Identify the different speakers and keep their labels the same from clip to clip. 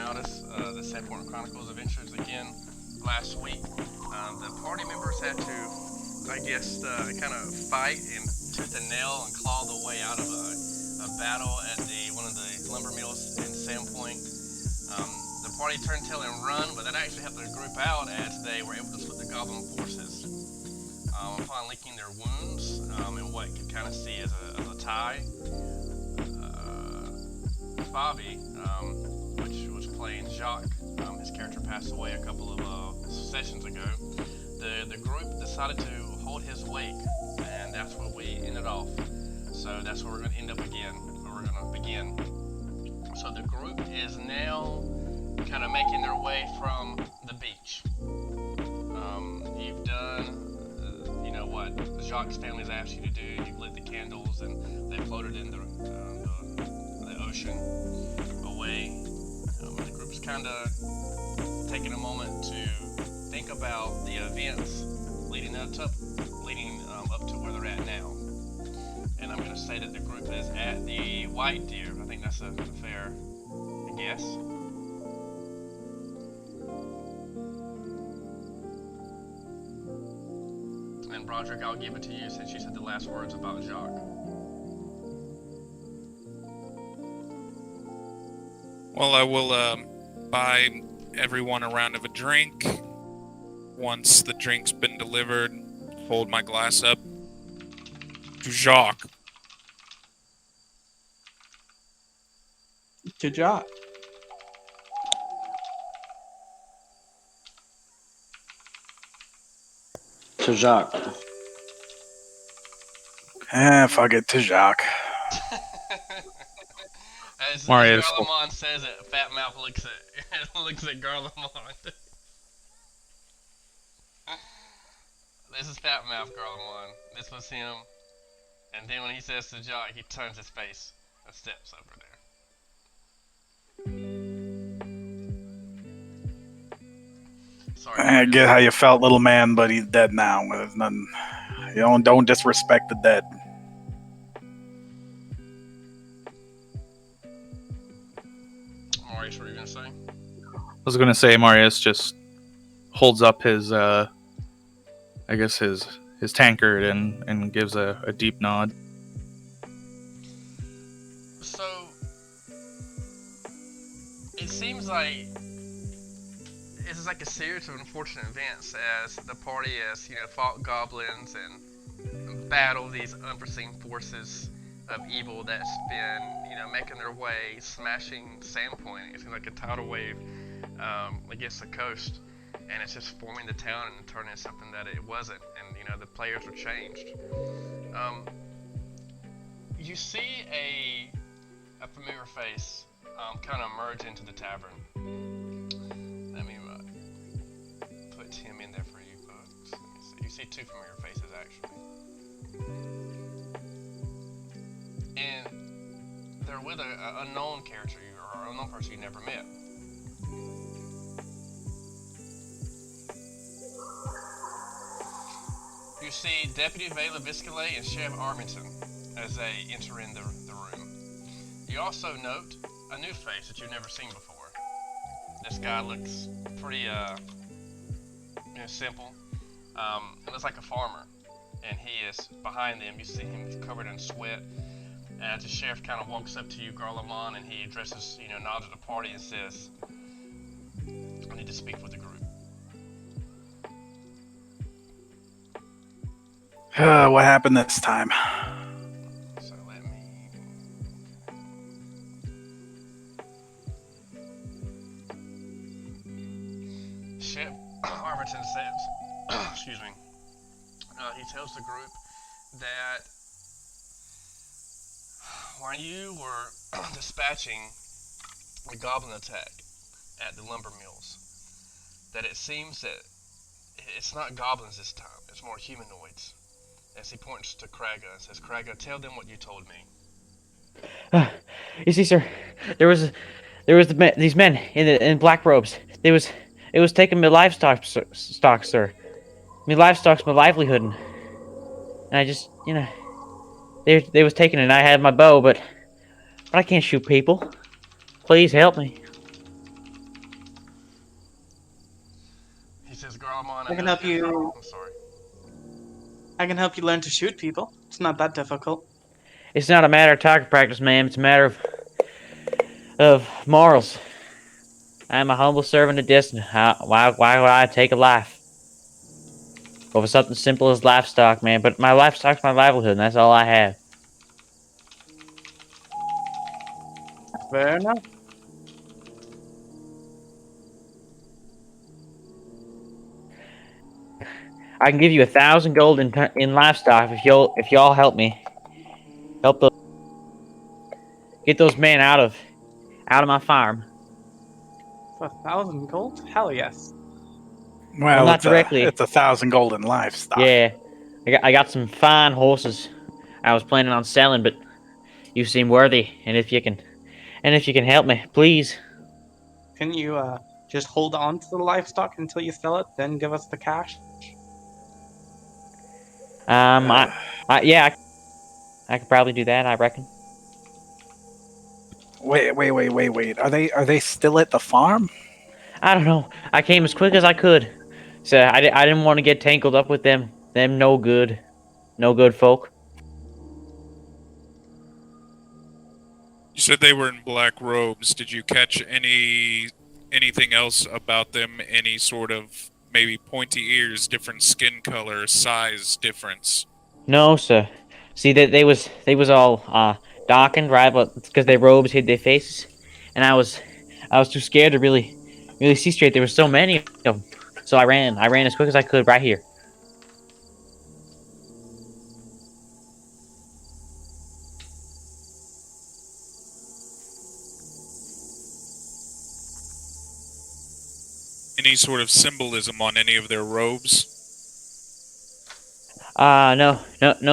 Speaker 1: Notice the Sandpoint Chronicles adventures again last week. The party members had to, I guess, kind of fight and tooth and nail and claw the way out of a battle at one of the lumber mills in Sandpoint. The party turned tail and run, but that actually helped the group out as they were able to split the goblin forces. Upon licking their wounds and what you could kind of see as a tie, Bobby, which was playing Jaqs, his character passed away a couple of sessions ago. The group decided to hold his wake, and that's where we ended off. So that's where we're going to end up again, where we're going to begin. So the group is now kind of making their way from the beach. You've done, what the Jaqs family's asked you to do. You've lit the candles, and they floated in the ocean away. The group's kind of taking a moment to think about the events leading up to where they're at now. And I'm going to say that the group is at the White Deer. I think that's a fair guess. And Broderick, I'll give it to you since you said the last words about Jacques.
Speaker 2: Well, I will buy everyone a round of a drink. Once the drink's been delivered, hold my glass up to Jacques.
Speaker 3: To Jacques.
Speaker 4: To Jacques.
Speaker 3: Fuck it, to Jacques.
Speaker 1: As
Speaker 2: Marius.
Speaker 1: Garlemond says it, Fat Mouth looks at Garlemond. This is Fat Mouth Garlemond. This was him. And then when he says to Jacques, he turns his face and steps over there. Sorry.
Speaker 3: I get how you felt, little man, but he's dead now. There's nothing. Don't disrespect the dead.
Speaker 1: Marius, what were you gonna say?
Speaker 5: I was gonna say Marius just holds up his his tankard and gives a deep nod.
Speaker 1: So it seems like this is like a series of unfortunate events as the party has fought goblins and battled these unforeseen forces of evil that's been making their way, smashing Sandpoint. It seems like a tidal wave against the coast, and it's just forming the town and turning it something that it wasn't, and the players were changed. You see a familiar face kind of emerge into the tavern. Let me put Tim in there for you folks. Let me see. You see two familiar faces actually. And they're with a unknown character or an unknown person you never met. You see Deputy Vela Viscale and Sheriff Armington as they enter in the room. You also note a new face that you've never seen before. This guy looks pretty simple. It looks like a farmer, and he is behind them. You see him covered in sweat. And as the sheriff kind of walks up to you, Garlemond, and he addresses, nods at the party and says, "I need to speak with the group."
Speaker 3: What happened this time?
Speaker 1: So let me. Sheriff Armington says, excuse me. He tells the group that while you were dispatching the goblin attack at the lumber mills, that it seems that it's not goblins this time, it's more humanoids. As he points to Kraga and says, "Kraga, tell them what you told me."
Speaker 6: You see, sir, there was these men in black robes. It was taking my livestock, sir. My livestock's my livelihood, and I just, they was taking it. And I had my bow, but I can't shoot people. Please help me.
Speaker 1: Garlemon
Speaker 4: I
Speaker 1: and
Speaker 4: can
Speaker 1: those
Speaker 4: help
Speaker 1: guys.
Speaker 4: you.
Speaker 1: I'm sorry.
Speaker 4: I can help you learn to shoot people. It's not that difficult.
Speaker 6: It's not a matter of target practice, ma'am. It's a matter of morals. I am a humble servant of destiny. Why would I take a life over something simple as livestock, man? But my livestock's my livelihood, and that's all I have.
Speaker 4: Fair enough.
Speaker 6: I can give you 1,000 gold in livestock if y'all help me. Help those get those men out of my farm.
Speaker 4: For 1,000 gold? Hell yes.
Speaker 6: Well,
Speaker 3: Well,
Speaker 6: not directly.
Speaker 3: it's 1,000 golden livestock.
Speaker 6: Yeah, I got some fine horses. I was planning on selling, but you seem worthy, and if you can help me, please.
Speaker 4: Can you just hold on to the livestock until you sell it, then give us the cash?
Speaker 6: Um,
Speaker 3: Uh,
Speaker 6: yeah, I could probably do that. I reckon.
Speaker 3: wait. Are they still at the farm?
Speaker 6: I don't know. I came as quick as I could, so I didn't want to get tangled up with them no good folk.
Speaker 2: You said they were in black robes. Did you catch anything else about them? Any sort of maybe pointy ears, different skin color, size difference?
Speaker 6: No, sir. See that they was all darkened, right? But because their robes hid their faces, and I was too scared to really see straight. There were so many of them, so I ran as quick as I could right here.
Speaker 2: Any sort of symbolism on any of their robes?
Speaker 6: No,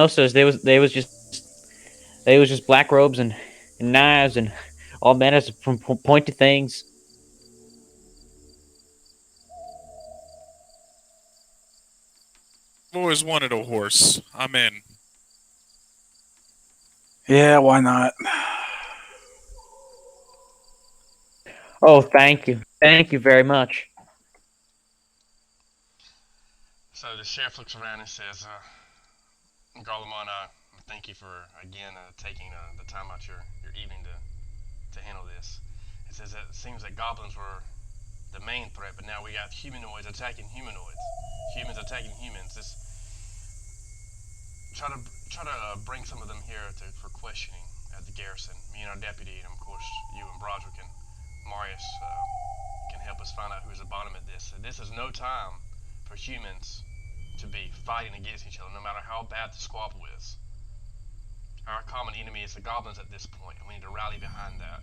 Speaker 6: sirs. They was just black robes and knives and all manners of pointed things.
Speaker 2: I've always wanted a horse. I'm in.
Speaker 3: Yeah, why not?
Speaker 6: Oh, thank you very much.
Speaker 1: So the sheriff looks around and says, Garlemon, thank you for again taking the time out your evening to handle this. It says that it seems that goblins were the main threat, but now we got humanoids attacking humanoids, humans attacking humans. This try to bring some of them here for questioning at the garrison. Me and our deputy, and of course you and Broderick and Marius can help us find out who's at the bottom of this. And this is no time for humans to be fighting against each other, no matter how bad the squabble is. Our common enemy is the goblins at this point, and we need to rally behind that.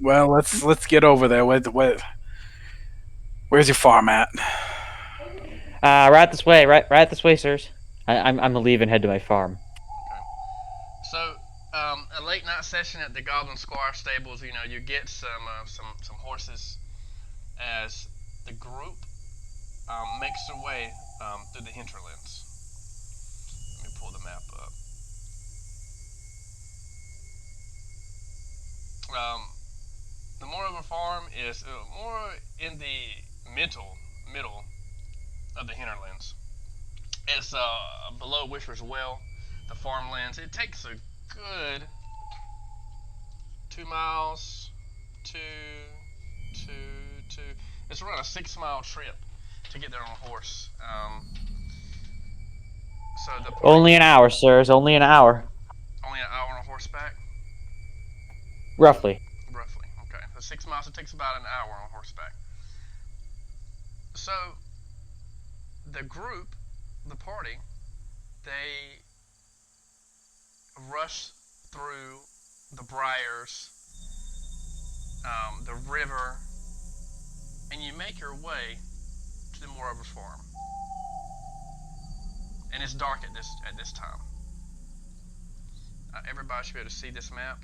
Speaker 3: Well, let's get over there. Where's your farm at?
Speaker 6: Right this way, right this way, sirs. I'm gonna leave and head to my farm.
Speaker 1: Okay. So, a late night session at the Goblin Squire stables. You know, you get some horses as the group makes their way through the hinterlands. Let me pull the map up. The Moreover Farm is more in the middle of the hinterlands. It's below Whisper's Well, the farmlands. It takes a good 2 miles to it's around a 6 mile trip to get there on a horse. So the party,
Speaker 6: Only an hour, sirs. Only an hour,
Speaker 1: only an hour on horseback,
Speaker 6: roughly.
Speaker 1: roughly. Okay, so 6 miles. It takes about an hour on horseback. So the group, the party, they rush through the briars, the river, and you make your way to the Moreover Farm. And it's dark at this time. Everybody should be able to see this map.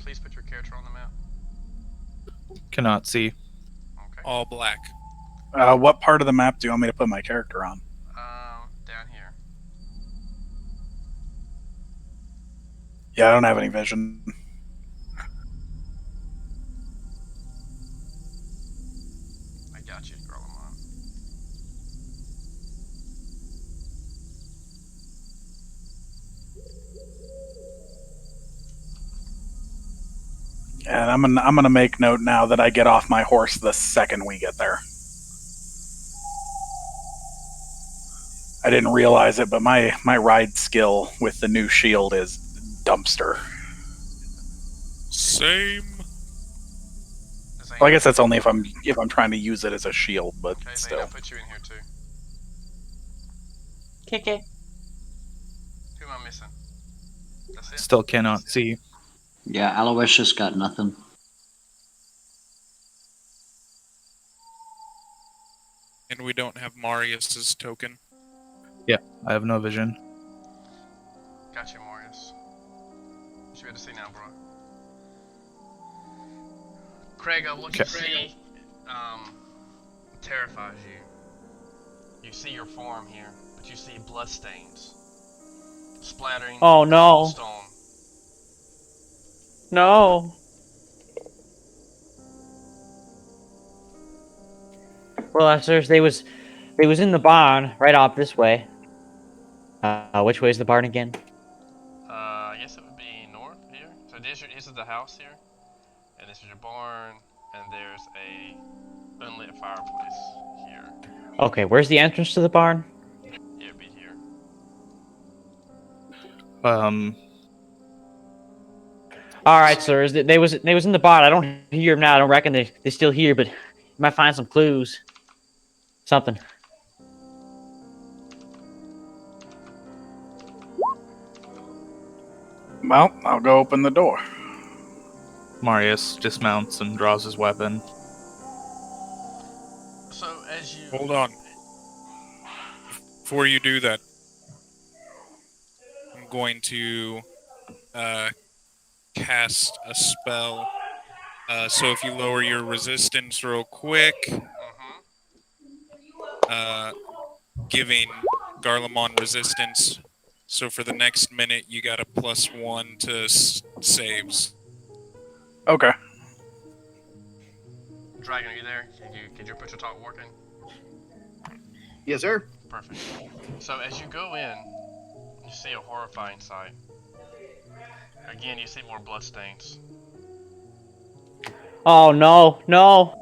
Speaker 1: Please put your character on the map.
Speaker 5: Cannot see.
Speaker 1: Okay.
Speaker 2: All black.
Speaker 3: What part of the map do you want me to put my character on?
Speaker 1: Down here.
Speaker 3: Yeah, I don't have any vision. And I'm gonna make note now that I get off my horse the second we get there. I didn't realize it, but my ride skill with the new shield is dumpster.
Speaker 2: Same.
Speaker 1: Zane,
Speaker 3: Well, I guess that's only if I'm trying to use it as a shield, but
Speaker 1: okay, Zane,
Speaker 3: still.
Speaker 1: I'll put you in here too.
Speaker 4: Kick it.
Speaker 1: Who am I missing? That's it?
Speaker 5: Still cannot see.
Speaker 7: Yeah, Aloysius got nothing.
Speaker 2: And we don't have Marius's token.
Speaker 5: I have no vision.
Speaker 1: Got you, Marius. You should be able to see now, bro. Craig, what you see terrifies you. You see your farm here, but you see bloodstains splattering
Speaker 6: Oh no.
Speaker 1: stone.
Speaker 6: No. Well, officers, they was in the barn right off this way. Which way is the barn again?
Speaker 1: I guess it would be north here. So this is the house here, and this is your barn, and there's a unlit fireplace here.
Speaker 6: Okay, where's the entrance to the barn?
Speaker 1: Yeah, it'd be here.
Speaker 6: All right, sirs. They was in the barn. I don't hear them now. I don't reckon they still here, but you might find some clues. Something.
Speaker 3: Well, I'll go open the door.
Speaker 5: Marius dismounts and draws his weapon.
Speaker 1: So as you
Speaker 2: Hold on. Before you do that, I'm going to cast a spell. So if you lower your resistance real quick, giving Garlemon resistance. So for the next minute, you got a +1 to saves.
Speaker 3: Okay.
Speaker 1: Dragon, are you there? Could your push talk working?
Speaker 8: Yes, sir.
Speaker 1: Perfect. So as you go in, you see a horrifying sight. Again, you see more bloodstains.
Speaker 6: Oh no, no.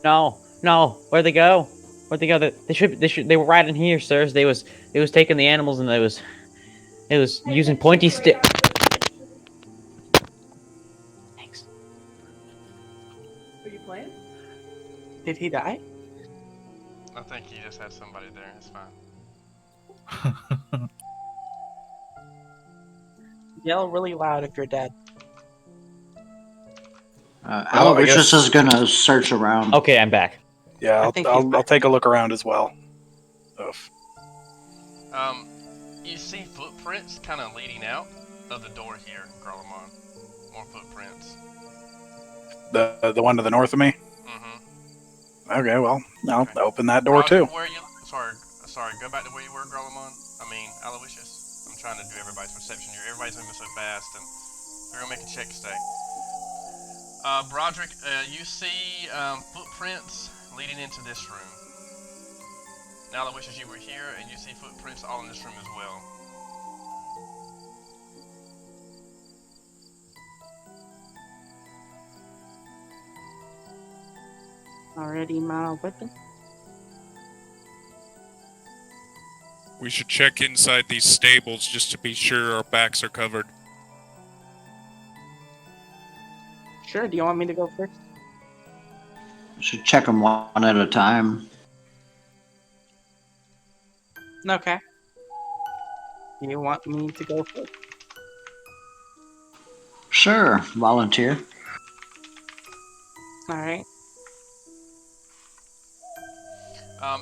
Speaker 6: No, no. Where'd they go? Where'd they go? They were right in here, sirs. They was taking the animals and they was using pointy stick. Thanks.
Speaker 9: Are you playing?
Speaker 4: Did he die?
Speaker 1: I think you just had somebody there. It's fine.
Speaker 4: Yell really loud if you're dead.
Speaker 3: I
Speaker 7: Aloysius
Speaker 3: guess-
Speaker 7: is gonna search around.
Speaker 6: Okay, I'm back.
Speaker 3: Yeah,
Speaker 4: I think
Speaker 3: I'll take a look around as well. Oof.
Speaker 1: You see footprints kind of leading out of the door here, Garlemon. More footprints.
Speaker 3: The one to the north of me?
Speaker 1: Mm-hmm.
Speaker 3: Okay, well, I'll
Speaker 1: Okay.
Speaker 3: open that door too.
Speaker 1: Where you? Sorry. Go back to where you were, Garlemon. I mean, Aloysius. I'm trying to do everybody's perception here. Everybody's moving so fast, and we're gonna make a check stay. Broderick, you see footprints leading into this room. Now, Aloysius, you were here, and you see footprints all in this room as well.
Speaker 4: Already my weapon.
Speaker 2: We should check inside these stables just to be sure our backs are covered.
Speaker 4: Sure, do you want me to go first?
Speaker 7: Should check them one at a time.
Speaker 4: Okay. You want me to go first?
Speaker 7: Sure, volunteer.
Speaker 4: Alright.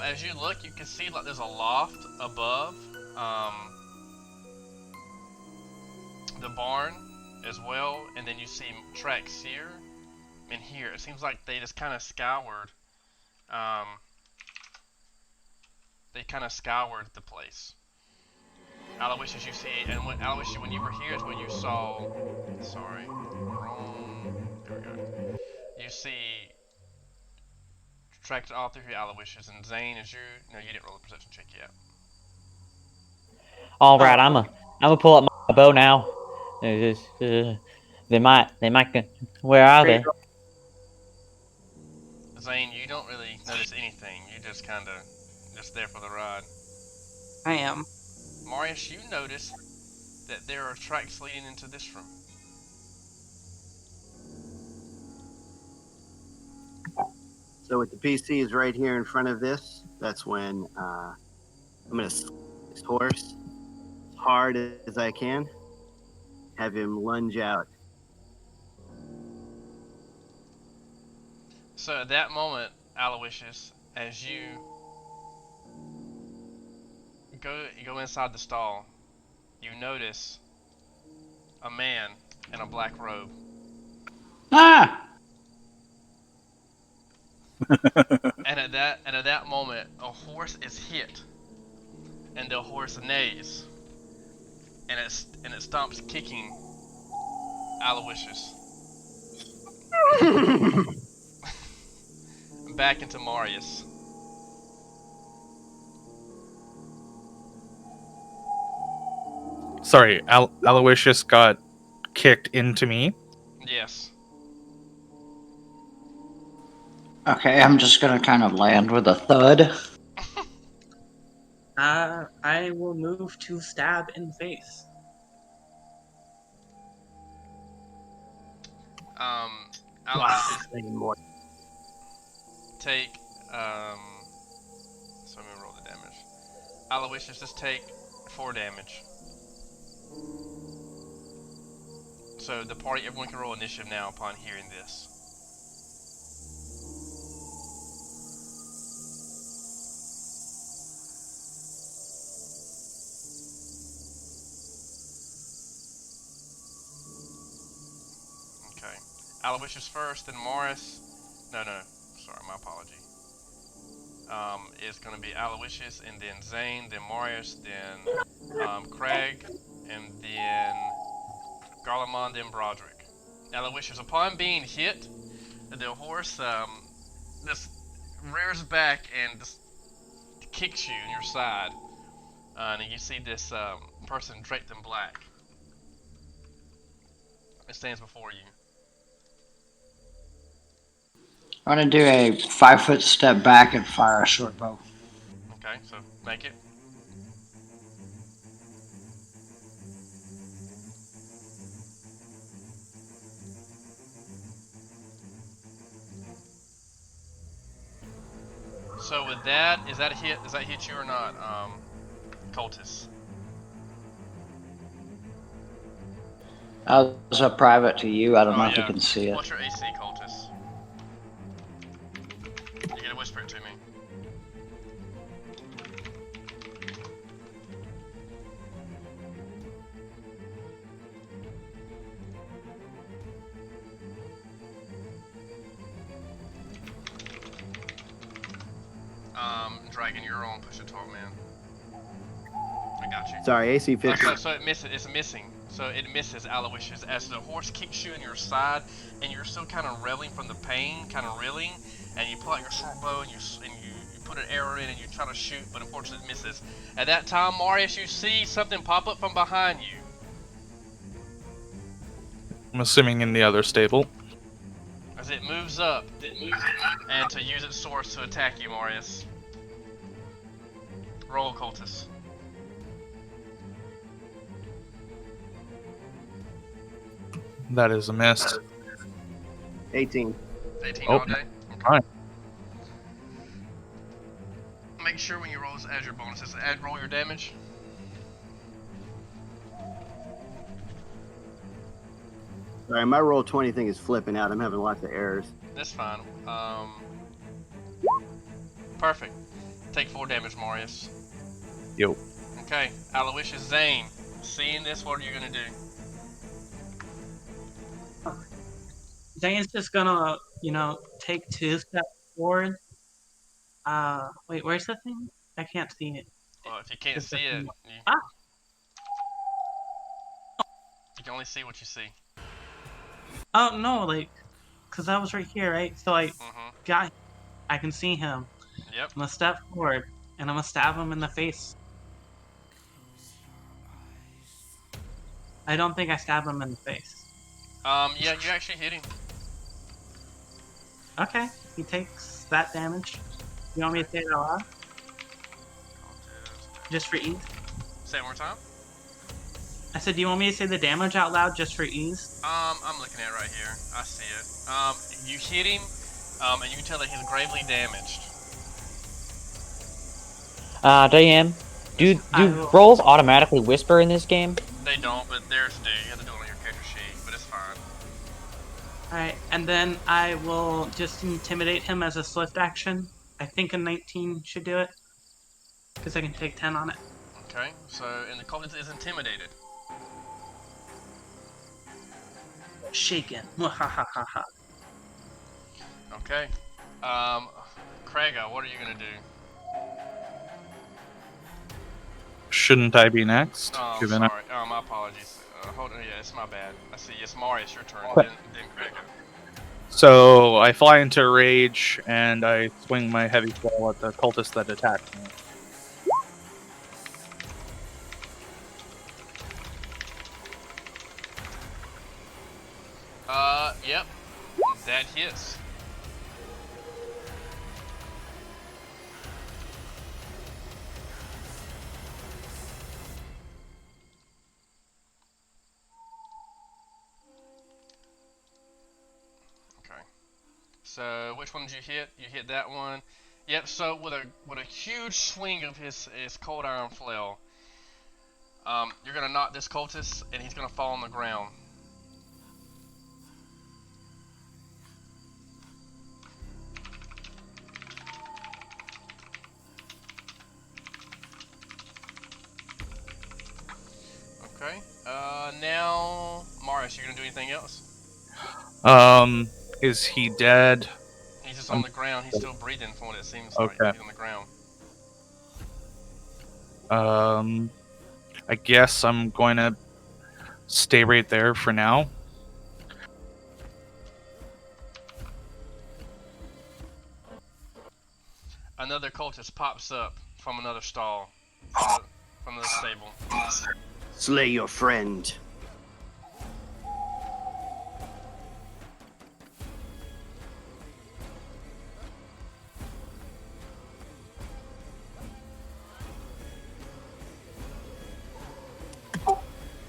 Speaker 1: As you look, you can see like there's a loft above the barn as well, and then you see tracks here and here. It seems like they just kind of scoured. They kind of scoured the place. Aloysius, you see, and Aloysius, when you were here, is when you saw. Sorry, wrong. There we go. You see. Tracked all through here, Aloysius, and Zane, is you? No, you didn't roll a perception check yet.
Speaker 6: All right, I'm gonna pull up my bow now. They might. Where are they?
Speaker 1: Zane, you don't really notice anything. You just kind of just there for the ride.
Speaker 4: I am.
Speaker 1: Marius, you notice that there are tracks leading into this room.
Speaker 8: So with the PCs right here in front of this, that's when I'm gonna this horse as hard as I can, have him lunge out.
Speaker 1: So at that moment, Aloysius, as you go inside the stall, you notice a man in a black robe.
Speaker 7: Ah!
Speaker 1: And at that moment, a horse is hit, and the horse neighs, and it stops kicking Aloysius back into Marius.
Speaker 5: Sorry, Aloysius got kicked into me.
Speaker 1: Yes.
Speaker 7: Okay, I'm just gonna kind of land with a thud.
Speaker 9: I will move to stab in the face.
Speaker 1: Aloysius,
Speaker 8: More.
Speaker 1: take so I'm gonna roll the damage. Aloysius, just take 4 damage. So the party, everyone can roll initiative now upon hearing this. Okay. Aloysius first, then Morris. No, sorry, my apology. It's gonna be Aloysius, and then Zane, then Marius, then Craig, and then Garlemond, then Broderick. Aloysius, upon being hit, the horse just rears back and just kicks you in your side, and you see this person draped in black. It stands before you.
Speaker 7: I'm gonna do a 5-foot step back and fire a short bow.
Speaker 1: Okay, so make it. So with that, is that a hit? Does that hit you or not, Cultus?
Speaker 7: That was a private to you. I don't know if you
Speaker 1: yeah.
Speaker 7: can see it.
Speaker 1: What's your AC, Cultus? You gotta whisper it to me. Dragon, you're on. Push it 12, man. I got you.
Speaker 8: Sorry, AC 50.
Speaker 1: So it misses. It's missing. So it misses Aloysius as the horse kicks you in your side, and you're still kind of reeling from the pain, kind of reeling, and you pull out your short bow and you put an arrow in and you try to shoot, but unfortunately it misses. At that time, Marius, you see something pop up from behind you.
Speaker 5: I'm assuming in the other stable.
Speaker 1: As it moves up, and to use its source to attack you, Marius. Roll, Cultus.
Speaker 5: That is a miss.
Speaker 8: 18.
Speaker 1: 18
Speaker 5: Oh,
Speaker 1: all day? Okay.
Speaker 5: fine.
Speaker 1: Make sure when you roll as your bonuses, roll your damage.
Speaker 8: Sorry, my roll 20 thing is flipping out. I'm having lots of errors.
Speaker 1: That's fine. Perfect. Take 4 damage, Marius.
Speaker 5: Yo.
Speaker 1: Okay, Aloysius, Zane. Seeing this, what are you gonna do?
Speaker 9: Zane's just gonna, take 2 steps forward. Wait, where's the thing? I can't see it.
Speaker 1: Well, if you can't
Speaker 9: Just a
Speaker 1: see it,
Speaker 9: few-
Speaker 1: you can only see what you see.
Speaker 9: Oh no, cause I was right here, right? So I
Speaker 1: Mm-hmm.
Speaker 9: I can see him.
Speaker 1: Yep.
Speaker 9: I'm gonna step forward and I'm gonna stab him in the face. I don't think I stab him in the face.
Speaker 1: Yeah, you actually hit him.
Speaker 9: Okay, he takes that damage. You want me to say it out loud? Just for ease?
Speaker 1: Say it one more time.
Speaker 9: I said, do you want me to say the damage out loud just for ease?
Speaker 1: I'm looking at it right here. I see it. You hit him, and you can tell that he's gravely damaged.
Speaker 6: Diane, do
Speaker 9: I will-
Speaker 6: rolls automatically whisper in this game?
Speaker 1: They don't, but theirs do. You have to do it on your character sheet, but it's fine.
Speaker 9: Alright, and then I will just intimidate him as a swift action. I think a 19 should do it. Because I can take 10 on it.
Speaker 1: Okay, so, and the cultist is intimidated.
Speaker 9: Shaken. Mwahahaha.
Speaker 1: Okay. Krega, what are you gonna do?
Speaker 5: Shouldn't I be next?
Speaker 1: Oh,
Speaker 5: Given
Speaker 1: sorry. My apologies. Hold on, yeah, it's my bad. I see. It's Marius, your turn.
Speaker 5: What?
Speaker 1: Then Krega.
Speaker 5: So I fly into a rage and I swing my heavy claw at the cultist that attacked me.
Speaker 1: Yep. That hits. Okay. So which one did you hit? You hit that one. Yep. So with a huge swing of his cold iron flail, you're gonna knock this cultist, and he's gonna fall on the ground. Okay. Now Marius, you gonna do anything else?
Speaker 5: Is he dead?
Speaker 1: He's just on the ground. He's still breathing, from what it seems
Speaker 5: Okay.
Speaker 1: like. He's on the ground.
Speaker 5: I guess I'm going to stay right there for now.
Speaker 1: Another cultist pops up from another stall, from the stable.
Speaker 8: Slay your friend.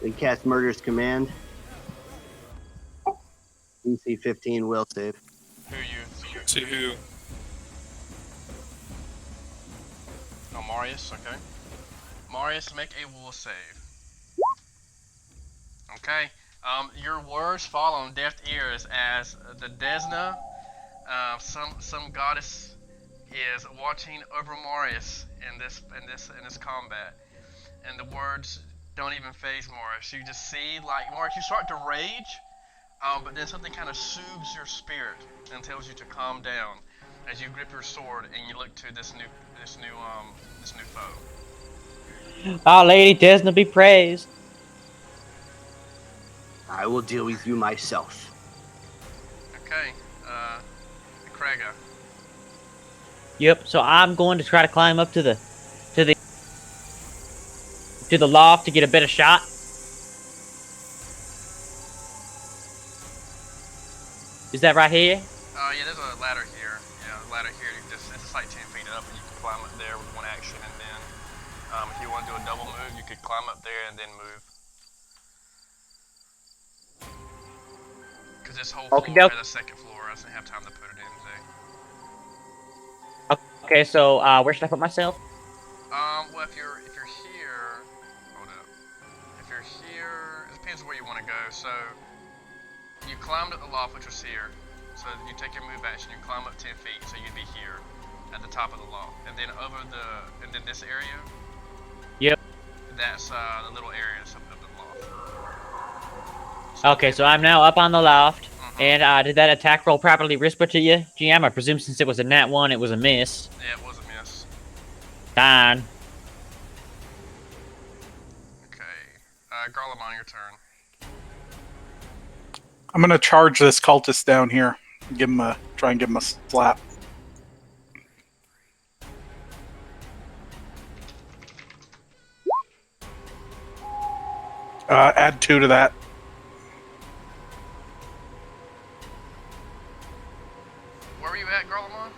Speaker 8: They cast Murder's Command. DC 15 will save.
Speaker 1: Who are you?
Speaker 2: To who?
Speaker 1: Oh, Marius. Okay. Marius, make a will save. Okay. Your words fall on deaf ears as the Desna, some goddess, is watching over Marius in this combat, and the words don't even phase Marius. You just see, like, Marius, you start to rage, but then something kind of soothes your spirit and tells you to calm down as you grip your sword and you look to this new foe.
Speaker 6: Our Lady Desna be praised.
Speaker 8: I will deal with you myself.
Speaker 1: Okay, Krega.
Speaker 6: Yep. So I'm going to try to climb up to the loft to get a better shot. Is that right here?
Speaker 1: Yeah, there's a ladder here. Yeah, a ladder here. It's just like 10 feet up, and you can climb up there with one action, and then if you want to do a double move, you could climb up there and then move. Because this whole floor
Speaker 6: Okey-doke.
Speaker 1: has a second floor. I didn't have time to put it in today.
Speaker 6: Okay. So where should I put myself?
Speaker 1: Well, if you're here, hold up. If you're here, it depends where you want to go. So you climbed up the loft, which was here. So you take your move action, you climb up 10 feet, so you'd be here at the top of the loft, and then and then this area.
Speaker 6: Yep.
Speaker 1: That's the little area of the loft.
Speaker 6: Okay. So I'm now up on the loft. And did that attack roll properly whisper to you, GM? I presume since it was a nat 1, it was a miss.
Speaker 1: Yeah, it was a miss.
Speaker 6: Darn.
Speaker 1: Okay. Garlemon, your turn.
Speaker 3: I'm gonna charge this cultist down here. Try and give him a slap. Add 2 to that.
Speaker 1: Where were you at, Garlemon?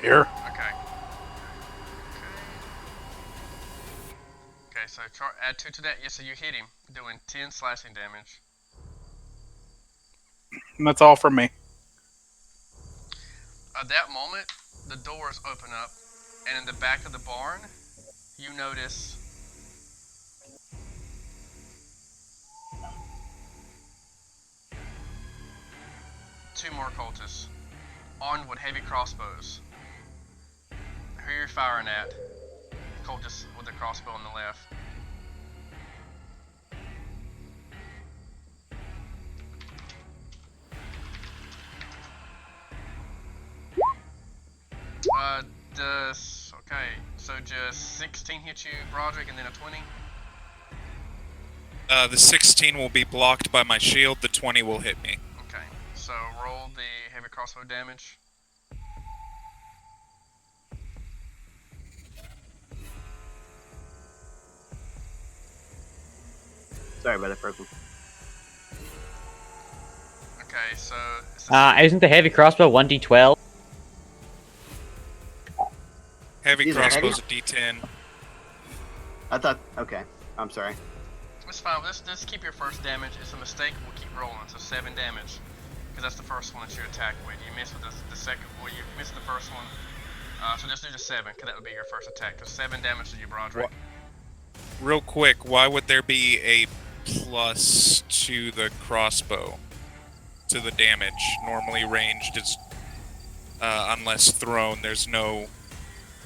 Speaker 3: Here.
Speaker 1: Okay. Okay, so add 2 to that. Yeah, so you hit him, doing 10 slashing damage.
Speaker 3: And that's all from me.
Speaker 1: At that moment, the doors open up, and in the back of the barn, you notice two more cultists, armed with heavy crossbows. Who are you firing at? Cultists with the crossbow on the left. Okay, so just 16 hit you, Broderick, and then a 20?
Speaker 2: The 16 will be blocked by my shield, the 20 will hit me.
Speaker 1: Okay, so roll the heavy crossbow damage.
Speaker 8: Sorry about that, Purple.
Speaker 1: Okay, so...
Speaker 6: Isn't the heavy crossbow 1d12?
Speaker 2: Heavy
Speaker 8: These are
Speaker 2: crossbow's
Speaker 8: heavy?
Speaker 2: a D10.
Speaker 8: I thought. Okay, I'm sorry.
Speaker 1: It's fine, let's keep your first damage. It's a mistake, we'll keep rolling, so 7 damage. Because that's the first one that you attack with. You miss with the second, well, you missed the first one. So just do the 7, because that would be your first attack. So 7 damage to you, Broderick.
Speaker 2: Real quick, why would there be a plus to the crossbow? To the damage? Normally ranged is, unless thrown, there's no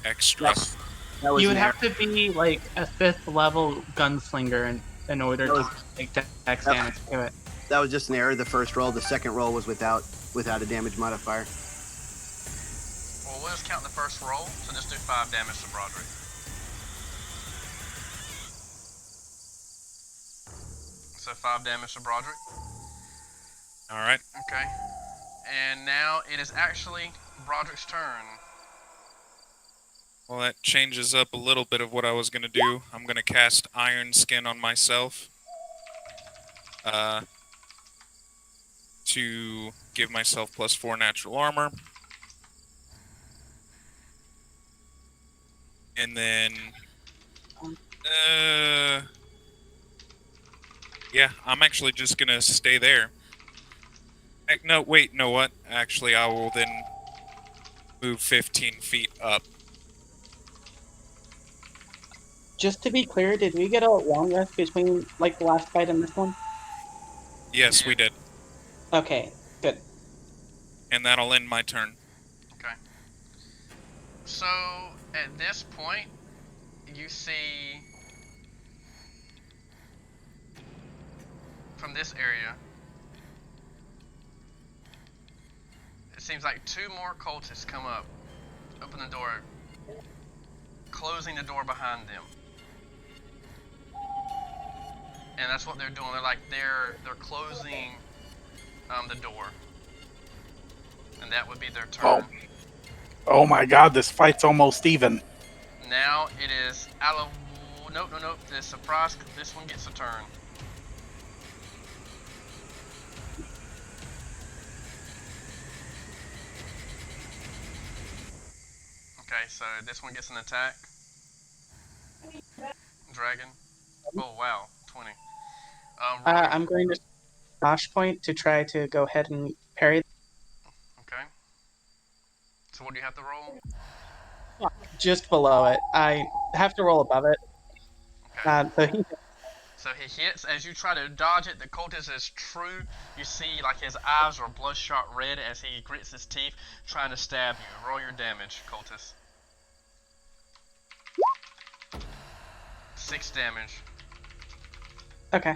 Speaker 2: extra.
Speaker 8: That was
Speaker 9: You would
Speaker 8: an
Speaker 9: have to be like a 5th level gunslinger in order
Speaker 8: That
Speaker 9: to
Speaker 8: was-
Speaker 9: take dex damage to it.
Speaker 8: That was just an error. The first roll. The second roll was without a damage modifier.
Speaker 1: Well, we'll just count the first roll, so just do 5 damage to Broderick. So 5 damage to Broderick.
Speaker 2: Alright.
Speaker 1: Okay. And now it is actually Broderick's turn.
Speaker 2: Well, that changes up a little bit of what I was going to do. I'm going to cast Iron Skin on myself. To give myself +4 natural armor. And then... yeah, I'm actually just going to stay there. No, wait, know what? Actually, I will then move 15 feet up.
Speaker 4: Just to be clear, did we get a long rest between like the last fight and this one?
Speaker 2: Yes, we did.
Speaker 4: Okay, good.
Speaker 2: And that'll end my turn.
Speaker 1: Okay. So, at this point, you see from this area, it seems like 2 more cultists come up, open the door, closing the door behind them. And that's what they're doing. They're closing the door. And that would be their turn.
Speaker 3: Oh my god, this fight's almost even.
Speaker 1: Now it is Nope. The surprise. This one gets a turn. Okay, so this one gets an attack. Dragon. Oh wow, 20.
Speaker 4: I'm going to Sandpoint to try to go ahead and parry.
Speaker 1: Okay. So what do you have to roll?
Speaker 4: Just below it. I have to roll above it.
Speaker 1: Okay.
Speaker 4: So
Speaker 1: So he hits. As you try to dodge it, the cultist is true. You see, like, his eyes are bloodshot red as he grits his teeth, trying to stab you. Roll your damage, cultist. 6 damage.
Speaker 4: Okay.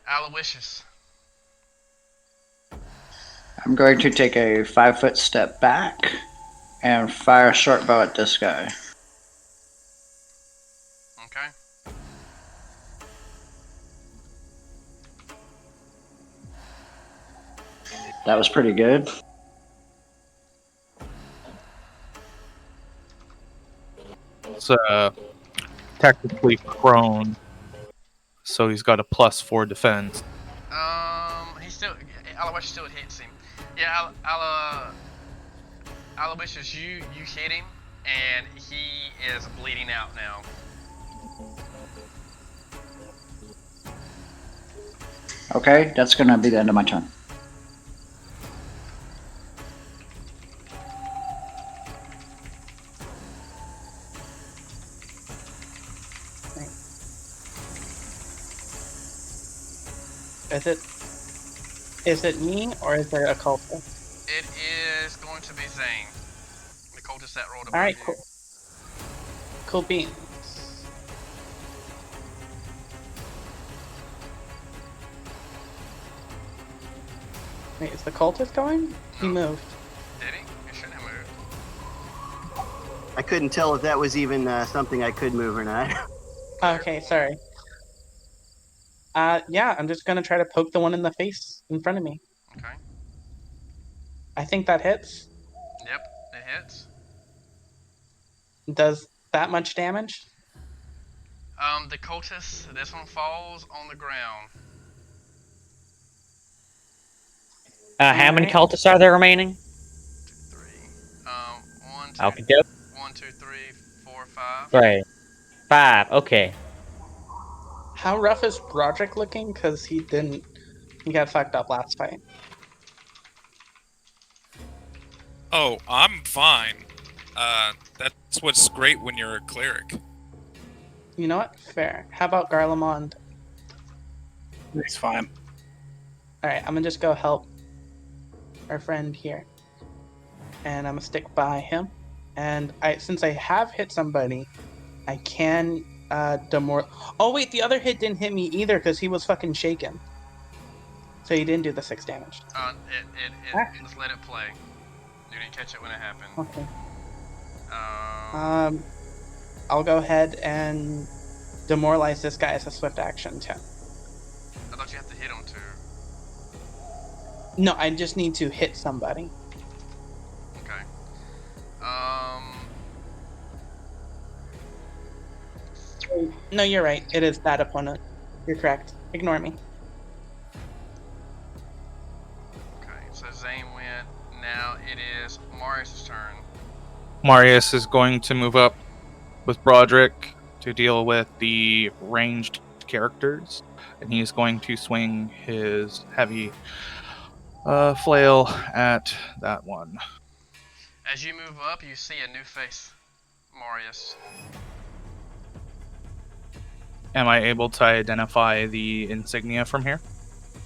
Speaker 1: Aloysius.
Speaker 7: I'm going to take a 5-foot step back and fire a short bow at this guy.
Speaker 1: Okay.
Speaker 7: That was pretty good.
Speaker 5: It's technically prone, so he's got a +4 defense.
Speaker 1: He still, Aloysius still hits him. Yeah, Aloysius, you hit him, and he is bleeding out now.
Speaker 7: Okay, that's gonna be the end of my turn.
Speaker 4: Is it me or is there a cultist?
Speaker 1: It is going to be Zane, the cultist that rolled above
Speaker 4: Alright,
Speaker 1: you.
Speaker 4: cool. Cool beans. Wait, is the cultist going? He moved.
Speaker 1: Did he? He shouldn't have moved.
Speaker 8: I couldn't tell if that was even something I could move or not.
Speaker 4: Okay, sorry. Yeah, I'm just gonna try to poke the one in the face in front of me.
Speaker 1: Okay.
Speaker 4: I think that hits.
Speaker 1: Yep, it hits.
Speaker 4: Does that much damage?
Speaker 1: The cultist, this one falls on the ground.
Speaker 6: How many
Speaker 4: Alright.
Speaker 6: cultists are there remaining?
Speaker 1: 2, 3. 1, 2,
Speaker 6: Okay, dope.
Speaker 1: 1, 2, 3, 4, 5.
Speaker 6: 3, 5. Okay.
Speaker 4: How rough is Broderick looking? Cause he got fucked up last fight.
Speaker 2: Oh, I'm fine. That's what's great when you're a cleric.
Speaker 4: You know what? Fair. How about Garlemond?
Speaker 3: He's fine.
Speaker 4: Alright, I'm gonna just go help our friend here. And I'm gonna stick by him. And since I have hit somebody, I can Oh wait, the other hit didn't hit me either because he was fucking shaken. So he didn't do the 6 damage.
Speaker 1: Just let it play. You didn't catch it when it happened.
Speaker 4: Okay.
Speaker 1: Um,
Speaker 4: I'll go ahead and demoralize this guy as a swift action too.
Speaker 1: I thought you have to hit him too.
Speaker 4: No, I just need to hit somebody.
Speaker 1: Okay.
Speaker 4: No, you're right. It is that opponent. You're correct. Ignore me.
Speaker 1: Okay, so Zane went. Now it is Marius' turn.
Speaker 5: Marius is going to move up with Broderick to deal with the ranged characters, and he's going to swing his heavy flail at that one.
Speaker 1: As you move up, you see a new face, Marius.
Speaker 5: Am I able to identify the insignia from here?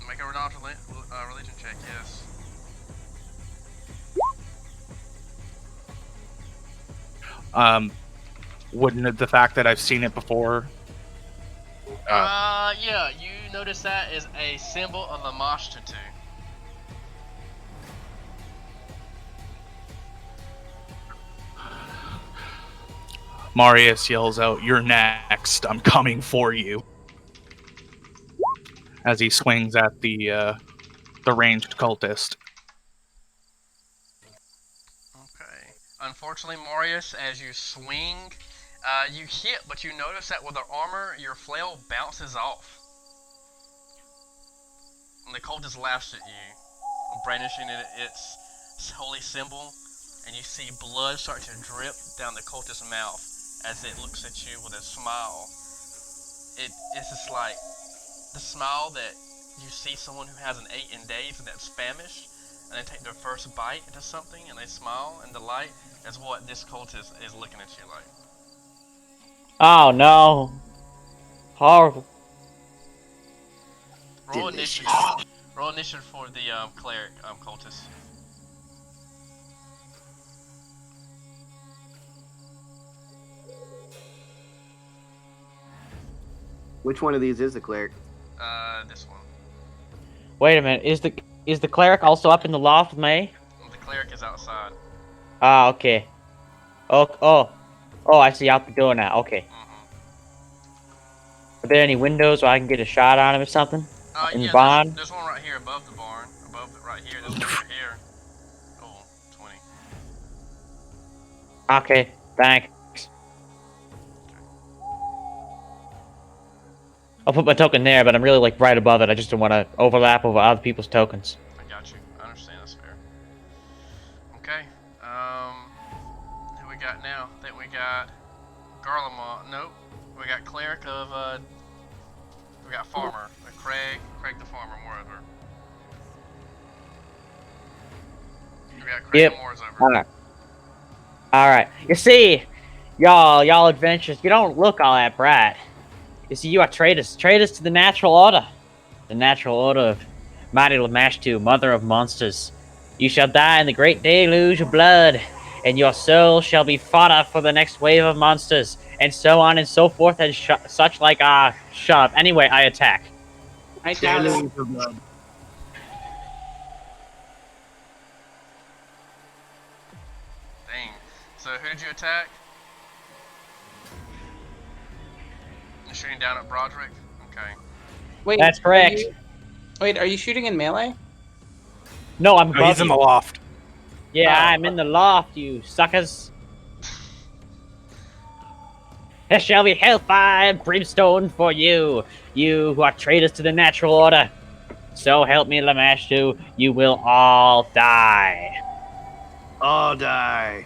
Speaker 1: Make a religion check, yes.
Speaker 5: Wouldn't the fact that I've seen it before?
Speaker 1: Yeah, you notice that is a symbol of the Mosh tattoo.
Speaker 5: Marius yells out, "You're next! I'm coming for you!" As he swings at the ranged cultist.
Speaker 1: Okay. Unfortunately, Marius, as you swing, you hit, but you notice that with the armor, your flail bounces off. And the cultist laughs at you, brandishing its holy symbol, and you see blood start to drip down the cultist's mouth as it looks at you with a smile. It's just like the smile that you see someone who hasn't eaten in days and that's famished, and they take their first bite into something and they smile and delight. Is what this cultist is looking at you like.
Speaker 6: Oh no. Horrible.
Speaker 1: Roll initiative. Roll initiative for the cleric cultist.
Speaker 8: Which one of these is the cleric?
Speaker 1: This one.
Speaker 6: Wait a minute. Is the cleric also up in the loft with me?
Speaker 1: The cleric is outside.
Speaker 6: Ah, okay. Oh, I see out the door now. Okay. Are there any windows where I can get a shot on him or something? In the barn?
Speaker 1: There's one right here above the barn. Above it right here. There's one right here. Oh, 20.
Speaker 6: Okay, thanks. I'll put my token there, but I'm really like right above it. I just don't want to overlap over other people's tokens.
Speaker 1: I got you. I understand. That's fair. Okay. Who we got now? I think we got Garlemont. Nope. We got Cleric of, we got Farmer. Craig the Farmer, moreover. We got Craig
Speaker 6: Yep.
Speaker 1: Moore's over.
Speaker 6: Alright. You see, y'all adventurers, you don't look all that bright. You see, you are traitors to the natural order. The natural order of mighty Lamashtu, mother of monsters. You shall die in the great deluge of blood, and your soul shall be fodder for the next wave of monsters, and so on and so forth and such like, shut up. Anyway, I attack.
Speaker 9: I doubt it.
Speaker 8: Deluge of blood.
Speaker 1: Dang. So who did you attack? You're shooting down at Broderick? Okay.
Speaker 4: Wait,
Speaker 6: That's correct.
Speaker 4: Are you shooting in melee?
Speaker 6: No, I'm
Speaker 3: No, he's
Speaker 6: above
Speaker 3: in the
Speaker 6: you.
Speaker 3: loft.
Speaker 6: Yeah,
Speaker 4: Oh.
Speaker 6: I'm in the loft, you suckers. There shall be hellfire and brimstone for you, you who are traitors to the natural order. So help me, Lamashtu, you will all die.
Speaker 8: All die.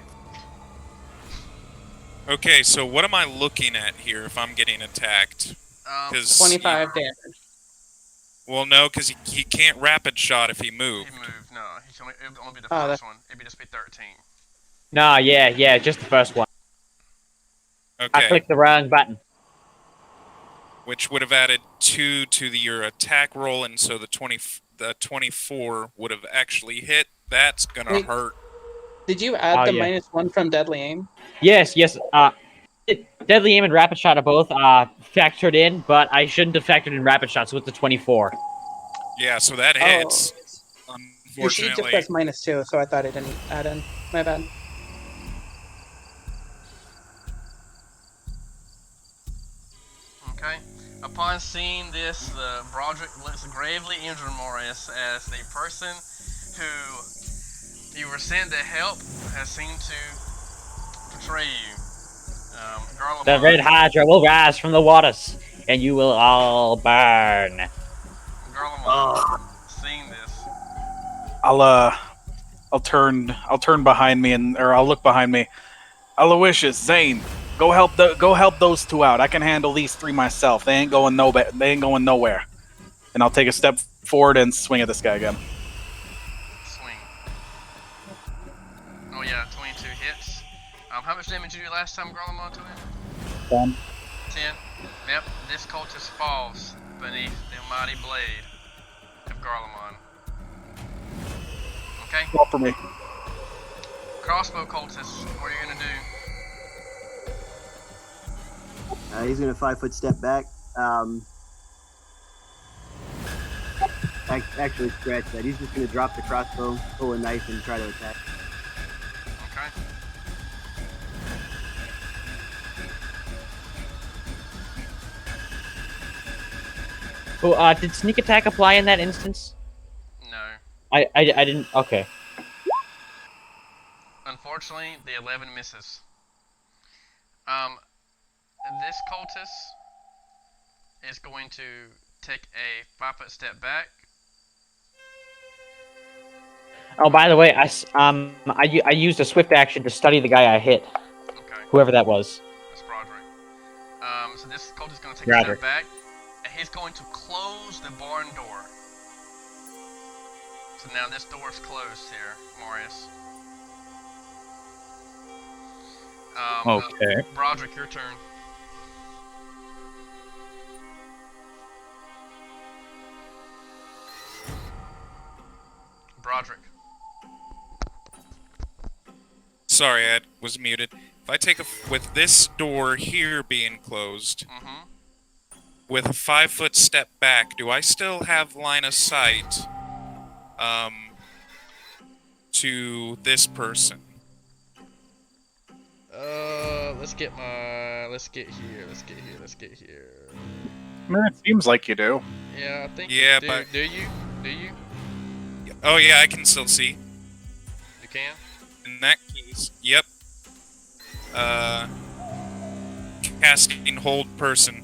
Speaker 2: Okay, so what am I looking at here if I'm getting attacked? 'Cause
Speaker 4: 25 damage.
Speaker 2: Well, no, because he can't rapid shot if he moved.
Speaker 1: He moved. No, it would only be the
Speaker 4: Oh,
Speaker 1: first one. It'd just be 13.
Speaker 6: Nah, yeah, just the first one. I
Speaker 2: Okay,
Speaker 6: clicked the wrong button.
Speaker 2: which would have added 2 to your attack roll, and so the 24 would have actually hit. That's gonna
Speaker 4: Wait.
Speaker 2: hurt.
Speaker 4: Did you add
Speaker 6: Oh,
Speaker 4: the
Speaker 6: yeah.
Speaker 4: -1 from Deadly Aim?
Speaker 6: Yes, Deadly Aim and Rapid Shot are both factored in, but I shouldn't have factored in Rapid Shot, so it's the 24.
Speaker 2: Yeah, so that
Speaker 4: Oh.
Speaker 2: hits.
Speaker 4: Your sheet just
Speaker 2: Unfortunately,
Speaker 4: says -2, so I thought it didn't add in. My bad.
Speaker 1: Okay. Upon seeing this, the Broderick looks gravely injured Morris as the person who you were sent to help has seemed to betray you. Garlemont,
Speaker 6: The Red Hydra will rise from the waters, and you will all burn.
Speaker 1: Garlemont, seeing this,
Speaker 3: I'll turn behind me or I'll look behind me. Aloysius, Zane, go help those two out. I can handle these three myself. They ain't going nowhere. And I'll take a step forward and swing at this guy again.
Speaker 1: swing. Oh yeah, 22 hits. How much damage did you do last time, Garlemont, to him?
Speaker 3: 10.
Speaker 1: 10. Yep, this cultist falls beneath the mighty blade of Garlemont. Okay,
Speaker 3: Go for me.
Speaker 1: crossbow cultist, what are you gonna do?
Speaker 8: He's gonna 5-foot step back. Actually, scratch that. He's just gonna drop the crossbow, pull a knife, and try to attack.
Speaker 1: Okay.
Speaker 6: Oh, did sneak attack apply in that instance?
Speaker 1: No.
Speaker 6: I didn't. Okay.
Speaker 1: Unfortunately, the 11 misses. This cultist is going to take a 5-foot step back.
Speaker 6: Oh, by the way, I used a swift action to study the guy I hit,
Speaker 1: Okay,
Speaker 6: whoever that was.
Speaker 1: that's Broderick. So this cultist is going to take
Speaker 6: Broderick.
Speaker 1: a step back, and he's going to close the barn door. So now this door is closed here, Marius.
Speaker 5: Okay.
Speaker 1: Broderick, your turn. Broderick.
Speaker 2: sorry, I was muted. If I take with this door here being closed,
Speaker 1: Mm-hmm.
Speaker 2: with a 5-foot step back, do I still have line of sight to this person?
Speaker 1: Let's get here.
Speaker 3: I mean, it seems like you do.
Speaker 1: Yeah, I think.
Speaker 2: Yeah,
Speaker 1: do,
Speaker 2: but-
Speaker 1: do you? Do you?
Speaker 2: Oh yeah, I can still see.
Speaker 1: You can.
Speaker 2: In that case, yep. Casting hold person.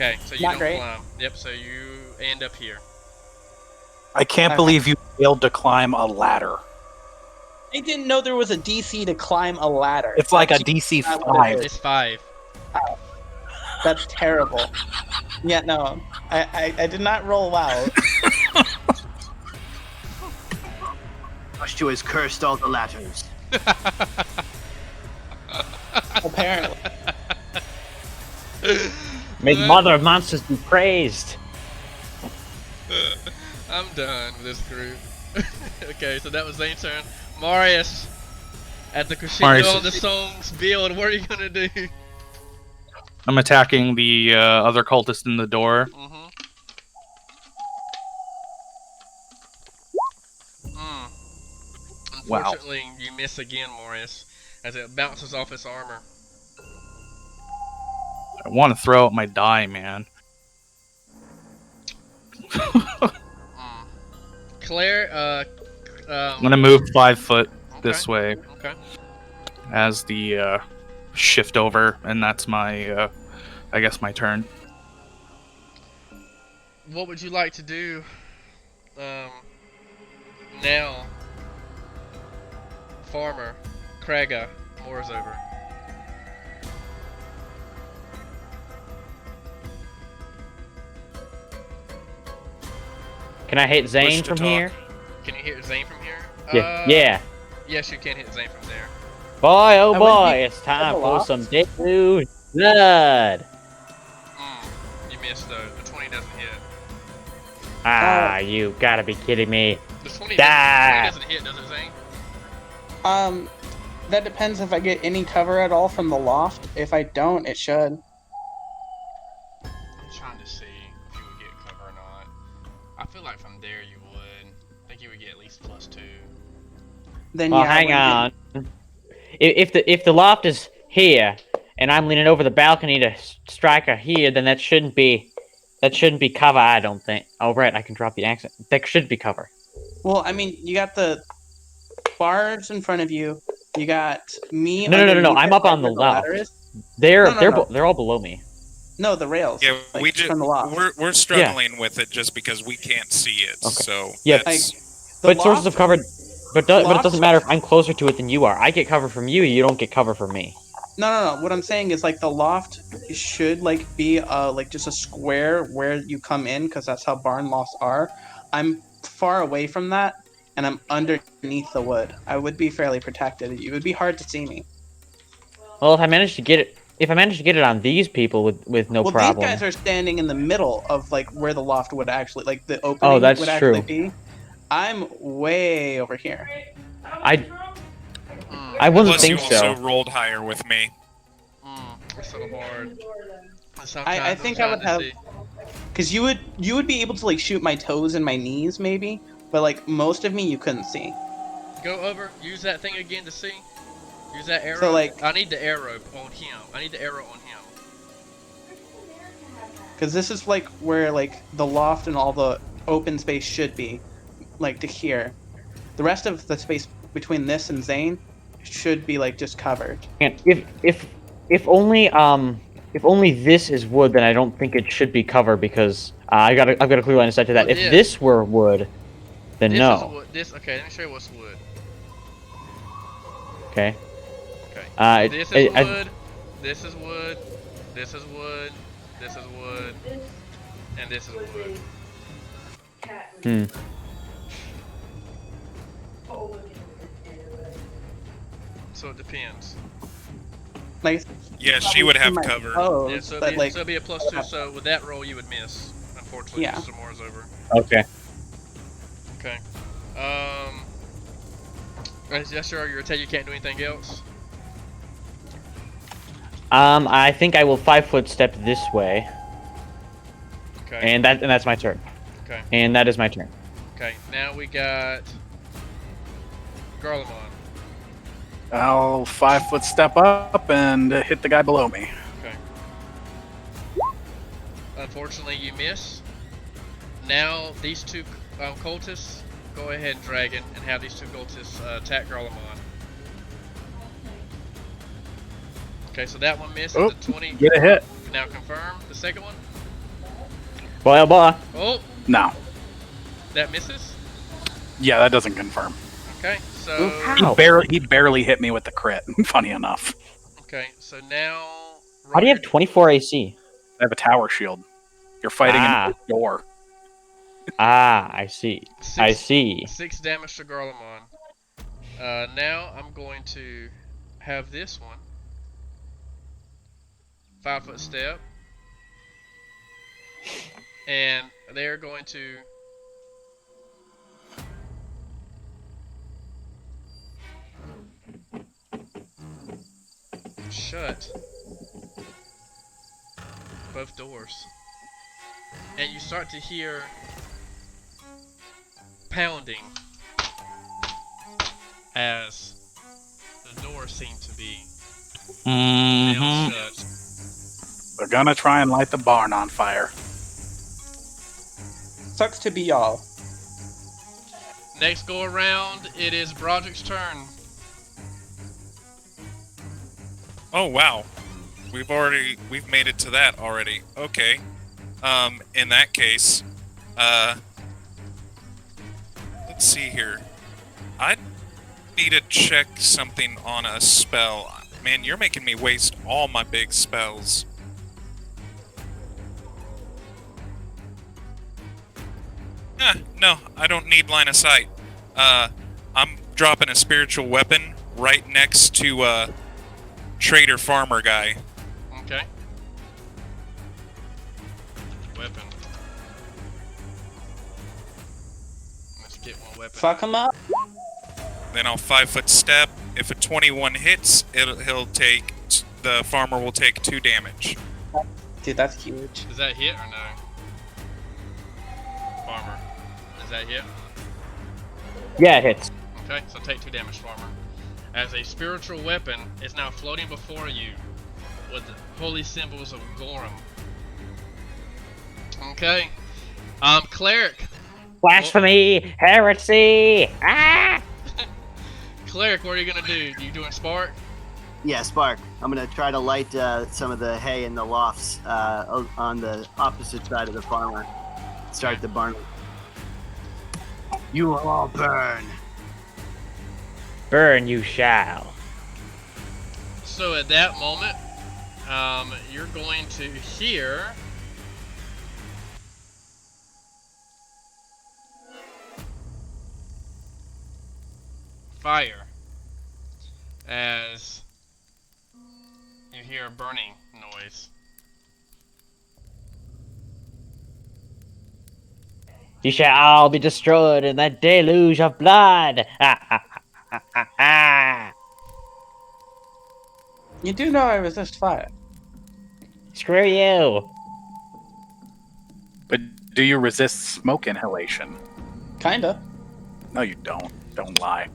Speaker 1: Okay, so you
Speaker 4: Not
Speaker 1: don't
Speaker 4: great.
Speaker 1: climb. Yep, so you end up here.
Speaker 3: I can't
Speaker 4: Okay.
Speaker 3: believe you failed to climb a ladder.
Speaker 4: I didn't know there was a DC to climb a ladder.
Speaker 3: It's like a
Speaker 4: That's
Speaker 3: DC
Speaker 4: not what it
Speaker 3: 5.
Speaker 4: is.
Speaker 1: It's 5.
Speaker 4: That's terrible. Yeah, no, I did not roll well.
Speaker 8: Joshua has cursed all the ladders.
Speaker 4: Apparently.
Speaker 6: May the mother of monsters be praised.
Speaker 1: I'm done with this group. Okay, so that was Zane's turn. Marius, at the crescendo
Speaker 5: Marius.
Speaker 1: of the songs build, what are you gonna do?
Speaker 5: I'm attacking the other cultist in the door. Wow.
Speaker 1: Unfortunately, you miss again, Marius, as it bounces off its armor.
Speaker 5: I want to throw out my die, man.
Speaker 1: Claire,
Speaker 5: I'm gonna move 5 foot this way
Speaker 1: Okay.
Speaker 5: as the shift over, and that's my, I guess, my turn.
Speaker 1: What would you like to do, now? Farmer, Kraga, More's over.
Speaker 6: Can I hit Zane
Speaker 2: to
Speaker 6: from
Speaker 2: talk.
Speaker 6: here?
Speaker 1: Can you hit Zane from here?
Speaker 6: Yeah.
Speaker 1: Yes, you can hit Zane from there.
Speaker 6: Boy, oh
Speaker 4: I wouldn't
Speaker 6: boy,
Speaker 4: be-
Speaker 6: it's time
Speaker 4: Double
Speaker 6: for
Speaker 4: off.
Speaker 6: some big new blood.
Speaker 1: You missed though. The 20 doesn't hit.
Speaker 6: Ah, you gotta be kidding me.
Speaker 1: The 20
Speaker 6: Die.
Speaker 1: doesn't hit, does it, Zane?
Speaker 4: That depends if I get any cover at all from the loft. If I don't, it should.
Speaker 1: I'm trying to see if you would get cover or not. I feel like from there you would. I think you would get at least +2.
Speaker 4: Then
Speaker 6: Well,
Speaker 4: yeah, I
Speaker 6: hang
Speaker 4: wouldn't
Speaker 6: on. If the loft is here and I'm leaning over the balcony to strike her here, then that shouldn't be cover. I don't think. Oh right, I can drop the accent. That should be cover.
Speaker 4: Well, I mean, you got the bars in front of you. You got me.
Speaker 6: No.
Speaker 4: underneath
Speaker 6: I'm
Speaker 4: it,
Speaker 6: up
Speaker 4: right
Speaker 6: on the
Speaker 4: where ladder
Speaker 6: left.
Speaker 4: is.
Speaker 6: They're
Speaker 4: No.
Speaker 6: they're all below me.
Speaker 4: No, the rails.
Speaker 2: Yeah,
Speaker 4: like,
Speaker 2: we just
Speaker 4: from the loft.
Speaker 2: we're struggling with it just because we can't see it.
Speaker 6: Okay.
Speaker 2: So
Speaker 6: Yeah,
Speaker 2: that's,
Speaker 4: The
Speaker 6: But sources
Speaker 4: loft-
Speaker 6: of cover. But it
Speaker 4: loft-
Speaker 6: doesn't matter if I'm closer to it than you are. I get cover from you. You don't get cover from me.
Speaker 4: No. What I'm saying is like the loft should like be like just a square where you come in because that's how barn lofts are. I'm far away from that, and I'm underneath the wood. I would be fairly protected. It would be hard to see me.
Speaker 6: Well, if I manage to get it on these people with no
Speaker 4: Well,
Speaker 6: problem.
Speaker 4: these guys are standing in the middle of like where the loft would actually like the opening
Speaker 6: that's
Speaker 4: would actually
Speaker 6: true.
Speaker 4: be. I'm way over here.
Speaker 6: I wouldn't
Speaker 2: plus
Speaker 6: think
Speaker 2: you also
Speaker 6: so.
Speaker 2: rolled higher with me.
Speaker 1: It's so hard.
Speaker 4: I think I would have because you would be able to like shoot my toes and my knees maybe, but like most of me you couldn't see.
Speaker 1: Go over. Use that thing again to see. Use that arrow.
Speaker 4: So, like-
Speaker 1: I need the arrow on him. I need the arrow on him.
Speaker 4: Because this is like where like the loft and all the open space should be, like to here. The rest of the space between this and Zane should be like just covered.
Speaker 6: And if only this is wood, then I don't think it should be cover because I've got a clear line of sight to that.
Speaker 1: Well,
Speaker 6: If
Speaker 1: yeah.
Speaker 6: this were wood, then
Speaker 1: This
Speaker 6: no.
Speaker 1: is wood. Okay, let me show you what's wood.
Speaker 6: Okay.
Speaker 1: Okay. This is
Speaker 6: I-
Speaker 1: wood. This is wood. This is wood. This is wood. And this is wood. So it depends.
Speaker 4: Like
Speaker 2: Yeah, she would have
Speaker 4: my
Speaker 2: cover.
Speaker 4: toes,
Speaker 1: Yeah, so
Speaker 4: but,
Speaker 1: it'd
Speaker 4: like
Speaker 1: be a +2. So with that roll, you would miss. Unfortunately,
Speaker 4: Yeah.
Speaker 1: some more is over.
Speaker 6: Okay.
Speaker 1: Okay. Yes, sir. Your attack. You can't do anything else.
Speaker 6: I think I will 5-foot step this way,
Speaker 1: Okay.
Speaker 6: and that's my turn.
Speaker 1: Okay.
Speaker 6: And that is my turn.
Speaker 1: Okay. Now we got Garlemon.
Speaker 3: I'll 5-foot step up and hit the guy below me.
Speaker 1: Okay. Unfortunately, you miss. Now these two cultists, go ahead, Dragon, and have these two cultists attack Garlemon. Okay, so that one missed.
Speaker 3: Oh,
Speaker 1: The 20.
Speaker 3: Get a hit.
Speaker 1: Now confirm the second one.
Speaker 6: Boy, oh boy.
Speaker 1: Oh,
Speaker 3: No.
Speaker 1: that misses.
Speaker 3: Yeah, that doesn't confirm.
Speaker 1: Okay, so
Speaker 6: Ooh, how?
Speaker 3: He barely hit me with the crit. Funny enough,
Speaker 1: okay, so now.
Speaker 6: How do you have
Speaker 1: Roger-
Speaker 6: 24 AC?
Speaker 3: I have a tower shield. You're fighting in
Speaker 6: Ah.
Speaker 3: the door.
Speaker 6: I see. I
Speaker 1: six,
Speaker 6: see.
Speaker 1: 6 damage to Garlemon. Now I'm going to have this one. 5-foot step. And they're going to shut both doors. And you start to hear pounding as the doors seem to be nailed shut.
Speaker 3: They're gonna try and light the barn on fire.
Speaker 4: Sucks to be y'all.
Speaker 1: Next go around, it is Broderick's turn.
Speaker 2: Oh wow, we've made it to that already. Okay, in that case, let's see here. I need to check something on a spell. Man, you're making me waste all my big spells. No, I don't need line of sight. I'm dropping a spiritual weapon right next to trader farmer guy.
Speaker 1: Okay. Weapon. Let's get one weapon.
Speaker 4: Fuck him up.
Speaker 2: Then I'll 5-foot step. If a 21 hits, the farmer will take 2 damage.
Speaker 4: Dude, that's huge.
Speaker 1: Does that hit or no? Farmer. Does that hit?
Speaker 6: Yeah, it hits.
Speaker 1: Okay, so take 2 damage, Farmer. As a spiritual weapon is now floating before you with the holy symbols of Gorham. Okay. Cleric.
Speaker 6: Blasphemy! Heresy! Ah!
Speaker 1: Cleric, what are you gonna do? You doing spark?
Speaker 8: Yeah, spark. I'm gonna try to light some of the hay in the lofts on the opposite side of the farmer. Start the barn. You will all burn.
Speaker 6: Burn you shall.
Speaker 1: So at that moment, you're going to hear fire as you hear a burning noise.
Speaker 6: You shall all be destroyed in that deluge of blood.
Speaker 4: You do know I resist fire.
Speaker 6: Screw you.
Speaker 3: But do you resist smoke inhalation?
Speaker 4: Kinda.
Speaker 3: No, you don't. Don't lie.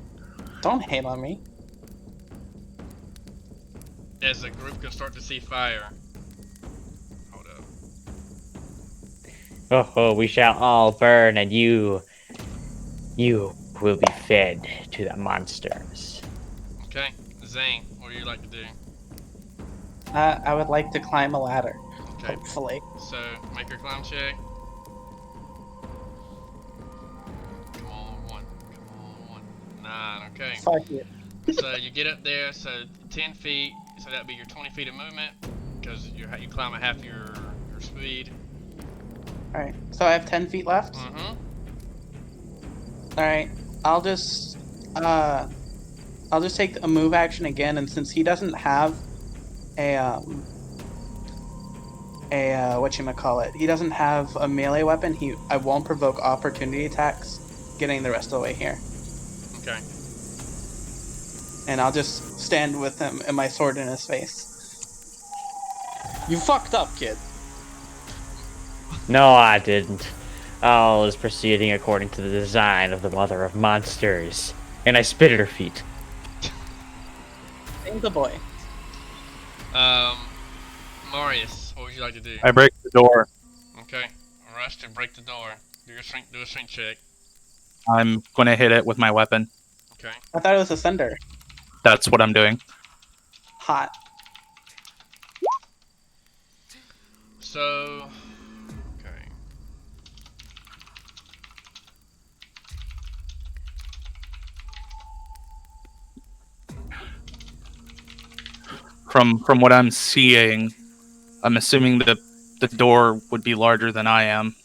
Speaker 4: Don't hate on me.
Speaker 1: As the group can start to see fire. Hold up.
Speaker 6: Oh, we shall all burn, and you will be fed to the monsters.
Speaker 1: Okay, Zane, what do you like to do?
Speaker 4: I would like to climb a ladder.
Speaker 1: Okay,
Speaker 4: Hopefully.
Speaker 1: so make your climb check. Come on, 1. Come on, 1. 9, okay.
Speaker 4: Fuck you.
Speaker 1: So you get up there, so 10 feet, so that'd be your 20 feet of movement, because you climb at half your speed.
Speaker 4: Alright, so I have 10 feet left?
Speaker 1: Mm-hmm.
Speaker 4: Alright, I'll just take a move action again, and since he doesn't have a whatchamacallit, he doesn't have a melee weapon, I won't provoke opportunity attacks getting the rest of the way here.
Speaker 1: Okay.
Speaker 4: And I'll just stand with him and my sword in his face. You fucked up, kid.
Speaker 6: No, I didn't. All is proceeding according to the design of the mother of monsters. And I spit at her feet.
Speaker 4: Sing the boy.
Speaker 1: Marius, what would you like to do?
Speaker 5: I break the door.
Speaker 1: Okay, rush to break the door. Do a strength check.
Speaker 5: I'm going to hit it with my weapon.
Speaker 1: Okay.
Speaker 4: I thought it was a thunder.
Speaker 5: That's what I'm doing.
Speaker 4: Hot.
Speaker 1: So, okay.
Speaker 5: From what I'm seeing, I'm assuming that the door would be larger than I am.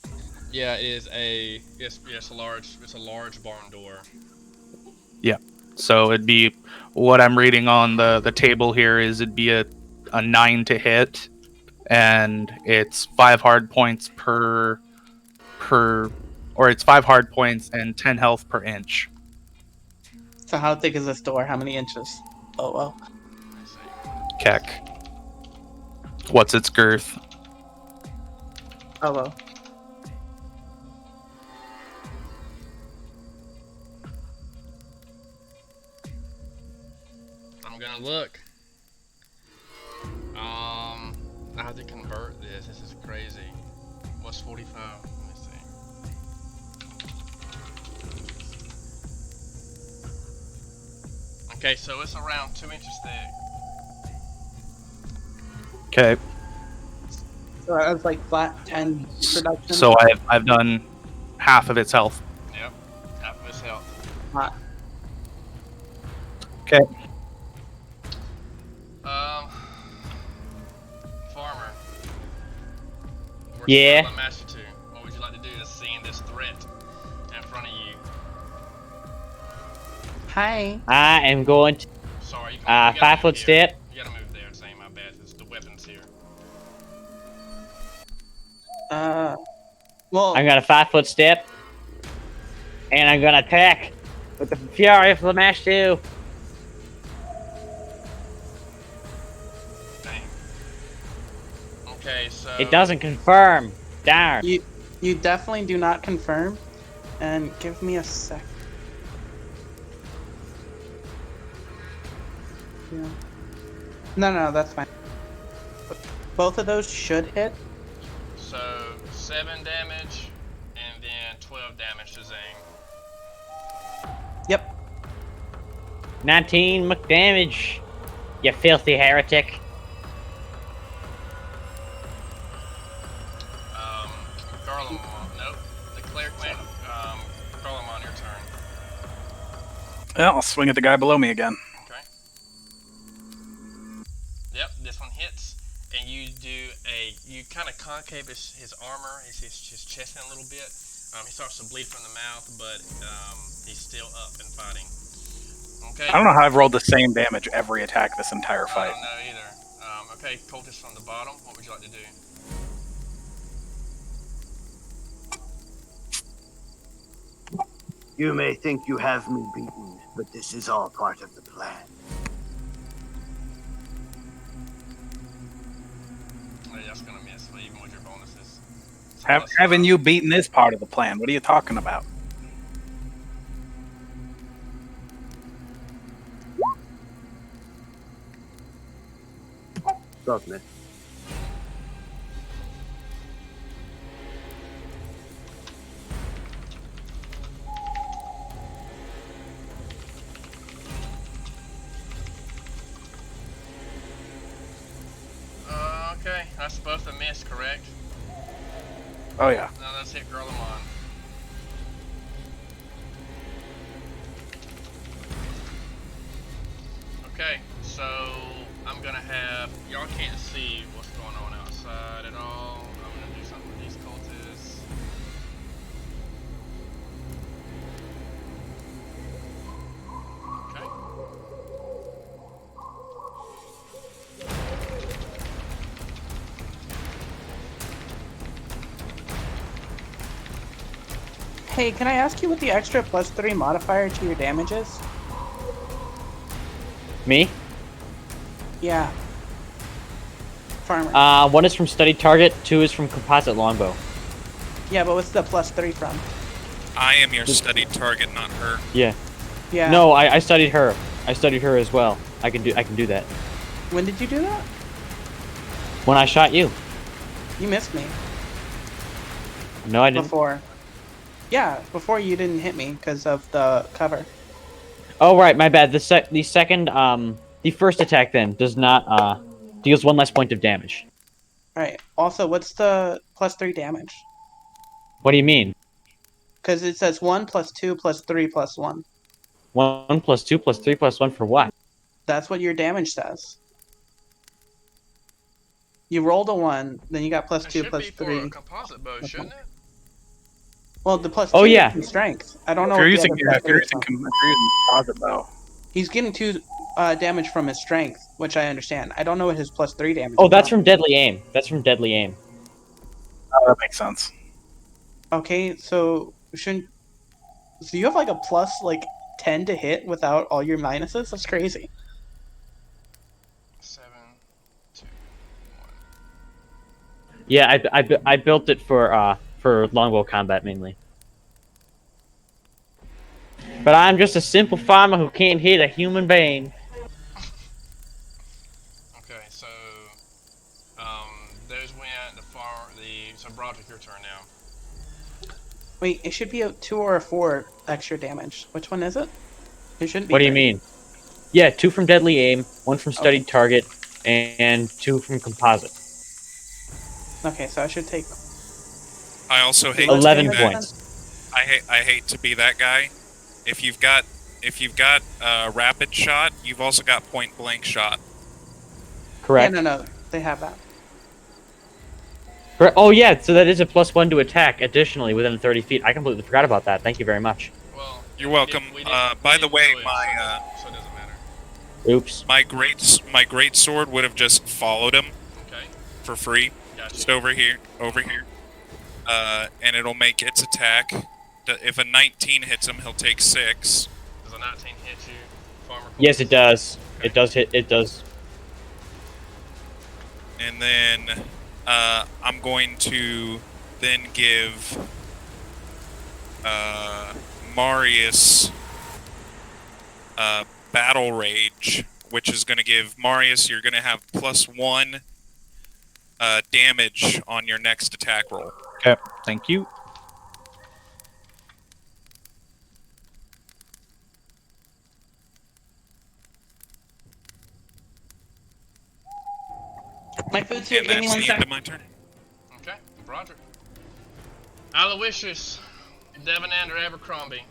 Speaker 1: Yeah, it is a it's a large barn door.
Speaker 5: So it'd be what I'm reading on the table here is it'd be a 9 to hit, and it's 5 hard points or it's 5 hard points and 10 health per inch.
Speaker 4: So how thick is this door? How many inches? Oh well.
Speaker 1: Let's see.
Speaker 5: Keck. What's its girth?
Speaker 4: Oh well.
Speaker 1: I'm gonna look. I have to convert this. This is crazy. What's 45? Let me see. Okay, so it's around 2 inches thick.
Speaker 5: Okay.
Speaker 4: So that's like flat 10 production.
Speaker 5: So I've done half of its health.
Speaker 1: Yep, half of his health.
Speaker 4: Hot.
Speaker 5: Okay.
Speaker 1: Farmer.
Speaker 6: Yeah?
Speaker 1: Master 2. What would you like to do to seeing this threat in front of you?
Speaker 4: Hi.
Speaker 6: I am going to
Speaker 1: Sorry, you gotta
Speaker 6: 5
Speaker 1: move
Speaker 6: foot
Speaker 1: here.
Speaker 6: step.
Speaker 1: You gotta move there. Saying my bad. It's the weapons here.
Speaker 4: Well,
Speaker 6: I'm gonna 5 foot step. And I'm gonna attack with the Fury of Lamash 2.
Speaker 1: Dang. Okay, so
Speaker 6: It doesn't confirm. Darn.
Speaker 4: you definitely do not confirm. And give me a sec. Yeah. No, that's fine. Both of those should hit.
Speaker 1: So 7 damage and then 12 damage to Zane.
Speaker 4: Yep.
Speaker 6: 19 muck damage. You filthy heretic.
Speaker 1: Garlemon, nope. The cleric went. Garlemon, your turn.
Speaker 3: Well, I'll swing at the guy below me again.
Speaker 1: Okay. Yep, this one hits, and you kind of concave his armor, his chest in a little bit. He starts to bleed from the mouth, but he's still up and fighting. Okay.
Speaker 3: I don't know how I've rolled the same damage every attack this entire
Speaker 1: I
Speaker 3: fight.
Speaker 1: don't know either. Okay, cultist from the bottom. What would you like to do?
Speaker 8: You may think you have me beaten, but this is all part of the plan.
Speaker 1: Oh, that's gonna miss, even with your bonuses.
Speaker 3: Having you beaten is part of the plan. What are you talking about?
Speaker 8: Both miss.
Speaker 1: Okay, that's both a miss, correct?
Speaker 3: Oh yeah.
Speaker 1: Now let's hit Garlemon. Okay, so I'm gonna have y'all can't see what's going on outside at all. I'm gonna do something with these cultists. Okay.
Speaker 4: Hey, can I ask you what the extra +3 modifier to your damage is?
Speaker 6: Me?
Speaker 4: Yeah. Farmer.
Speaker 6: 1 is from studied target, 2 is from composite longbow.
Speaker 4: Yeah, but what's the +3 from?
Speaker 2: I am your studied target, not her.
Speaker 6: Yeah.
Speaker 4: Yeah.
Speaker 6: No, I studied her. I studied her as well. I can do that.
Speaker 4: When did you do that?
Speaker 6: When I shot you.
Speaker 4: You missed me.
Speaker 6: No, I didn't.
Speaker 4: Before. Yeah, before you didn't hit me because of the cover.
Speaker 6: Oh right, my bad. The first attack then does not deals 1 less point of damage.
Speaker 4: Alright. Also, what's the +3 damage?
Speaker 6: What do you mean?
Speaker 4: Because it says 1 + 2 + 3 + 1.
Speaker 6: 1 + 2 + 3 + 1 for what?
Speaker 4: That's what your damage says. You rolled a 1, then you got
Speaker 1: It
Speaker 4: +2,
Speaker 1: should be for a
Speaker 4: +3.
Speaker 1: composite bow,
Speaker 4: Okay.
Speaker 1: shouldn't it?
Speaker 4: Well, the +2
Speaker 6: Oh,
Speaker 4: is
Speaker 6: yeah.
Speaker 4: from strength. I don't
Speaker 3: If
Speaker 4: know
Speaker 3: you're
Speaker 4: what the
Speaker 3: using,
Speaker 4: other
Speaker 3: yeah, if you're
Speaker 4: +3 is
Speaker 3: using,
Speaker 4: from.
Speaker 3: if you're using composite bow.
Speaker 4: He's getting 2 damage from his strength, which I understand. I don't know what his +3 damage
Speaker 6: Oh,
Speaker 4: is
Speaker 6: that's from deadly aim. That's from deadly aim.
Speaker 3: Oh, that makes sense.
Speaker 4: Okay, so shouldn't. So you have like a +10 to hit without all your minuses? That's crazy.
Speaker 1: 7, 2, 1.
Speaker 6: Yeah, I built it for longbow combat mainly. But I'm just a simple farmer who can't hit a human being.
Speaker 1: Okay, so those went so Broderick, your turn now.
Speaker 4: Wait, it should be a 2 or a 4 extra damage. Which one is it? It shouldn't be.
Speaker 6: What do you
Speaker 4: 3.
Speaker 6: mean? Yeah, 2 from deadly aim, 1 from studied
Speaker 4: Okay.
Speaker 6: target, and 2 from composite.
Speaker 4: Okay, so I should take
Speaker 2: I also hate
Speaker 4: less
Speaker 2: to be
Speaker 6: 11
Speaker 4: damage
Speaker 2: that.
Speaker 4: then?
Speaker 6: points.
Speaker 2: I hate to be that guy. If you've got rapid shot, you've also got point blank shot.
Speaker 6: Correct.
Speaker 4: Yeah, no, they have that.
Speaker 6: Correct. Oh yeah, so that is a +1 to attack. Additionally, within 30 feet. I completely forgot about that. Thank you very much.
Speaker 1: Well,
Speaker 2: You're welcome.
Speaker 1: we didn't
Speaker 2: By the way,
Speaker 1: do it,
Speaker 2: my
Speaker 1: so it doesn't matter.
Speaker 6: Oops.
Speaker 2: my great sword would have just followed him
Speaker 1: Okay,
Speaker 2: for free,
Speaker 1: gotcha.
Speaker 2: just over here, and it'll make its attack. If a 19 hits him, he'll take 6.
Speaker 1: Does a 19 hit you, Farmer?
Speaker 6: Yes, it does. It does hit. It does.
Speaker 2: And then I'm going to then give Marius Battle Rage, which is going to give Marius, you're going to have +1 damage on your next attack roll.
Speaker 5: Okay, thank you.
Speaker 4: My food's here.
Speaker 2: And
Speaker 4: Give me
Speaker 2: that's
Speaker 4: 1
Speaker 2: the end of
Speaker 4: second.
Speaker 2: my turn.
Speaker 1: Okay, Broderick. Aloysius, Devonander Abercrombie.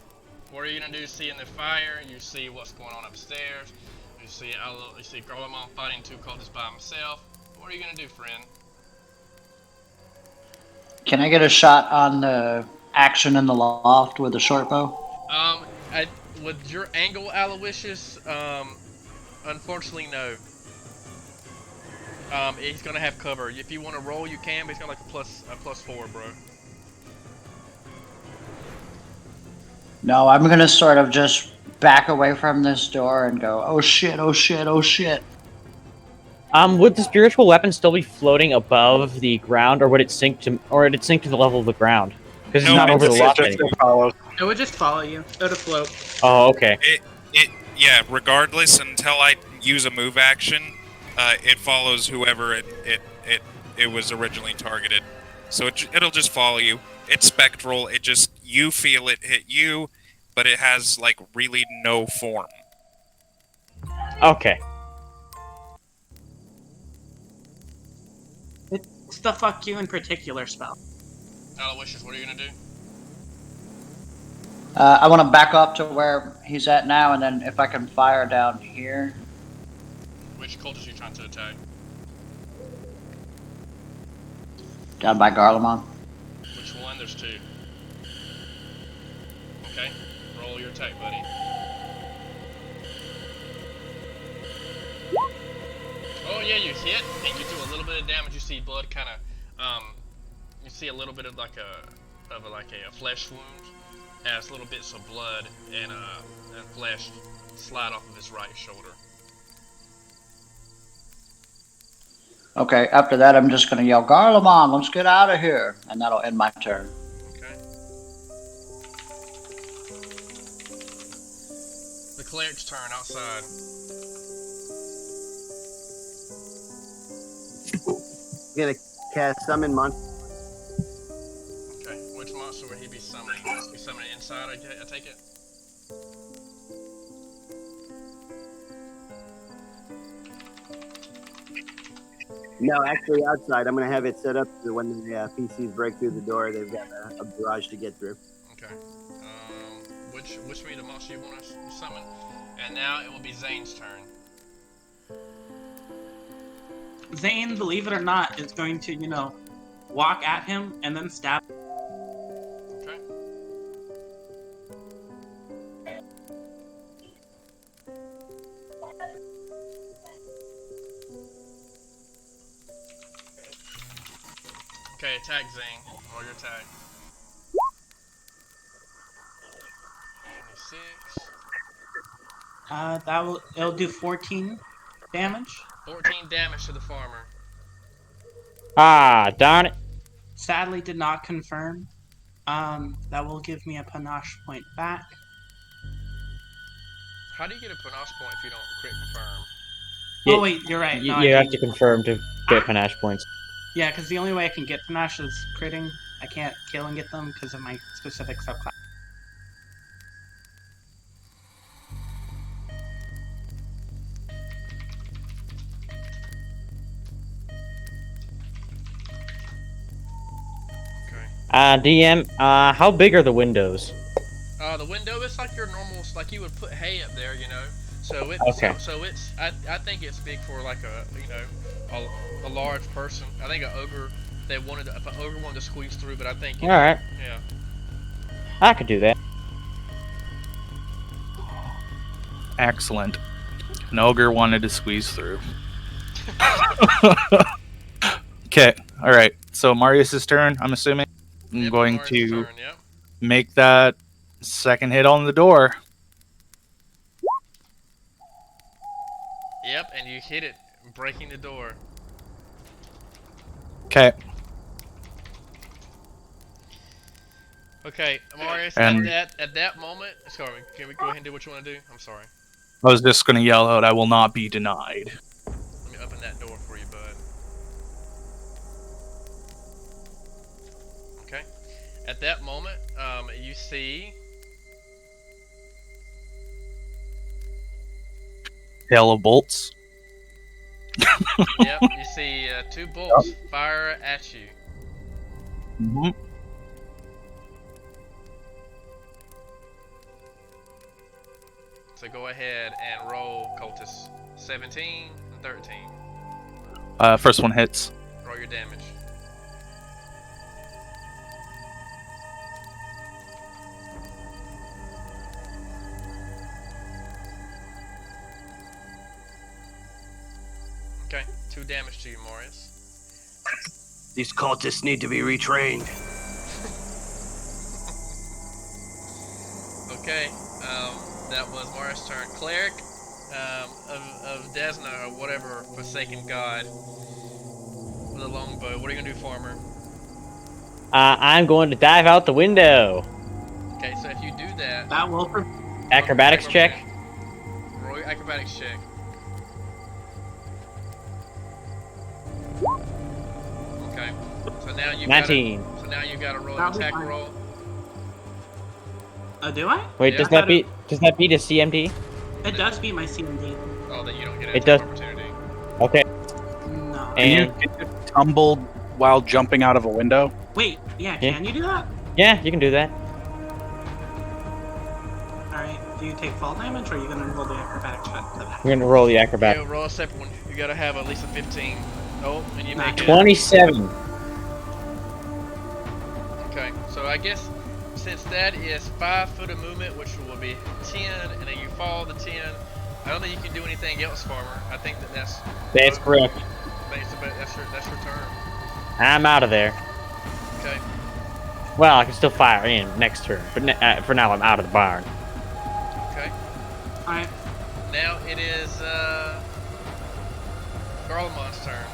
Speaker 1: What are you gonna do? See in the fire? You see what's going on upstairs. You see Garlemont fighting 2 cultists by himself. What are you gonna do, friend?
Speaker 7: Can I get a shot on the action in the loft with a short bow?
Speaker 1: With your angle, Aloysius, unfortunately, no. He's gonna have cover. If you want to roll, you can, but he's got like a +4, bro.
Speaker 7: No, I'm gonna sort of just back away from this door and go, oh shit, oh shit, oh shit.
Speaker 6: Would the spiritual weapon still be floating above the ground, or would it sink to the level of the ground? Because it's
Speaker 2: No,
Speaker 6: not
Speaker 2: it's
Speaker 6: over the
Speaker 2: just-
Speaker 6: loft
Speaker 3: Just
Speaker 6: anymore.
Speaker 3: follows.
Speaker 9: It would just follow you. It would float.
Speaker 6: Oh, okay.
Speaker 2: Yeah, regardless, until I use a move action, it follows whoever it was originally targeted. So it'll just follow you. It's spectral. You feel it hit you, but it has like really no form.
Speaker 6: Okay.
Speaker 9: It's the fuck you in particular spell.
Speaker 1: Aloysius, what are you gonna do?
Speaker 7: I want to back up to where he's at now, and then if I can fire down here.
Speaker 1: Which cultist are you trying to attack?
Speaker 7: Down by Garlemont.
Speaker 1: Which one? There's 2. Okay, roll your attack, buddy. Oh yeah, you hit, and you do a little bit of damage. You see blood kind of, you see a little bit of like a flesh wound, as little bits of blood and flesh slide off of his right shoulder.
Speaker 7: Okay, after that, I'm just going to yell, Garlemont, let's get out of here. And that'll end my turn.
Speaker 1: Okay. The cleric's turn outside.
Speaker 8: I'm gonna cast Summon Monster.
Speaker 1: Okay, which monster would he be summoning? He's be summoning inside, I take it?
Speaker 8: No, actually outside. I'm gonna have it set up so when the PCs break through the door, they've got a barrage to get through.
Speaker 1: Okay. Which me the monster you want to summon? And now it will be Zane's turn.
Speaker 9: Zane, believe it or not, is going to, walk at him and then stab.
Speaker 1: Okay. Okay, attack Zane. Roll your attack. 26.
Speaker 9: It'll do 14 damage.
Speaker 1: 14 damage to the farmer.
Speaker 6: Ah, darn it.
Speaker 9: Sadly, did not confirm. That will give me a panache point back.
Speaker 1: How do you get a panache point if you don't crit confirm?
Speaker 9: Oh wait, you're right. No,
Speaker 6: You
Speaker 9: I
Speaker 6: have
Speaker 9: didn't.
Speaker 6: to confirm to get panache points.
Speaker 9: Yeah, because the only way I can get panache is critting. I can't kill and get them because of my specific subclass.
Speaker 1: Okay.
Speaker 6: DM, how big are the windows?
Speaker 1: The window, it's like your normal, like you would put hay up there, So it,
Speaker 6: Okay.
Speaker 1: so it's, I think it's big for like a large person. I think an ogre, if an ogre wanted to squeeze through, but I think.
Speaker 6: Alright.
Speaker 1: Yeah.
Speaker 6: I could do that.
Speaker 5: Excellent. An ogre wanted to squeeze through. Okay, alright. So Marius' turn, I'm assuming. I'm
Speaker 1: Yep,
Speaker 5: going
Speaker 1: Marius'
Speaker 5: to
Speaker 1: turn, yep.
Speaker 5: make that second hit on the door.
Speaker 1: Yep, and you hit it, breaking the door.
Speaker 5: Okay.
Speaker 1: Okay, Marius,
Speaker 5: And-
Speaker 1: at that moment, sorry, can we go ahead and do what you want to do? I'm sorry.
Speaker 5: I was just going to yell out, I will not be denied.
Speaker 1: Let me open that door for you, bud. Okay. At that moment, you see
Speaker 5: Hail of bolts.
Speaker 1: Yep, you see two bolts fire at you.
Speaker 5: Mm-hmm.
Speaker 1: So go ahead and roll, cultist. 17 and 13.
Speaker 5: First one hits.
Speaker 1: Roll your damage. Okay, 2 damage to you, Marius.
Speaker 8: These cultists need to be retrained.
Speaker 1: Okay, that was Marius' turn. Cleric of Desna, or whatever, Forsaken God, with a longbow. What are you gonna do, Farmer?
Speaker 6: I'm going to dive out the window.
Speaker 1: Okay, so if you do that,
Speaker 9: That will.
Speaker 6: Acrobatics check.
Speaker 1: roll your acrobatics check. Okay, so now you
Speaker 6: 19.
Speaker 1: So now you got to roll an
Speaker 9: That'll be
Speaker 1: attack
Speaker 9: fine.
Speaker 1: roll.
Speaker 9: Do I?
Speaker 6: Wait,
Speaker 1: Yeah.
Speaker 6: does that beat a CMD?
Speaker 9: It does beat my CMD.
Speaker 1: Oh, then you don't get an
Speaker 6: It
Speaker 1: attack
Speaker 6: does.
Speaker 1: opportunity.
Speaker 6: Okay.
Speaker 9: No.
Speaker 6: And
Speaker 3: Can you tumble while jumping out of a window?
Speaker 9: Wait, yeah,
Speaker 6: Yeah.
Speaker 9: can you do that?
Speaker 6: yeah, you can do that.
Speaker 9: Alright, do you take fall damage or are you gonna roll the acrobatic check for that?
Speaker 6: We're gonna roll the acrobat.
Speaker 1: Yeah, roll a separate one. You got to have at least a 15. Oh, and you make it.
Speaker 6: 27.
Speaker 1: Okay, so I guess since that is 5 foot of movement, which will be 10, and then you fall the 10, I don't think you can do anything else, Farmer. I think that's
Speaker 6: Correct.
Speaker 1: That's your turn.
Speaker 6: I'm out of there.
Speaker 1: Okay.
Speaker 6: Well, I can still fire in next turn, but for now I'm out of the barn.
Speaker 1: Okay.
Speaker 9: Alright,
Speaker 1: Now it is Garlemon's turn.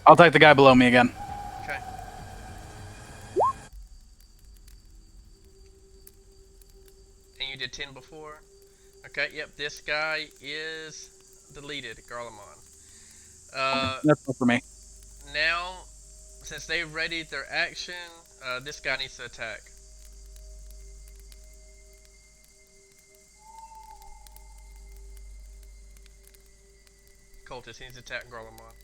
Speaker 3: I'll take the guy below me again.
Speaker 1: Okay. And you did 10 before? Okay, yep, this guy is deleted, Garlemon.
Speaker 3: That's not for me.
Speaker 1: Now, since they readied their action, this guy needs to attack. Cultist, he needs to attack Garlemon.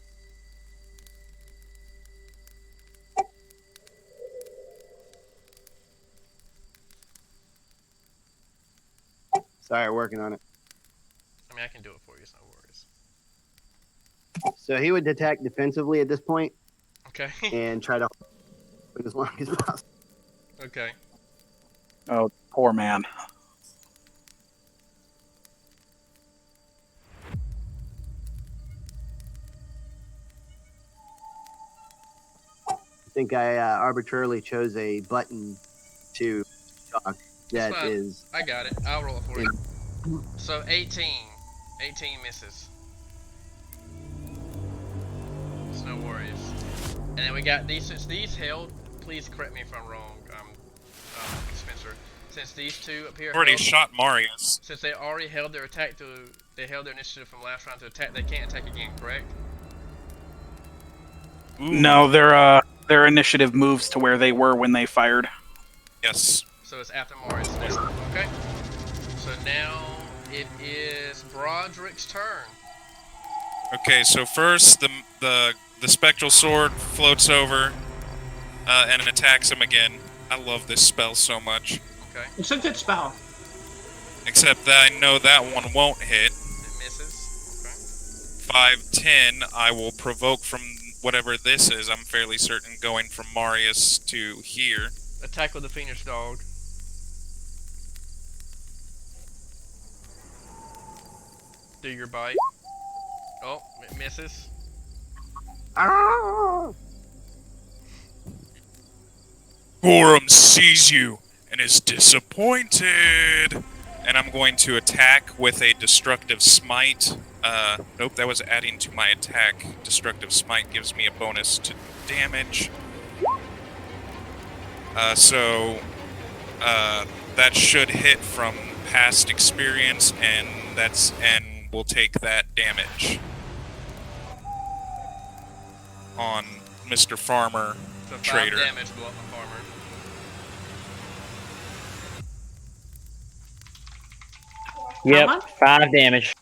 Speaker 8: Sorry, working on it.
Speaker 1: mean, I can do it for you. It's no worries.
Speaker 8: So he would attack defensively at this point
Speaker 1: Okay.
Speaker 8: and try to hold it as long as possible.
Speaker 1: Okay.
Speaker 3: Oh, poor man.
Speaker 8: I think I arbitrarily chose a button to talk. That
Speaker 1: fine.
Speaker 8: is.
Speaker 1: I got it. I'll roll it for you. So 18. 18 misses. It's no worries. And then we got these. Since these held, please correct me if I'm wrong, Spencer. Since these two up here
Speaker 2: Already
Speaker 1: held,
Speaker 2: shot Marius.
Speaker 1: since they already held their attack they held their initiative from last round to attack. They can't attack again, correct?
Speaker 2: Ooh.
Speaker 3: No, their initiative moves to where they were when they fired.
Speaker 2: Yes.
Speaker 1: So it's after Marius next. Okay. So now it is Broderick's turn.
Speaker 2: Okay, so first the spectral sword floats over and attacks him again. I love this spell so much.
Speaker 1: Okay.
Speaker 9: It's a good spell.
Speaker 2: Except that I know that one won't hit.
Speaker 1: It misses.
Speaker 2: 5-10, I will provoke from whatever this is. I'm fairly certain going from Marius to here.
Speaker 1: Okay. Attack with the Phoenix dog. Do your bite. Oh, it misses.
Speaker 2: Gorham sees you and is disappointed. And I'm going to attack with a destructive smite. Nope, that was adding to my attack. Destructive smite gives me a bonus to damage. That should hit from past experience, and we'll take that damage on Mr. Farmer
Speaker 1: So 5
Speaker 2: Trader.
Speaker 1: damage blow up the farmer.
Speaker 6: Yep,
Speaker 9: much?
Speaker 6: 5 damage.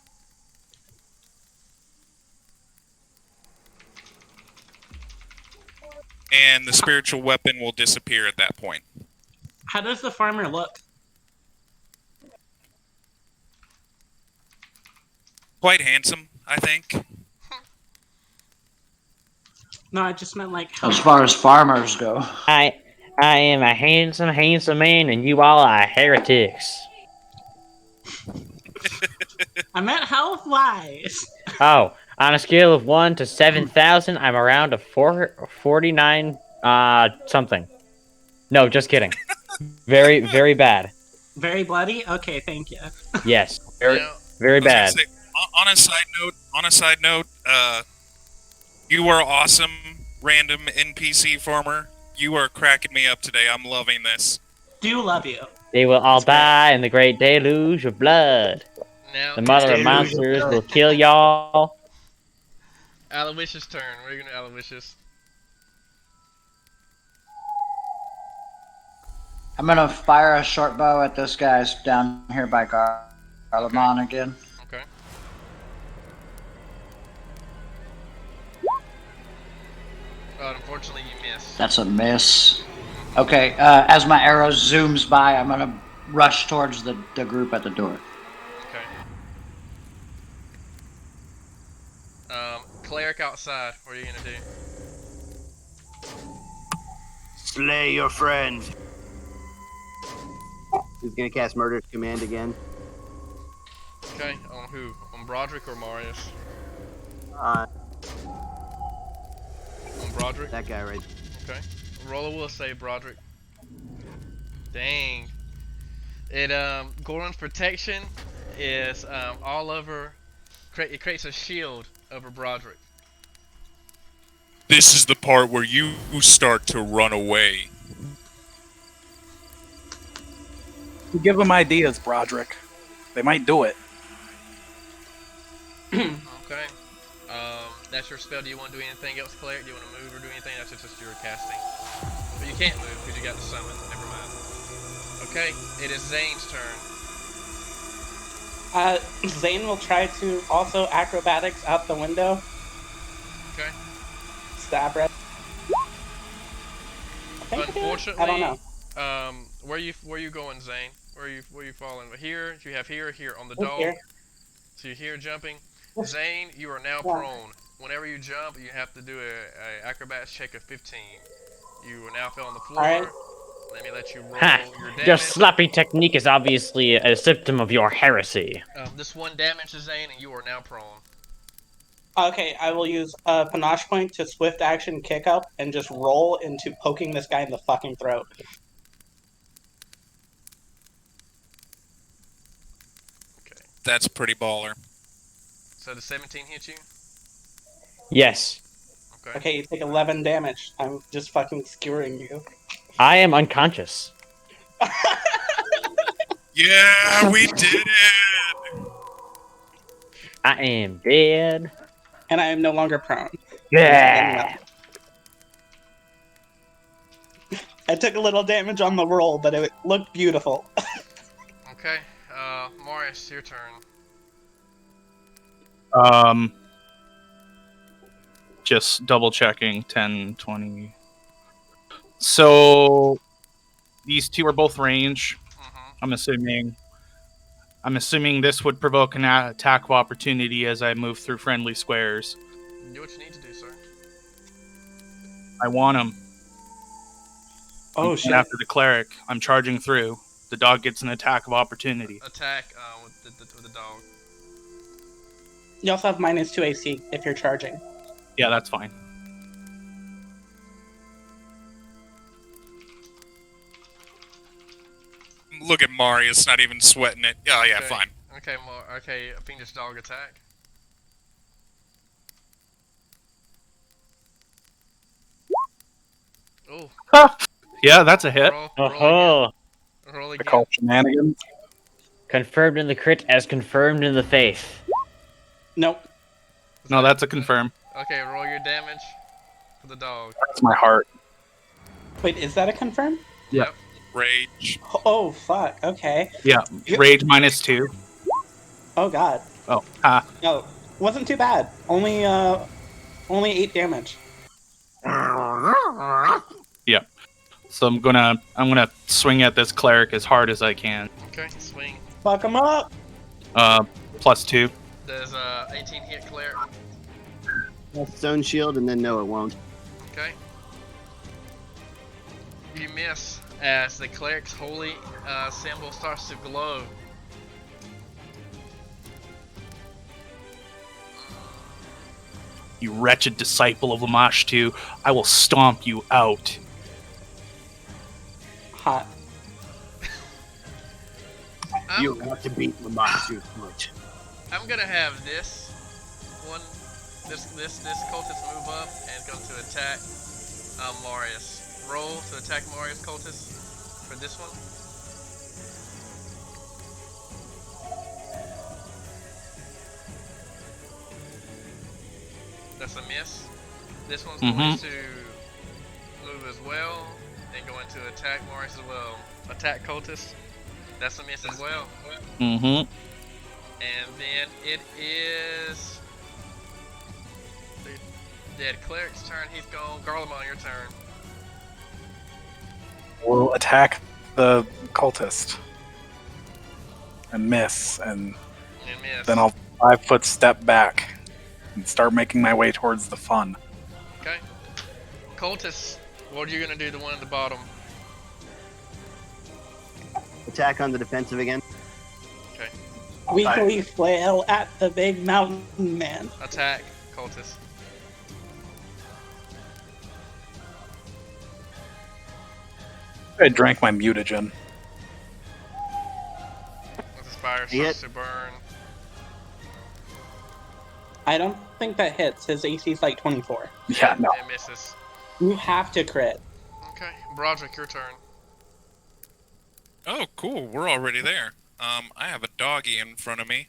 Speaker 2: And the spiritual weapon will disappear at that point.
Speaker 9: How does the farmer look?
Speaker 2: Quite handsome, I think.
Speaker 9: No, I just meant like how.
Speaker 7: As far as farmers go.
Speaker 6: I am a handsome man, and you all are heretics.
Speaker 9: I meant health wise.
Speaker 6: Oh, on a scale of 1 to 7,000, I'm around a 49 something. No, just kidding. Very, very bad.
Speaker 9: Very bloody. Okay, thank you.
Speaker 6: Yes, very,
Speaker 1: Now,
Speaker 6: very
Speaker 2: I was gonna
Speaker 6: bad.
Speaker 2: say, on a side note, you are awesome, random NPC farmer. You are cracking me up today. I'm loving this.
Speaker 9: Do love you.
Speaker 6: They will all die in the great deluge of blood.
Speaker 1: now
Speaker 6: The mother of
Speaker 7: Deluge of
Speaker 6: monsters
Speaker 7: blood.
Speaker 6: will kill y'all.
Speaker 1: Aloysius' turn. What are you gonna do, Aloysius?
Speaker 7: I'm gonna fire a short bow at this guy's down here by Garlemon again.
Speaker 1: Okay. Unfortunately, you missed.
Speaker 7: That's a miss. Okay, as my arrow zooms by, I'm gonna rush towards the group at the door.
Speaker 1: Okay. Cleric outside. What are you gonna do?
Speaker 8: Slay your friend. He's gonna cast Murder's Command again.
Speaker 1: Okay. On who? On Broderick or Marius?
Speaker 8: Uh,
Speaker 1: On Broderick.
Speaker 8: that guy right.
Speaker 1: Okay. Roll a will save, Broderick. Dang. It Goron's protection is all over. It creates a shield over Broderick.
Speaker 2: This is the part where you start to run away.
Speaker 3: You give them ideas, Broderick. They might do it.
Speaker 1: Okay. That's your spell. Do you want to do anything else, Cleric? Do you want to move or do anything? That's just your casting. But you can't move because you got the summon. Never mind. Okay, it is Zane's turn.
Speaker 4: Zane will try to also acrobatics out the window.
Speaker 1: Okay.
Speaker 4: Stab right.
Speaker 1: Unfortunately,
Speaker 4: I don't know.
Speaker 1: Where you going, Zane? Where you falling? Here? Do you have here or here on the
Speaker 4: Oh,
Speaker 1: dog?
Speaker 4: here.
Speaker 1: So you hear jumping. Zane, you are now
Speaker 4: Yeah.
Speaker 1: prone. Whenever you jump, you have to do a acrobatics check of 15. You are now fell on the floor.
Speaker 4: Alright.
Speaker 1: Let me let you roll
Speaker 6: Ha!
Speaker 1: your
Speaker 6: Your
Speaker 1: damage.
Speaker 6: sloppy technique is obviously a symptom of your heresy.
Speaker 1: This one damage to Zane, and you are now prone.
Speaker 4: Okay, I will use Panache Point to swift action kick up and just roll into poking this guy in the fucking throat.
Speaker 1: Okay.
Speaker 2: That's pretty baller.
Speaker 1: So the 17 hit you.
Speaker 6: Yes.
Speaker 1: Okay.
Speaker 4: Okay, you take 11 damage. I'm just fucking skewering you.
Speaker 6: I am unconscious.
Speaker 2: Yeah, we did it!
Speaker 6: I am dead.
Speaker 4: And I am no longer prone.
Speaker 6: Yeah.
Speaker 4: I took a little damage on the roll, but it looked beautiful.
Speaker 1: Okay. Morris, your turn.
Speaker 5: Just double checking 10, 20. So these two are both range.
Speaker 1: Mm-hmm.
Speaker 5: I'm assuming this would provoke an attack of opportunity as I move through friendly squares.
Speaker 1: Do what you need to do, sir.
Speaker 5: I want him.
Speaker 4: Oh
Speaker 5: I'm
Speaker 4: shit.
Speaker 5: going after the cleric. I'm charging through. The dog gets an attack of opportunity.
Speaker 1: Attack with the dog.
Speaker 4: You also have -2 AC if you're charging.
Speaker 5: Yeah, that's fine.
Speaker 2: Look at Marius, not even sweating it. Oh, yeah,
Speaker 1: Okay.
Speaker 2: fine.
Speaker 1: Okay, Fiendish dog attack. Oh,
Speaker 5: Yeah, that's a hit.
Speaker 1: roll
Speaker 6: Oh,
Speaker 1: again. Roll
Speaker 3: I
Speaker 1: again.
Speaker 3: call shenanigans.
Speaker 6: confirmed in the crit as confirmed in the faith.
Speaker 4: Nope.
Speaker 5: No, that's a confirm.
Speaker 1: Okay, roll your damage for the dog.
Speaker 3: That's my heart.
Speaker 4: Wait, is that a confirm?
Speaker 5: Yeah.
Speaker 1: Yep.
Speaker 2: Rage.
Speaker 4: Oh fuck. Okay.
Speaker 5: Yeah, rage -2.
Speaker 4: Oh god.
Speaker 5: Oh, ha.
Speaker 4: No, wasn't too bad. Only 8 damage.
Speaker 5: Yeah. So I'm gonna swing at this cleric as hard as I can.
Speaker 1: Okay, swing.
Speaker 4: Fuck him up.
Speaker 5: +2.
Speaker 1: Does 18 hit cleric?
Speaker 8: That's stone shield, and then no, it won't.
Speaker 1: Okay. You miss as the cleric's holy symbol starts to glow.
Speaker 5: You wretched disciple of Lamashtu, I will stomp you out.
Speaker 4: Hot.
Speaker 8: You have to beat Lamashtu much.
Speaker 1: I'm gonna have this one, this cultist move up and go to attack Marius. Roll to attack Marius cultist for this one. That's a miss. This one's going to move as well and go into attack Marius as well. Attack cultist. That's a miss as well.
Speaker 5: Mm-hmm.
Speaker 1: And then it is the dead cleric's turn. He's gone. Garlemon, your turn.
Speaker 3: We'll attack the cultist and miss, and
Speaker 1: And miss.
Speaker 3: then I'll 5-foot step back and start making my way towards the fun.
Speaker 1: Okay. Cultist, what are you gonna do to the one at the bottom?
Speaker 8: Attack on the defensive again.
Speaker 1: Okay.
Speaker 4: Weekly flail at the big mountain man.
Speaker 1: Attack, cultist.
Speaker 3: I drank my mutagen.
Speaker 1: As the fire
Speaker 8: Hit.
Speaker 1: starts to burn.
Speaker 4: I don't think that hits. His AC is like 24.
Speaker 3: Yeah, no.
Speaker 1: It misses.
Speaker 4: You have to crit.
Speaker 1: Okay. Broderick, your turn.
Speaker 2: Oh, cool. We're already there. I have a doggy in front of me.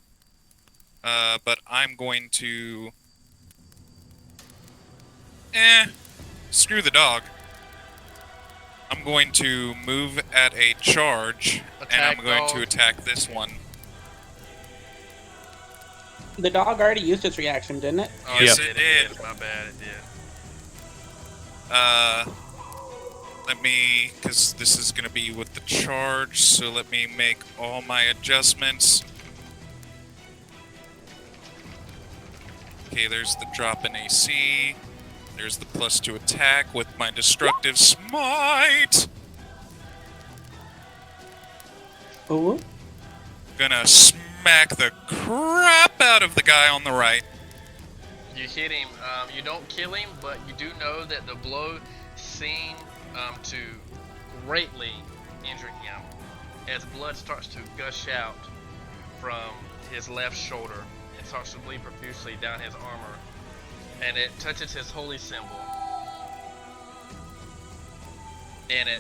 Speaker 2: But I'm going to... screw the dog. I'm going to move at a charge, and
Speaker 1: Attack
Speaker 2: I'm going
Speaker 1: dog.
Speaker 2: to attack this one.
Speaker 4: The dog already used its reaction, didn't it?
Speaker 1: Oh,
Speaker 2: Yes,
Speaker 1: it
Speaker 2: it
Speaker 1: did.
Speaker 2: did.
Speaker 1: My bad, it did.
Speaker 2: Let me, because this is going to be with the charge, so let me make all my adjustments. Okay, there's the drop in AC. There's the +2 attack with my destructive smite.
Speaker 4: Ooh.
Speaker 2: Gonna smack the crap out of the guy on the right.
Speaker 1: You hit him. You don't kill him, but you do know that the blow seemed to greatly injure him as blood starts to gush out from his left shoulder and starts to bleed profusely down his armor, and it touches his holy symbol, and it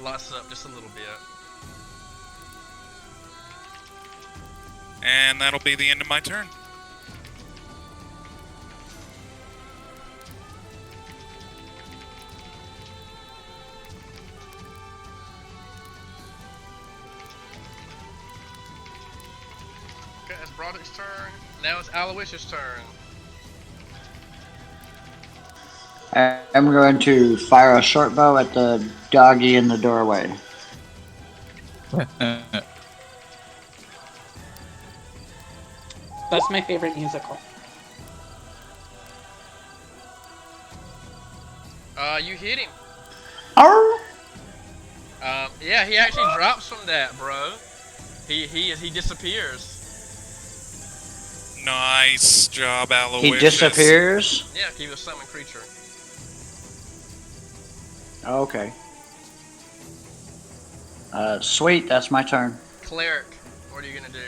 Speaker 1: lights up just a little bit.
Speaker 2: And that'll be the end of my turn.
Speaker 1: Okay, it's Broderick's turn. Now it's Aloysius' turn.
Speaker 7: I'm going to fire a short bow at the doggy in the doorway.
Speaker 4: That's my favorite musical.
Speaker 1: You hit him.
Speaker 7: Arr!
Speaker 1: Yeah, he actually drops from that, bro. He disappears.
Speaker 2: Nice job, Aloysius.
Speaker 7: He disappears?
Speaker 1: Yeah, he was a summoned creature.
Speaker 7: Okay. Sweet, that's my turn.
Speaker 1: Cleric, what are you gonna do?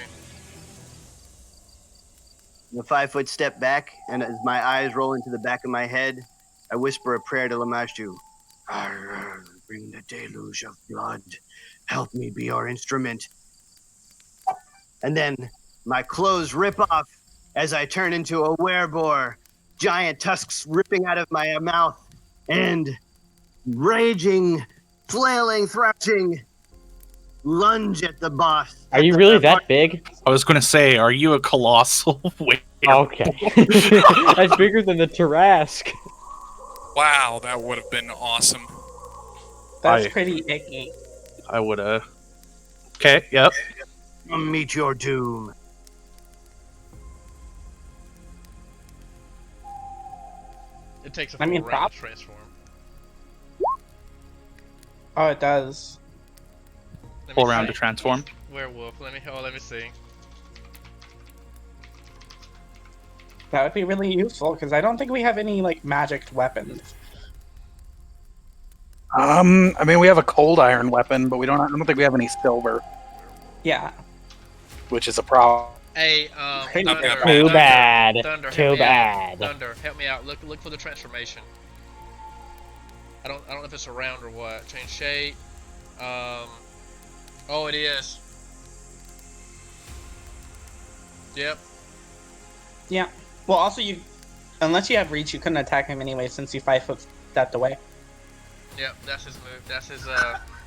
Speaker 8: The 5-foot step back, and as my eyes roll into the back of my head, I whisper a prayer to Lamashtu. Bring the deluge of blood. Help me be your instrument. And then my clothes rip off as I turn into a wereboar, giant tusks ripping out of my mouth, and raging, flailing, thrashing, lunge at the boss.
Speaker 6: Are you really that big?
Speaker 5: I was going to say, are you a colossal whale?
Speaker 6: Okay. That's bigger than the Tarrasque.
Speaker 2: Wow, that would have been awesome.
Speaker 4: That's pretty icky.
Speaker 5: I would have. Okay, yep.
Speaker 8: Meet your doom.
Speaker 1: It takes a
Speaker 4: I
Speaker 1: full
Speaker 4: mean,
Speaker 1: round to transform.
Speaker 4: Oh, it does.
Speaker 1: Let me
Speaker 5: Full round
Speaker 1: see.
Speaker 5: to transform.
Speaker 1: Werewolf. Let me see.
Speaker 4: That would be really useful because I don't think we have any like magic weapons.
Speaker 3: I mean, we have a cold iron weapon, but I don't think we have any silver,
Speaker 4: Yeah.
Speaker 3: which is a problem.
Speaker 1: Hey,
Speaker 4: Hey,
Speaker 1: Thunder,
Speaker 2: Too
Speaker 1: Thunder,
Speaker 6: bad.
Speaker 1: Thunder,
Speaker 6: Too
Speaker 1: help me
Speaker 6: bad.
Speaker 1: out. Thunder, help me out. Look for the transformation. I don't know if it's around or what. Change shape. Oh, it is. Yep.
Speaker 4: Yeah. Well, also unless you have reach, you couldn't attack him anyway since you 5-foot stepped away.
Speaker 1: Yep, that's his move. That's his,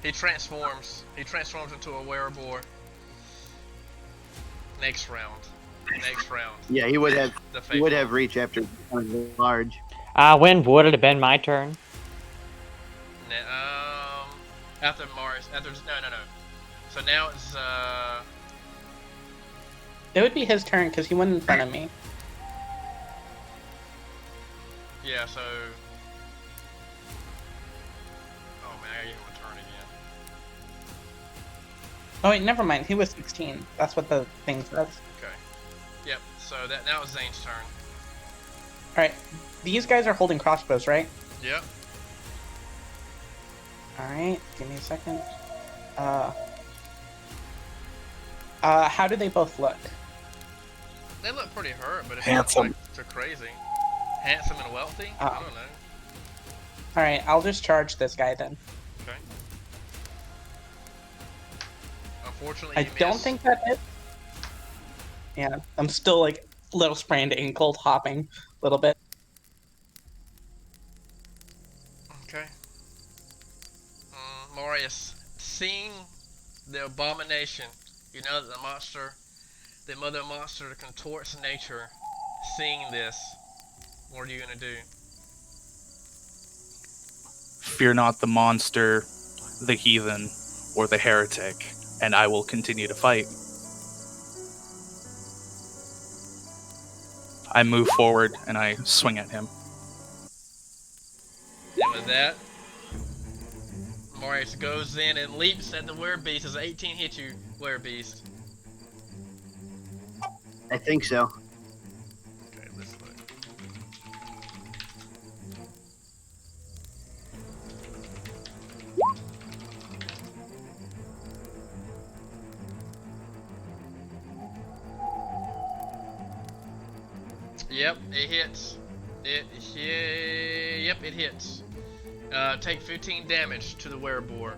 Speaker 1: he transforms. He transforms into a werewolf. Next round.
Speaker 8: Yeah, he would have.
Speaker 1: The
Speaker 8: He would have reach after large.
Speaker 6: When would it have been my turn?
Speaker 1: After Mars. No. So now it's,
Speaker 4: It would be his turn because he went in front of me.
Speaker 1: yeah, so. Oh man, I gotta give him a turn again.
Speaker 4: Oh wait, never mind. He was 16. That's what the thing says.
Speaker 1: Okay. Yep, so now it's Zane's turn.
Speaker 4: Alright. These guys are holding crossbows, right?
Speaker 1: Yep.
Speaker 4: Alright, give me a second. How do they both look?
Speaker 1: They look pretty hurt, but it's
Speaker 3: Handsome.
Speaker 1: not like they're crazy. Handsome and wealthy? I don't know.
Speaker 4: Alright, I'll just charge this guy then.
Speaker 1: Okay. Unfortunately,
Speaker 4: I
Speaker 1: you
Speaker 4: don't
Speaker 1: miss.
Speaker 4: think that hit. Yeah, I'm still like a little sprained ankle, hopping a little bit.
Speaker 1: Okay. Marius, seeing the abomination, you know that the mother monster contorts nature. Seeing this, what are you gonna do?
Speaker 5: Fear not the monster, the heathen, or the heretic, and I will continue to fight. I move forward and I swing at him.
Speaker 1: And with that, Marius goes in and leaps at the werebeast. Does 18 hit you, werebeast?
Speaker 8: I think so.
Speaker 1: Okay, let's look. Yep, it hits. Yep, it hits. Take 15 damage to the wereboar.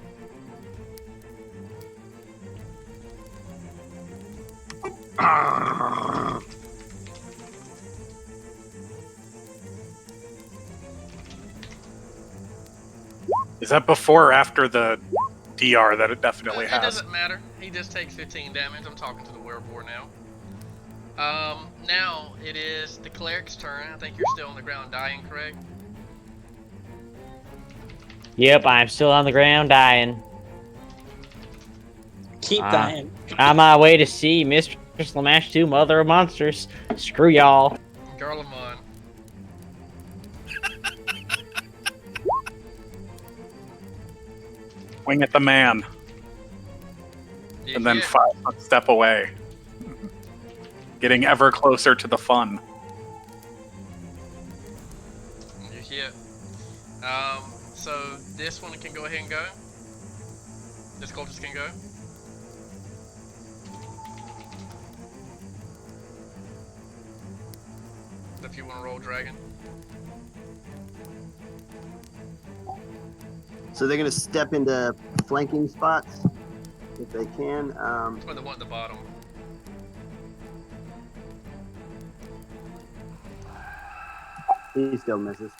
Speaker 3: Is that before or after the DR that it definitely
Speaker 1: It
Speaker 3: has?
Speaker 1: doesn't matter. He just takes 15 damage. I'm talking to the wereboar now. Now it is the cleric's turn. I think you're still on the ground dying, correct?
Speaker 6: Yep, I'm still on the ground dying.
Speaker 4: Keep dying.
Speaker 6: On my way to see Mistress Slamash 2, Mother of Monsters. Screw y'all.
Speaker 1: Garlemon.
Speaker 3: Wing at the man,
Speaker 1: You
Speaker 3: and then
Speaker 1: hit.
Speaker 3: 5 foot step away. Getting ever closer to the fun.
Speaker 1: You hit. So this one can go ahead and go. This cultist can go. If you want to roll dragon.
Speaker 8: So they're gonna step into flanking spots if they can.
Speaker 1: Or the one at the bottom.
Speaker 8: He still misses.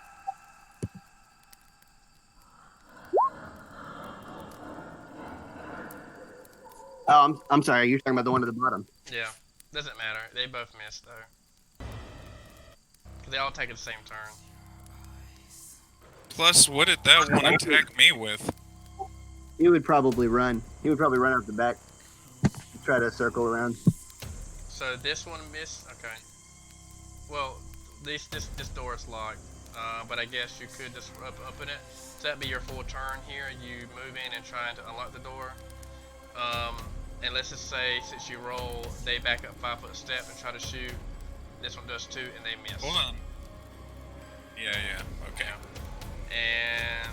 Speaker 8: Oh, I'm sorry. You're talking about the one at the bottom.
Speaker 1: Yeah, doesn't matter. They both missed though. 'Cause they all take it the same turn.
Speaker 2: Plus, what did that one attack me with?
Speaker 8: He would probably run. He would probably run out the back, try to circle around.
Speaker 1: So this one missed. Okay. Well, this door is locked. But I guess you could just open it. So that'd be your full turn here. You move in and try to unlock the door. And let's just say since you roll, they back up 5 foot step and try to shoot. This one does too, and they miss.
Speaker 2: Hold on. Yeah, okay.
Speaker 1: And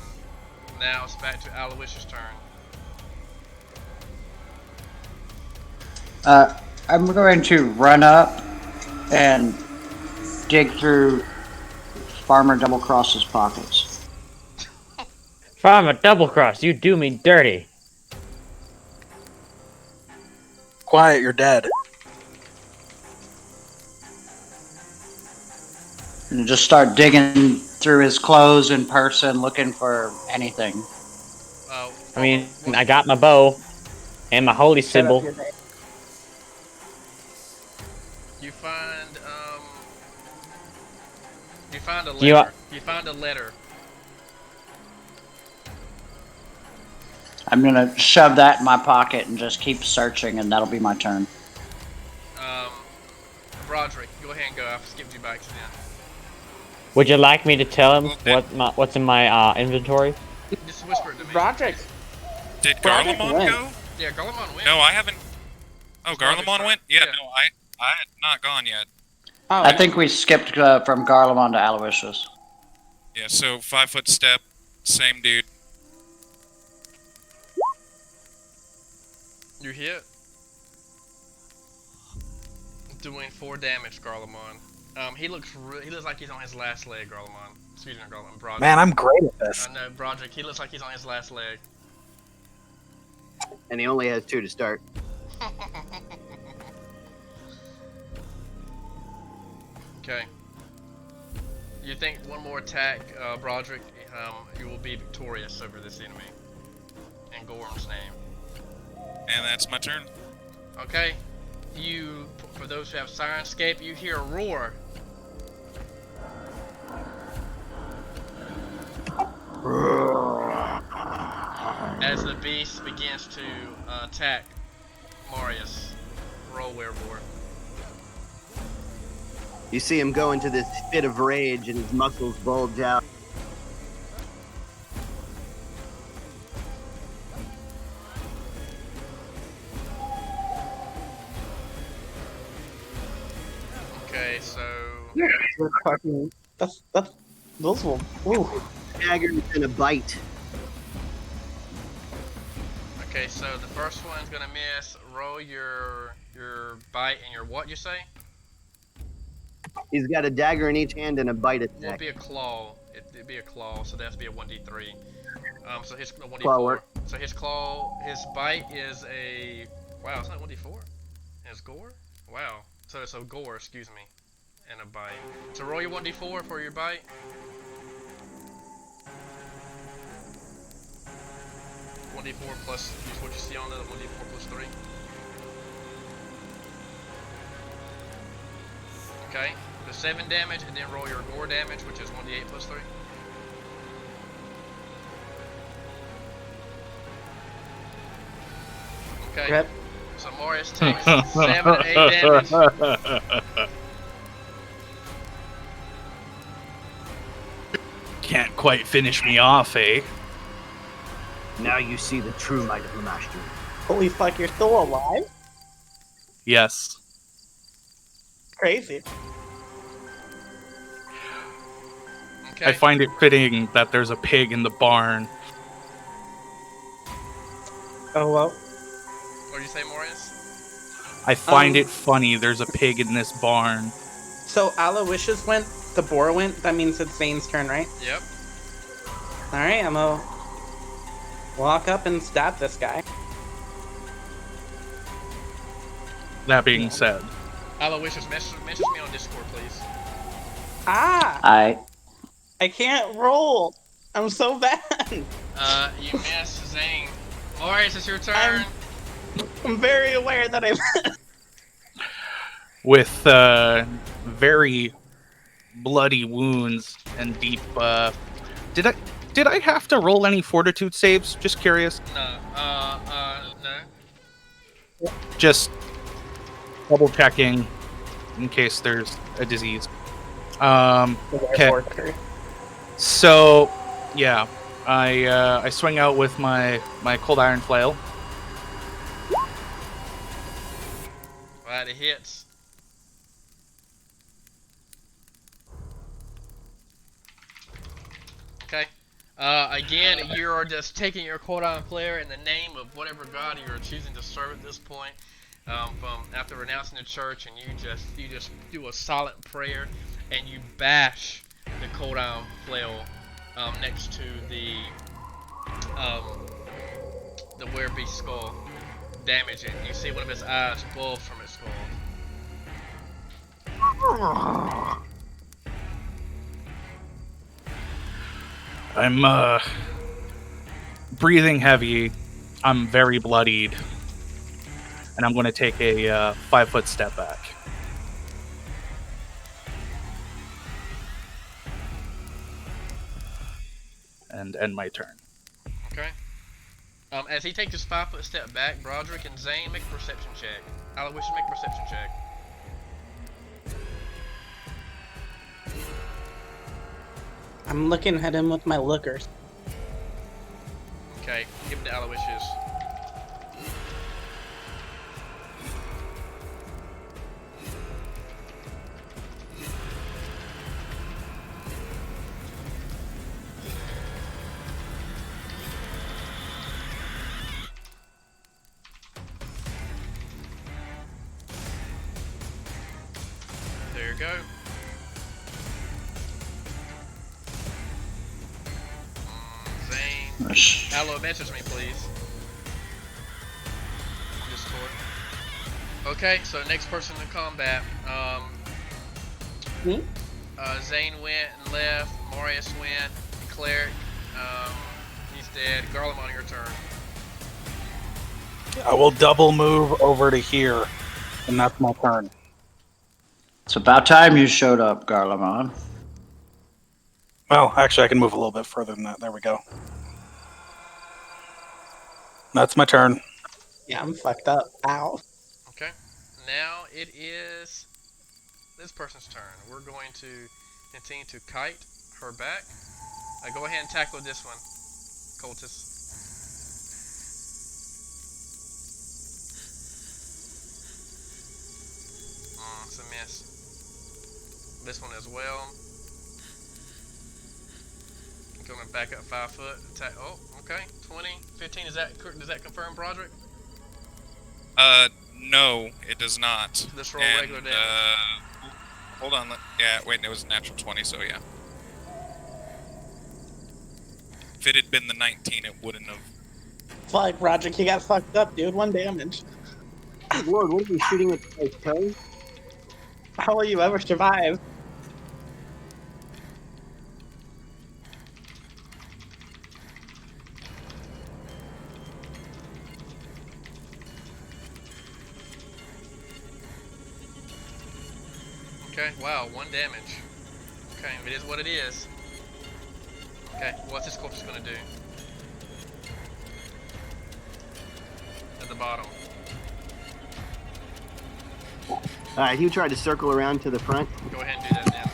Speaker 1: now it's back to Aloysius' turn.
Speaker 7: I'm going to run up and dig through Farmer Double Cross's pockets.
Speaker 6: Farmer Double Cross, you do me dirty.
Speaker 3: Quiet, you're dead.
Speaker 7: And just start digging through his clothes and person, looking for anything.
Speaker 6: I mean, I got my bow and my holy symbol.
Speaker 1: You find you find a
Speaker 6: You-
Speaker 1: letter. You find a letter.
Speaker 7: I'm gonna shove that in my pocket and just keep searching, and that'll be my turn.
Speaker 1: Broderick, go ahead and go. I skipped you by accident.
Speaker 6: Would you like me to tell him what's in my inventory?
Speaker 1: Just whisper it to me.
Speaker 4: Roderick.
Speaker 2: Did
Speaker 4: Broderick
Speaker 2: Garlemon
Speaker 4: went.
Speaker 2: go?
Speaker 1: Yeah, Garlemon went.
Speaker 2: No, I haven't. Oh,
Speaker 1: Broderick's
Speaker 2: Garlemon
Speaker 1: turn.
Speaker 2: went? Yeah,
Speaker 1: Yeah.
Speaker 2: no, I had not gone yet.
Speaker 4: Oh,
Speaker 7: I think we skipped from Garlemon to Aloysius.
Speaker 2: Yeah, so 5 foot step, same dude.
Speaker 1: You hit. Doing 4 damage, Garlemon. He looks like he's on his last leg, Garlemon. Excuse me, Garlemon. Broderick.
Speaker 3: Man, I'm great at this.
Speaker 1: I know, Broderick. He looks like he's on his last leg.
Speaker 8: And he only has 2 to start.
Speaker 1: Okay. You think one more attack, Broderick, you will be victorious over this enemy. In Gorm's name.
Speaker 2: And that's my turn.
Speaker 1: Okay. You, for those who have Sirenscape, you hear a roar. As the beast begins to attack Marius. Roll werewolf.
Speaker 8: You see him go into this fit of rage and his muscles bulge out.
Speaker 1: Okay, so
Speaker 4: We're fucking. That's those will. Ooh.
Speaker 8: Dagger and a bite.
Speaker 1: okay, so the first one's gonna miss. Roll your bite and your what you say?
Speaker 8: He's got a dagger in each hand and a bite
Speaker 1: Would
Speaker 8: attack.
Speaker 1: be a claw. It'd be a claw, so that's be a 1d3. So his 1d4.
Speaker 8: Claw work.
Speaker 1: So his claw, his bite is a wow. It's not 1d4. And his gore. Wow. So it's a gore, excuse me, and a bite. So roll your 1d4 for your bite. .1d4 plus use what you see on the 1d4 plus 3. Okay, the 7 damage, and then roll your gore damage, which is 1d8 plus 3. Okay,
Speaker 4: Rep.
Speaker 1: so Marius takes 7 8 damage.
Speaker 5: Can't quite finish me off, eh?
Speaker 8: Now you see the true might of the master.
Speaker 4: Holy fuck! You're still alive?
Speaker 5: Yes.
Speaker 4: Crazy.
Speaker 1: Okay,
Speaker 5: I find it fitting that there's a pig in the barn.
Speaker 4: Oh well.
Speaker 1: what do you say, Marius?
Speaker 5: I find it funny there's a pig in this barn.
Speaker 4: So Aloysius went. The boar went. That means it's Zane's turn, right?
Speaker 1: Yep.
Speaker 4: All right. I'm gonna walk up and stab this guy.
Speaker 5: That being said,
Speaker 1: Aloysius, message me on Discord, please.
Speaker 4: Ah! I can't roll. I'm so bad.
Speaker 1: You miss Zane. Marius, it's your turn.
Speaker 4: I'm very aware that I.
Speaker 5: with very bloody wounds and deep. Did I have to roll any fortitude saves? Just curious.
Speaker 1: No. No.
Speaker 5: Just double checking in case there's a disease. Okay. So, yeah, I swing out with my cold iron flail.
Speaker 1: Right, it hits. Okay. Again, you are just taking your cold-iron flare in the name of whatever god you are choosing to serve at this point. From after renouncing the church, and you just do a silent prayer, and you bash the cold-iron flail next to the werebeast skull, damage it. You see one of his eyes bulge from its skull.
Speaker 5: I'm breathing heavy. I'm very bloodied, and I'm going to take a 5-foot step back. And end my turn.
Speaker 1: Okay. As he takes his 5-foot step back, Broderick and Zane make a perception check. Aloysius, make a perception check.
Speaker 4: I'm looking at him with my lookers.
Speaker 1: Okay, give it to Aloysius. There you go. Zane. Aloe, message me, please. Discord. Okay, so next person in combat.
Speaker 4: Me?
Speaker 1: Zane went and left. Marius went. Cleric. He's dead. Garlemon, your turn.
Speaker 3: I will double move over to here, and that's my turn.
Speaker 7: It's about time you showed up, Garlemon.
Speaker 3: Well, actually, I can move a little bit further than that. There we go. That's my turn.
Speaker 4: Yeah, I'm fucked up. Ow.
Speaker 1: Okay. Now it is this person's turn. We're going to continue to kite her back. Go ahead and tackle this one, cultist. It's a miss. This one as well. Coming back up 5 foot. Attack. Oh, okay. 20, 15. Does that confirm, Broderick?
Speaker 2: No, it does not.
Speaker 1: Let's roll regular damage.
Speaker 2: Hold on. Yeah, wait, it was a natural 20, so yeah. If it had been the 19, it wouldn't have.
Speaker 4: Fuck, Roderick, you got fucked up, dude. 1 damage.
Speaker 8: Good Lord, what are you shooting with the toe?
Speaker 4: How will you ever survive?
Speaker 1: Okay, wow, 1 damage. Okay, it is what it is. Okay, what's this cultist gonna do? At the bottom.
Speaker 8: Alright, he tried to circle around to the front.
Speaker 1: Go ahead and do that now.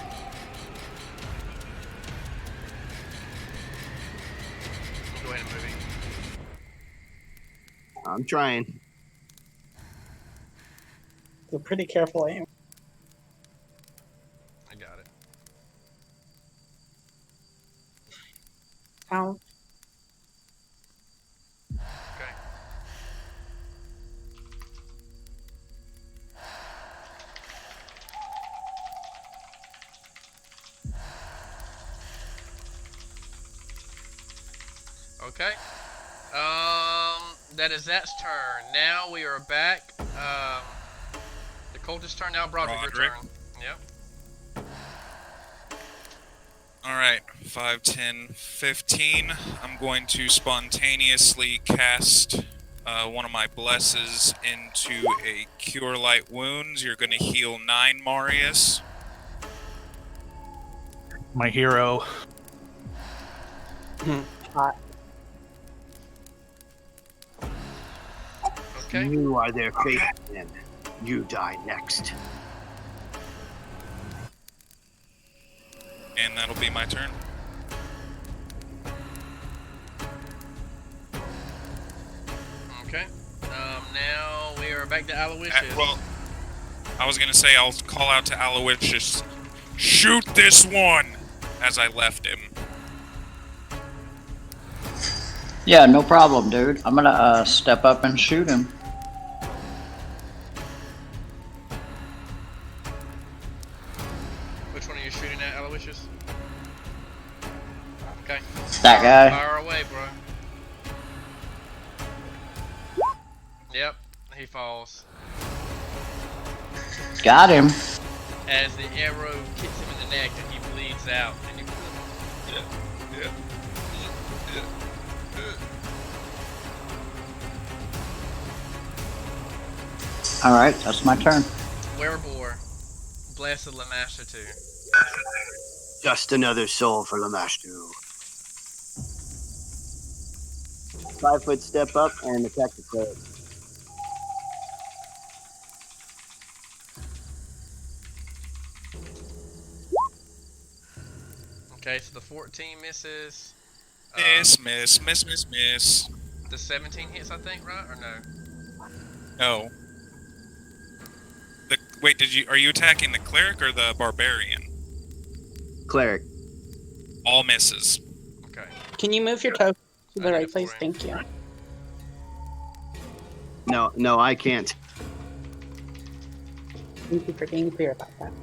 Speaker 1: Go ahead and move him.
Speaker 8: I'm trying.
Speaker 4: It's a pretty careful aim.
Speaker 1: I got it.
Speaker 4: Ow.
Speaker 1: Okay. Okay. That is that's turn. Now we are back. The cultist's turn now. Broderick, your
Speaker 2: Broderick.
Speaker 1: turn. Yep.
Speaker 2: Alright, 5, 10, 15. I'm going to spontaneously cast one of my blesses into a Cure Light Wounds. You're going to heal 9, Marius.
Speaker 5: My hero.
Speaker 4: Hot.
Speaker 1: Okay.
Speaker 8: You are their fate, then. You die next.
Speaker 2: And that'll be my turn.
Speaker 1: Okay. Now we are back to Aloysius.
Speaker 2: Well, I was going to say I'll call out to Aloysius, shoot this one, as I left him.
Speaker 7: Yeah, no problem, dude. I'm gonna step up and shoot him.
Speaker 1: Which one are you shooting at, Aloysius? Okay.
Speaker 7: That guy.
Speaker 1: Fire away, bro. Yep, he falls.
Speaker 7: Got him.
Speaker 1: As the arrow kicks him in the neck and he bleeds out. And you...
Speaker 7: Alright, that's my turn.
Speaker 1: Werebore, blessed Lamaster 2.
Speaker 8: Just another soul for Lamashtu. 5 foot step up and attack the cleric.
Speaker 1: Okay, so the 14 misses.
Speaker 2: Miss.
Speaker 1: The 17 hits, I think, right? Or no?
Speaker 2: No. Wait, are you attacking the cleric or the barbarian?
Speaker 8: Cleric.
Speaker 2: All misses.
Speaker 1: Okay.
Speaker 4: Can you move your toe to the
Speaker 1: I
Speaker 4: right
Speaker 1: did it
Speaker 4: place?
Speaker 1: for him.
Speaker 4: Thank you.
Speaker 8: No, I can't.
Speaker 4: Thank you for being clear about that.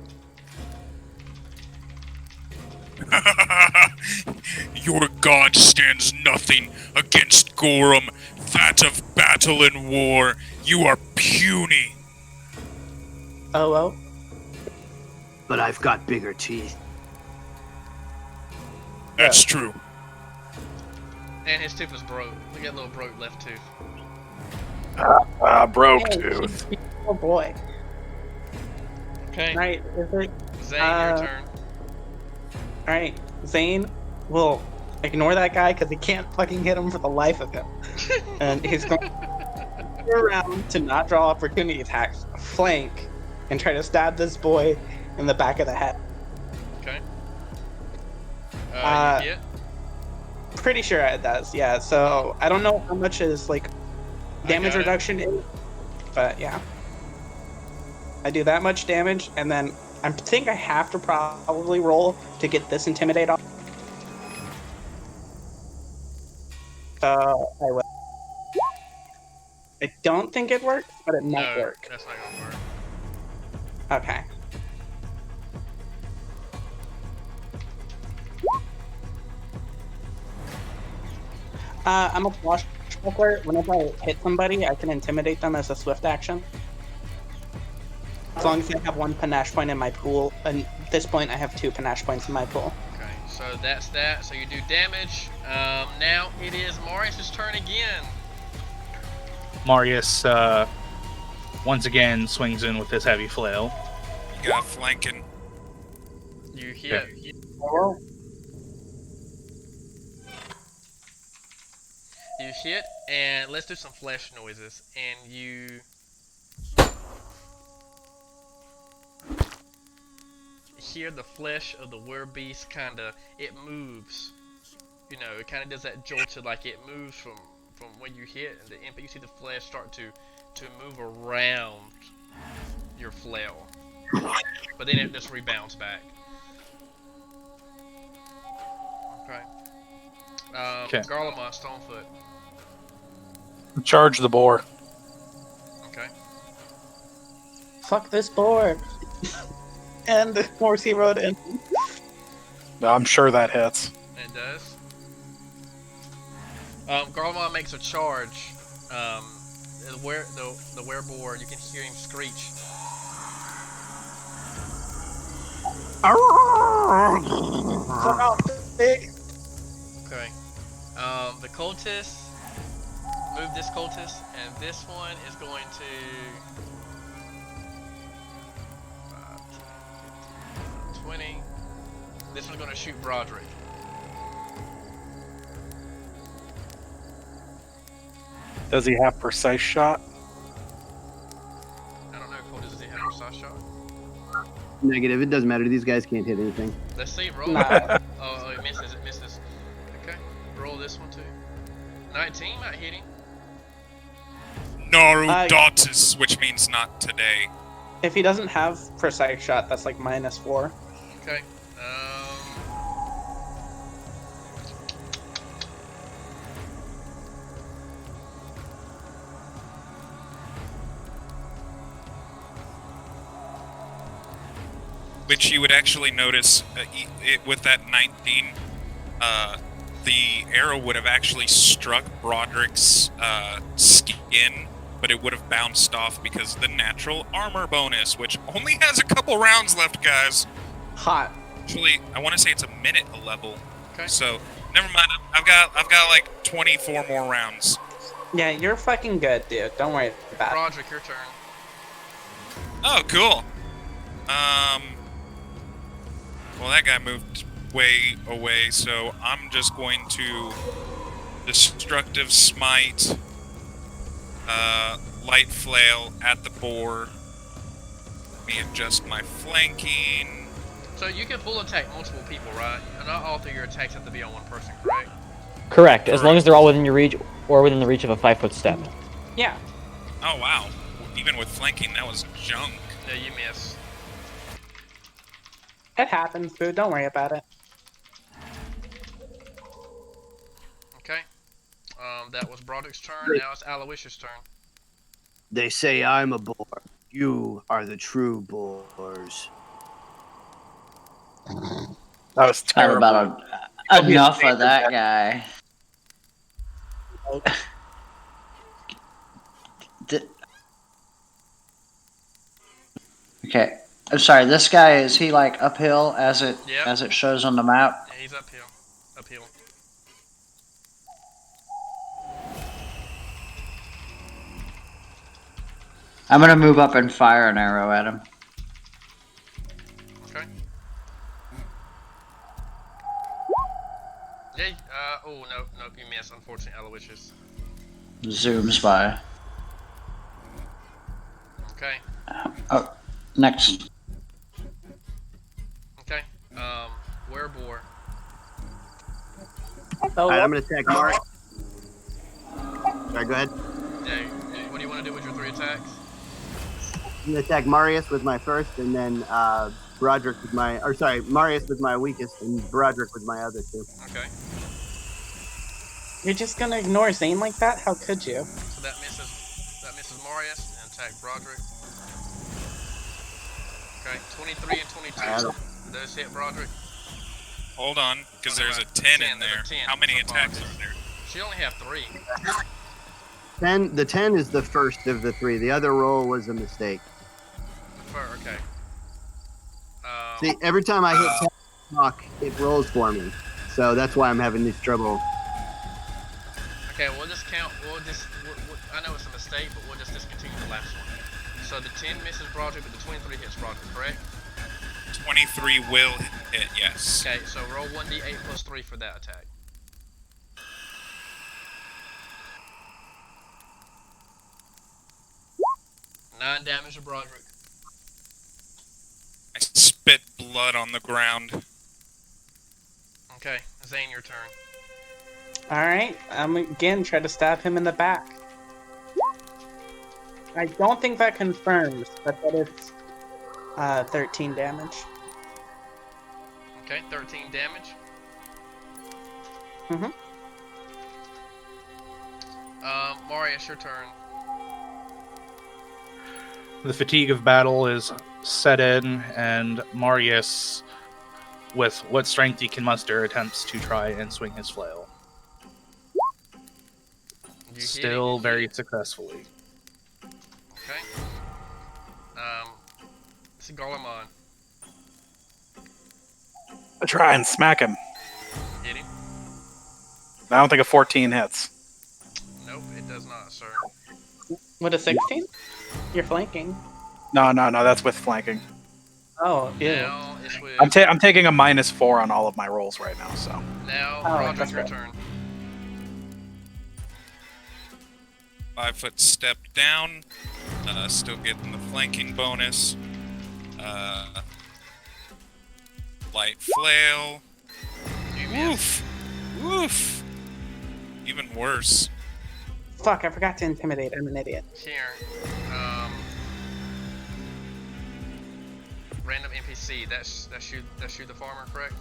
Speaker 2: Your god stands nothing against Gorum, that of battle and war. You are puny.
Speaker 4: Oh.
Speaker 8: But I've got bigger teeth.
Speaker 2: That's true.
Speaker 1: And his tooth was broke. We got a little broke left tooth.
Speaker 3: Broke
Speaker 4: Hey,
Speaker 3: tooth.
Speaker 4: Oh boy.
Speaker 1: Okay.
Speaker 4: Alright, is it?
Speaker 1: Zane, your turn.
Speaker 4: Alright, Zane will ignore that guy because he can't fucking hit him for the life of him. And he's going to turn around to not draw opportunity attacks, flank, and try to stab this boy in the back of the head.
Speaker 1: Okay.
Speaker 4: Uh,
Speaker 1: You hit.
Speaker 4: Pretty sure it does. Yeah. So I don't know how much is like damage
Speaker 1: got it.
Speaker 4: reduction is, but yeah, I do that much damage, and then I think I have to probably roll to get this intimidate off. I will. I don't think it works, but it might
Speaker 1: No,
Speaker 4: work.
Speaker 1: that's not gonna work.
Speaker 4: Okay. I'm a swashbuckler. Whenever I hit somebody, I can intimidate them as a swift action. As long as I have one panache point in my pool. And at this point, I have 2 panache points in my pool.
Speaker 1: Okay, so that's that. So you do damage. Now it is Marius' turn again.
Speaker 5: Marius once again swings in with his heavy flail.
Speaker 2: You got flanking.
Speaker 1: You hit. You hit, and let's do some flesh noises. And you hear the flesh of the werbeast kinda, it moves. You know, it kinda does that jolted, like it moves from when you hit, and the impact, you see the flesh start to move around your flail. But then it just rebounds back. Okay.
Speaker 5: Okay.
Speaker 1: Garlemont, Stonefoot.
Speaker 3: Charge the boar.
Speaker 1: Okay.
Speaker 4: Fuck this board. And Morrissey rode in.
Speaker 3: I'm sure that hits.
Speaker 1: It does. Garlemont makes a charge. The wereboar, you can hear him screech.
Speaker 4: Fuck out, big.
Speaker 1: Okay. The cultist. Move this cultist, and this one is going to 20. This one's going to shoot Broderick.
Speaker 3: Does he have precise shot?
Speaker 1: I don't know, cultist, does he have a precise shot?
Speaker 8: Negative. It doesn't matter. These guys can't hit anything.
Speaker 1: Let's see, roll.
Speaker 4: Nah.
Speaker 1: Oh, it misses, it misses. Okay, roll this one too. 19 might hit him.
Speaker 2: Narudatus, which means not today.
Speaker 4: If he doesn't have precise shot, that's like -4.
Speaker 1: Okay.
Speaker 2: Which you would actually notice with that 19, the arrow would have actually struck Broderick's skin, but it would have bounced off because of the natural armor bonus, which only has a couple rounds left, guys.
Speaker 4: Hot.
Speaker 2: Actually, I want to say it's a minute a level.
Speaker 1: Okay.
Speaker 2: So never mind. I've got like 24 more rounds.
Speaker 4: Yeah, you're fucking good, dude. Don't worry about it.
Speaker 1: Broderick, your turn.
Speaker 2: Oh, cool. Well, that guy moved way away, so I'm just going to destructive smite, light flail at the boar. Let me adjust my flanking.
Speaker 1: So you can full attack multiple people, right? And not all 3 of your attacks have to be on one person, correct?
Speaker 6: Correct, as long as they're all within your reach or within the reach of a 5-foot step.
Speaker 4: Yeah.
Speaker 2: Oh wow! Even with flanking, that was junk.
Speaker 1: No, you miss.
Speaker 4: It happens, dude. Don't worry about it.
Speaker 1: Okay. That was Broderick's turn. Now it's Aloysius' turn.
Speaker 8: They say I'm a boar. You are the true boars.
Speaker 3: That was
Speaker 7: How
Speaker 3: terrible.
Speaker 7: about enough of that guy? Okay. I'm sorry, this guy, is he like uphill as it
Speaker 1: Yep.
Speaker 7: as it shows on the map?
Speaker 1: Yeah, he's uphill. Uphill.
Speaker 7: I'm gonna move up and fire an arrow at him.
Speaker 1: Okay. Yay. Oh, no, nope, you miss, unfortunately, Aloysius.
Speaker 7: Zooms by.
Speaker 1: Okay.
Speaker 7: Oh, next.
Speaker 1: 4.
Speaker 8: All right, I'm gonna attack Mark. Sorry, go ahead.
Speaker 1: Yeah, what do you want to do with your 3 attacks?
Speaker 8: I'm gonna attack Marius with my first, and then Broderick with my, or sorry, Marius with my weakest, and Broderick with my other 2.
Speaker 1: Okay.
Speaker 4: You're just gonna ignore Zane like that? How could you?
Speaker 1: So that misses Marius and attack Broderick. Okay, 23 and 22. Those hit Broderick.
Speaker 2: Hold on, because there's a 10 in
Speaker 1: there's a
Speaker 2: there.
Speaker 1: 10.
Speaker 2: How many
Speaker 1: I
Speaker 2: attacks
Speaker 1: apologize.
Speaker 2: are there?
Speaker 1: She only have 3.
Speaker 8: 10. The 10 is the first of the 3. The other roll was a mistake.
Speaker 1: Okay.
Speaker 8: See, every time I hit talk, it rolls for me. So that's why I'm having this trouble.
Speaker 1: Okay, we'll just count. I know it's a mistake, but we'll just discontinue the last one. So the 10 misses Broderick, but the 23 hits Broderick, correct?
Speaker 2: 23 will hit, yes.
Speaker 1: Okay, so roll 1d8 plus 3 for that attack. Nine damage to Broderick.
Speaker 2: I spit blood on the ground.
Speaker 1: Okay, Zane, your turn.
Speaker 4: Alright, I'm again try to stab him in the back. I don't think that confirms, but that is 13 damage.
Speaker 1: Okay, 13 damage.
Speaker 4: Mhm.
Speaker 1: Marius, your turn.
Speaker 5: The fatigue of battle is set in, and Marius, with what strength he can muster, attempts to try and swing his flail.
Speaker 1: You
Speaker 5: Still
Speaker 1: hit it,
Speaker 5: very successfully.
Speaker 1: Okay. It's Garlemon.
Speaker 3: I try and smack him.
Speaker 1: Hit him.
Speaker 3: I don't think a 14 hits.
Speaker 1: Nope, it does not, sir.
Speaker 4: What, a 16? You're flanking.
Speaker 3: No, that's with flanking.
Speaker 4: Oh, yeah.
Speaker 1: Now it's with.
Speaker 3: I'm taking a -4 on all of my rolls right now, so.
Speaker 1: Now,
Speaker 4: Oh,
Speaker 1: Broderick,
Speaker 4: that's
Speaker 1: your
Speaker 4: right.
Speaker 1: turn.
Speaker 2: 5-foot step down. Still getting the flanking bonus. Light flail.
Speaker 1: You miss.
Speaker 2: Woof! Woof! Even worse.
Speaker 4: Fuck, I forgot to intimidate. I'm an idiot.
Speaker 1: Here. Random NPC. That's you, the farmer, correct?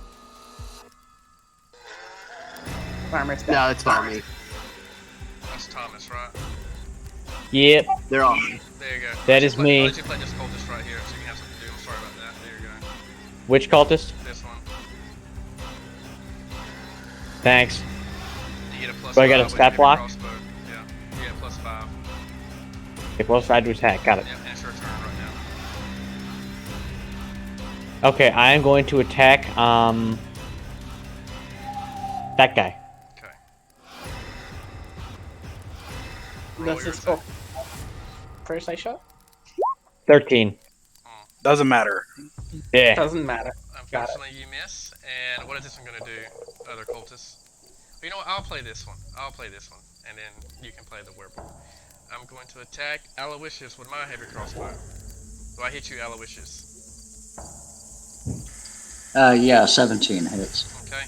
Speaker 4: Farmer's dead.
Speaker 8: No, it's not me.
Speaker 1: That's Thomas, right?
Speaker 6: Yep,
Speaker 8: They're all.
Speaker 1: There you go.
Speaker 6: That is me.
Speaker 1: I'll let you play this cultist right here, so you can have something to do. I'm sorry about that. There you go.
Speaker 6: which cultist?
Speaker 1: This one.
Speaker 6: Thanks.
Speaker 1: You get a plus
Speaker 6: So I got a
Speaker 1: 5 with
Speaker 6: stat
Speaker 1: your
Speaker 6: block?
Speaker 1: crossbow. Yeah. You get a plus 5.
Speaker 6: Okay, plus 5 to attack, got it.
Speaker 1: Yeah, and it's your turn right now.
Speaker 6: Okay, I am going to attack, that guy.
Speaker 1: Okay.
Speaker 4: This is cool. First I shot?
Speaker 6: 13.
Speaker 3: Doesn't matter.
Speaker 6: Yeah.
Speaker 4: Doesn't matter. Got it.
Speaker 1: Unfortunately, you miss. And what is this one gonna do, other cultists? Well, you know what? I'll play this one. And then you can play the werewolf. I'm going to attack Aloysius with my heavy crossbow. Do I hit you, Aloysius?
Speaker 7: Yeah, 17 hits.
Speaker 1: Okay.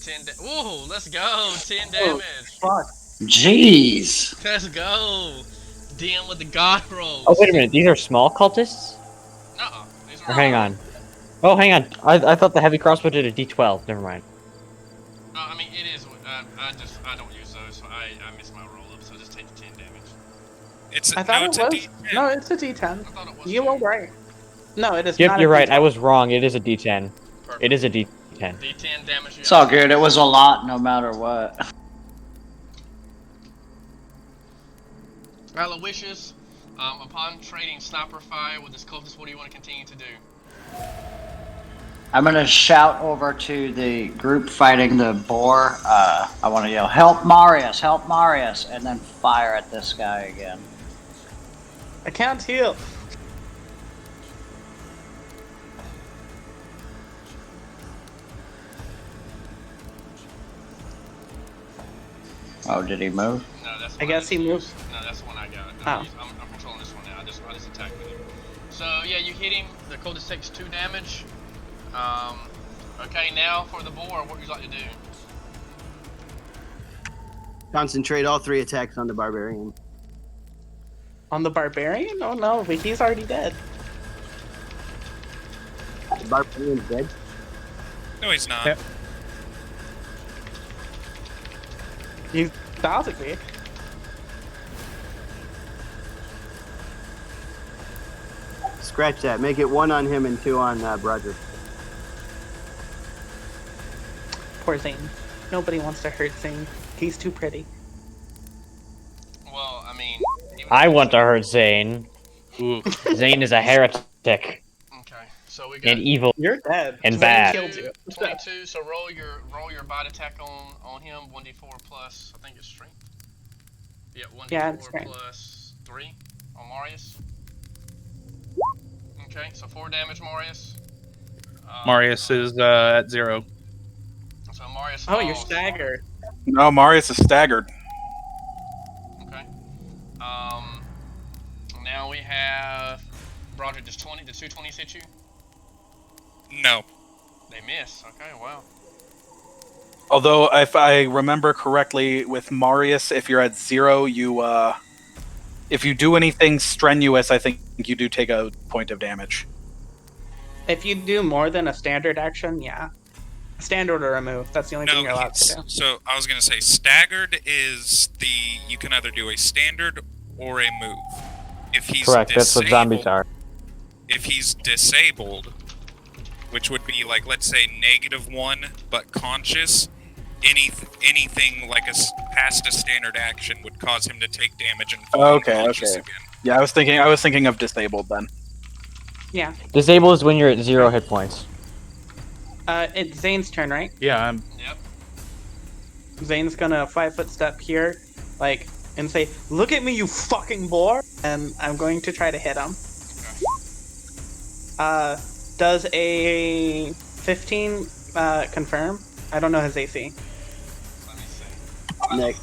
Speaker 1: 10 Ooh, let's go! 10 damage!
Speaker 4: Fuck.
Speaker 7: Jeez.
Speaker 1: Let's go! DM with the god rolls!
Speaker 6: Oh, wait a minute, these are small cultists?
Speaker 1: Nuh-uh. These are
Speaker 6: Or hang on. Oh, hang on. I thought the heavy crossbow did a d12. Never mind.
Speaker 1: I mean, it is. I don't use those, so I missed my roll up, so just take the 10 damage.
Speaker 2: It's
Speaker 4: I thought
Speaker 2: no,
Speaker 4: it
Speaker 2: it's
Speaker 4: was.
Speaker 2: a D10.
Speaker 4: No, it's a D10.
Speaker 1: I thought it was.
Speaker 4: You were right. No, it is
Speaker 6: Yep,
Speaker 4: not.
Speaker 6: you're
Speaker 4: a
Speaker 6: right.
Speaker 4: D10.
Speaker 6: I was wrong. It is a d10.
Speaker 1: Perfect.
Speaker 6: It is a d10.
Speaker 1: D10 damage.
Speaker 7: It's all good. It was a lot no matter what.
Speaker 1: Aloysius, upon trading sniper fire with this cultist, what do you want to continue to do?
Speaker 7: I'm gonna shout over to the group fighting the boar. I want to yell, help Marius, and then fire at this guy again.
Speaker 4: I can't heal.
Speaker 7: Oh, did he move?
Speaker 1: No, that's.
Speaker 4: I guess he moves.
Speaker 1: No, that's the one I got.
Speaker 4: Oh.
Speaker 1: I'm controlling this one now. I just attacked with him. So yeah, you hit him. The cultist takes 2 damage. Okay, now for the boar, what would you like to do?
Speaker 8: Concentrate all 3 attacks on the barbarian.
Speaker 4: On the barbarian? Oh no, but he's already dead.
Speaker 8: The barbarian's dead.
Speaker 2: No, he's not.
Speaker 5: Yep.
Speaker 4: He's about to be.
Speaker 8: Scratch that. Make it 1 on him and 2 on Broderick.
Speaker 4: Poor Zane. Nobody wants to hurt Zane. He's too pretty.
Speaker 1: Well, I mean...
Speaker 6: I want to hurt Zane.
Speaker 5: Ooh.
Speaker 6: Zane is a heretic
Speaker 1: Okay, so we got...
Speaker 6: and evil.
Speaker 4: You're dead.
Speaker 6: And
Speaker 4: Zane
Speaker 6: bad.
Speaker 4: killed you.
Speaker 1: 22, so roll your bite attack on him, 1d4 plus, I think it's strength. Yeah, 1d4
Speaker 4: Yeah, it's strength.
Speaker 1: plus 3 on Marius. Okay, so 4 damage, Marius.
Speaker 5: Marius is at 0.
Speaker 1: So Marius
Speaker 4: Oh, you're
Speaker 1: falls.
Speaker 4: staggered.
Speaker 3: No, Marius is staggered.
Speaker 1: Okay. Now we have Broderick. Does 2 20s hit you?
Speaker 2: No.
Speaker 1: They miss. Okay, wow.
Speaker 3: Although, if I remember correctly, with Marius, if you're at 0, you if you do anything strenuous, I think you do take a point of damage.
Speaker 4: If you do more than a standard action, yeah. A standard or a move. That's the only thing
Speaker 2: No,
Speaker 4: you're allowed to do.
Speaker 2: so I was gonna say staggered is you can either do a standard or a move. If he's
Speaker 6: Correct. That's what zombies
Speaker 2: disabled-
Speaker 6: are.
Speaker 2: If he's disabled, which would be like, let's say -1 but conscious, anything like past a standard action would cause him to take damage and fall
Speaker 3: Okay,
Speaker 2: unconscious
Speaker 3: okay.
Speaker 2: again.
Speaker 3: Yeah, I was thinking of disabled then.
Speaker 4: Yeah.
Speaker 6: Disabled is when you're at 0 hit points.
Speaker 4: It's Zane's turn, right?
Speaker 5: Yeah, I'm
Speaker 1: Yep.
Speaker 4: Zane's gonna 5-foot step here, like, and say, "Look at me, you fucking boar!" And I'm going to try to hit him. Does a 15 confirm? I don't know his AC.
Speaker 1: Let me see.
Speaker 8: Next.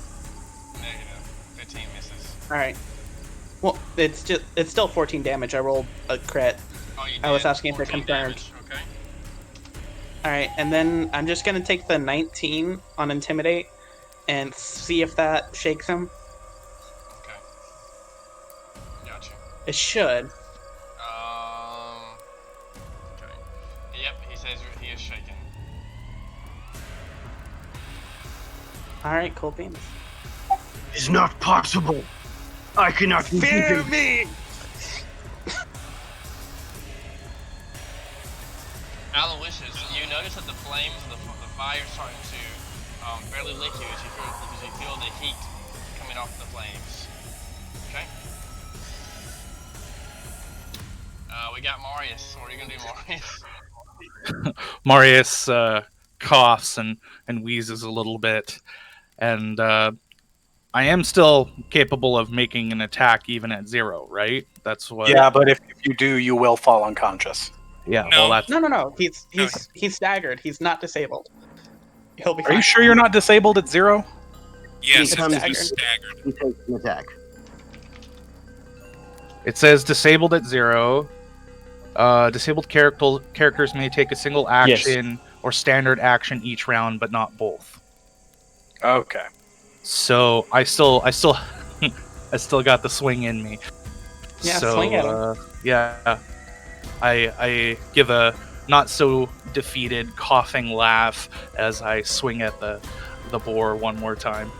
Speaker 1: Negative. 15 misses.
Speaker 4: All right. Well, it's still 14 damage. I rolled a crit.
Speaker 1: Oh, you
Speaker 4: I was
Speaker 1: did.
Speaker 4: asking for
Speaker 1: 14
Speaker 4: confirmed.
Speaker 1: damage. Okay.
Speaker 4: All right, and then I'm just gonna take the 19 on intimidate and see if that shakes him.
Speaker 1: Okay. Gotcha.
Speaker 4: It should.
Speaker 1: Okay. Yep, he says he is shaken.
Speaker 4: All right, cool beans.
Speaker 8: It's not possible. I cannot fear
Speaker 4: me.
Speaker 1: Aloysius, you notice that the flames of the fire starting to barely lick you as you feel the heat coming off the flames. Okay. We got Marius. What are you gonna do, Marius?
Speaker 5: Marius coughs and wheezes a little bit, and I am still capable of making an attack even at 0, right? That's what.
Speaker 3: Yeah, but if you do, you will fall unconscious.
Speaker 5: Yeah.
Speaker 2: No.
Speaker 5: Well, that's
Speaker 4: No. He's staggered. He's not disabled. He'll be
Speaker 3: Are
Speaker 4: fine.
Speaker 3: you sure you're not disabled at 0?
Speaker 2: Yes,
Speaker 8: He comes
Speaker 2: it's staggered.
Speaker 8: He takes an attack.
Speaker 5: It says disabled at 0. Disabled characters may take a single action or standard action each round, but not both.
Speaker 3: Okay.
Speaker 5: So I still I still got the swing in me.
Speaker 4: Yeah,
Speaker 5: so,
Speaker 4: swing at him.
Speaker 5: Yeah, I give a not so defeated coughing laugh as I swing at the boar one more time.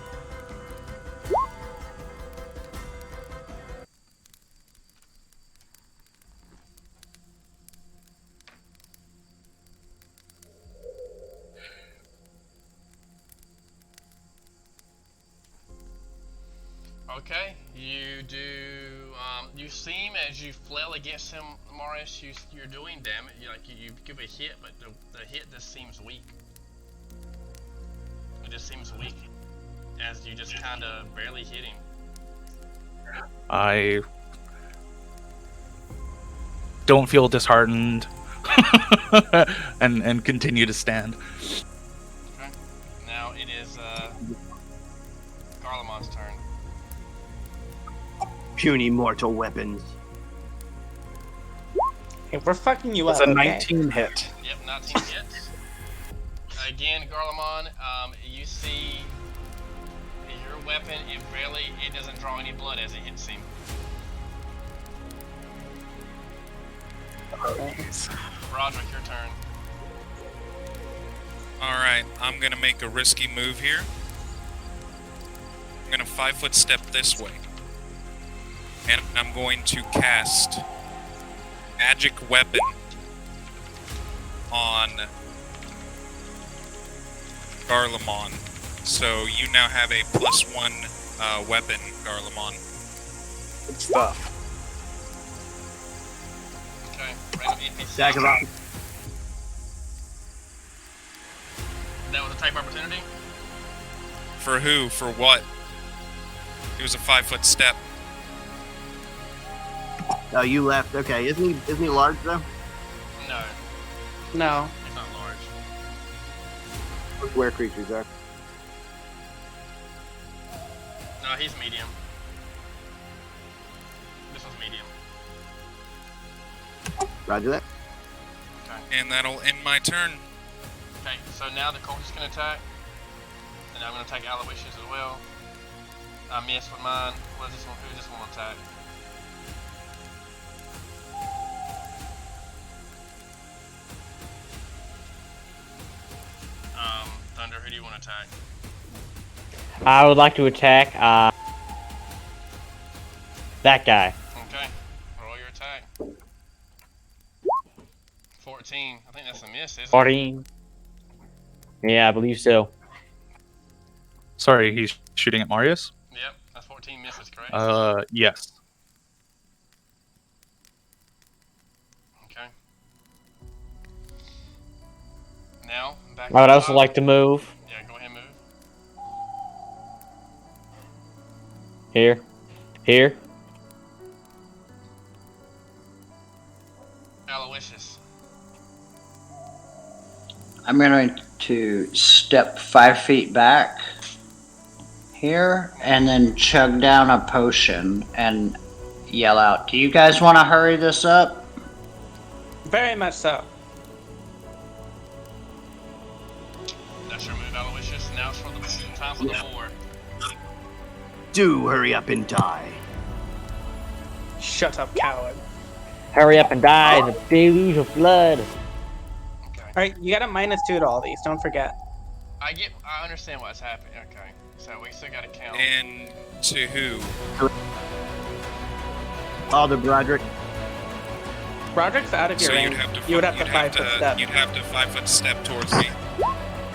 Speaker 1: Okay, you do. You seem as you flail against him, Marius. You're doing damage. You give a hit, but the hit just seems weak. It just seems weak, as you just kind of barely hit him.
Speaker 5: I don't feel disheartened and continue to stand.
Speaker 1: Okay. Now it is Garlemon's turn.
Speaker 8: Puny mortal weapons.
Speaker 4: Hey, we're fucking you
Speaker 3: It's
Speaker 4: up.
Speaker 3: a
Speaker 4: okay?
Speaker 3: 19 hit.
Speaker 1: Yep, 19 hits. Again, Garlemon, you see your weapon, it doesn't draw any blood as it hits him. Roderick, your turn.
Speaker 2: Alright, I'm gonna make a risky move here. I'm gonna 5-foot step this way. And I'm going to cast Magic Weapon on Garlemon. So you now have a +1 weapon, Garlemon.
Speaker 3: Good stuff.
Speaker 1: Okay, random NPC.
Speaker 8: Jaqs.
Speaker 1: That was a type opportunity?
Speaker 2: For who? For what? It was a 5-foot step.
Speaker 8: Oh, you left. Okay, isn't he large though?
Speaker 1: No,
Speaker 4: No.
Speaker 1: he's not large.
Speaker 8: Where creatures are.
Speaker 1: No, he's medium. This one's medium.
Speaker 8: Roger that.
Speaker 2: And that'll end my turn.
Speaker 1: Okay, so now the cultist can attack. And I'm gonna attack Aloysius as well. I missed with mine. What is this one? Who's this one attack? Thunder, who do you want to attack?
Speaker 6: I would like to attack that guy.
Speaker 1: Okay, roll your attack. 14. I think that's a miss, isn't it?
Speaker 6: 14. Yeah, I believe so.
Speaker 5: Sorry, he's shooting at Marius?
Speaker 1: Yep, that's 14 misses, correct?
Speaker 5: Yes.
Speaker 1: Okay. Now, back
Speaker 6: I would
Speaker 1: to
Speaker 6: also
Speaker 1: Bob.
Speaker 6: like to move
Speaker 1: Yeah, go ahead and move.
Speaker 6: here. Here.
Speaker 1: Aloysius.
Speaker 7: I'm going to step 5 feet back here and then chug down a potion and yell out, "Do you guys want to hurry this up?"
Speaker 4: Very much so.
Speaker 1: That's your move, Aloysius. Now it's for the time for the war.
Speaker 8: Do hurry up and die.
Speaker 4: Shut up, coward.
Speaker 6: Hurry up and die in the deluge of blood.
Speaker 1: Okay.
Speaker 4: Alright, you got a -2 to all these, don't forget.
Speaker 1: I understand what's happening. Okay. So we still gotta count.
Speaker 2: And to who?
Speaker 8: All the Broderick.
Speaker 4: Roderick's out of your
Speaker 2: So
Speaker 4: range. You would have to 5-foot step.
Speaker 2: You'd have to 5-foot step towards me.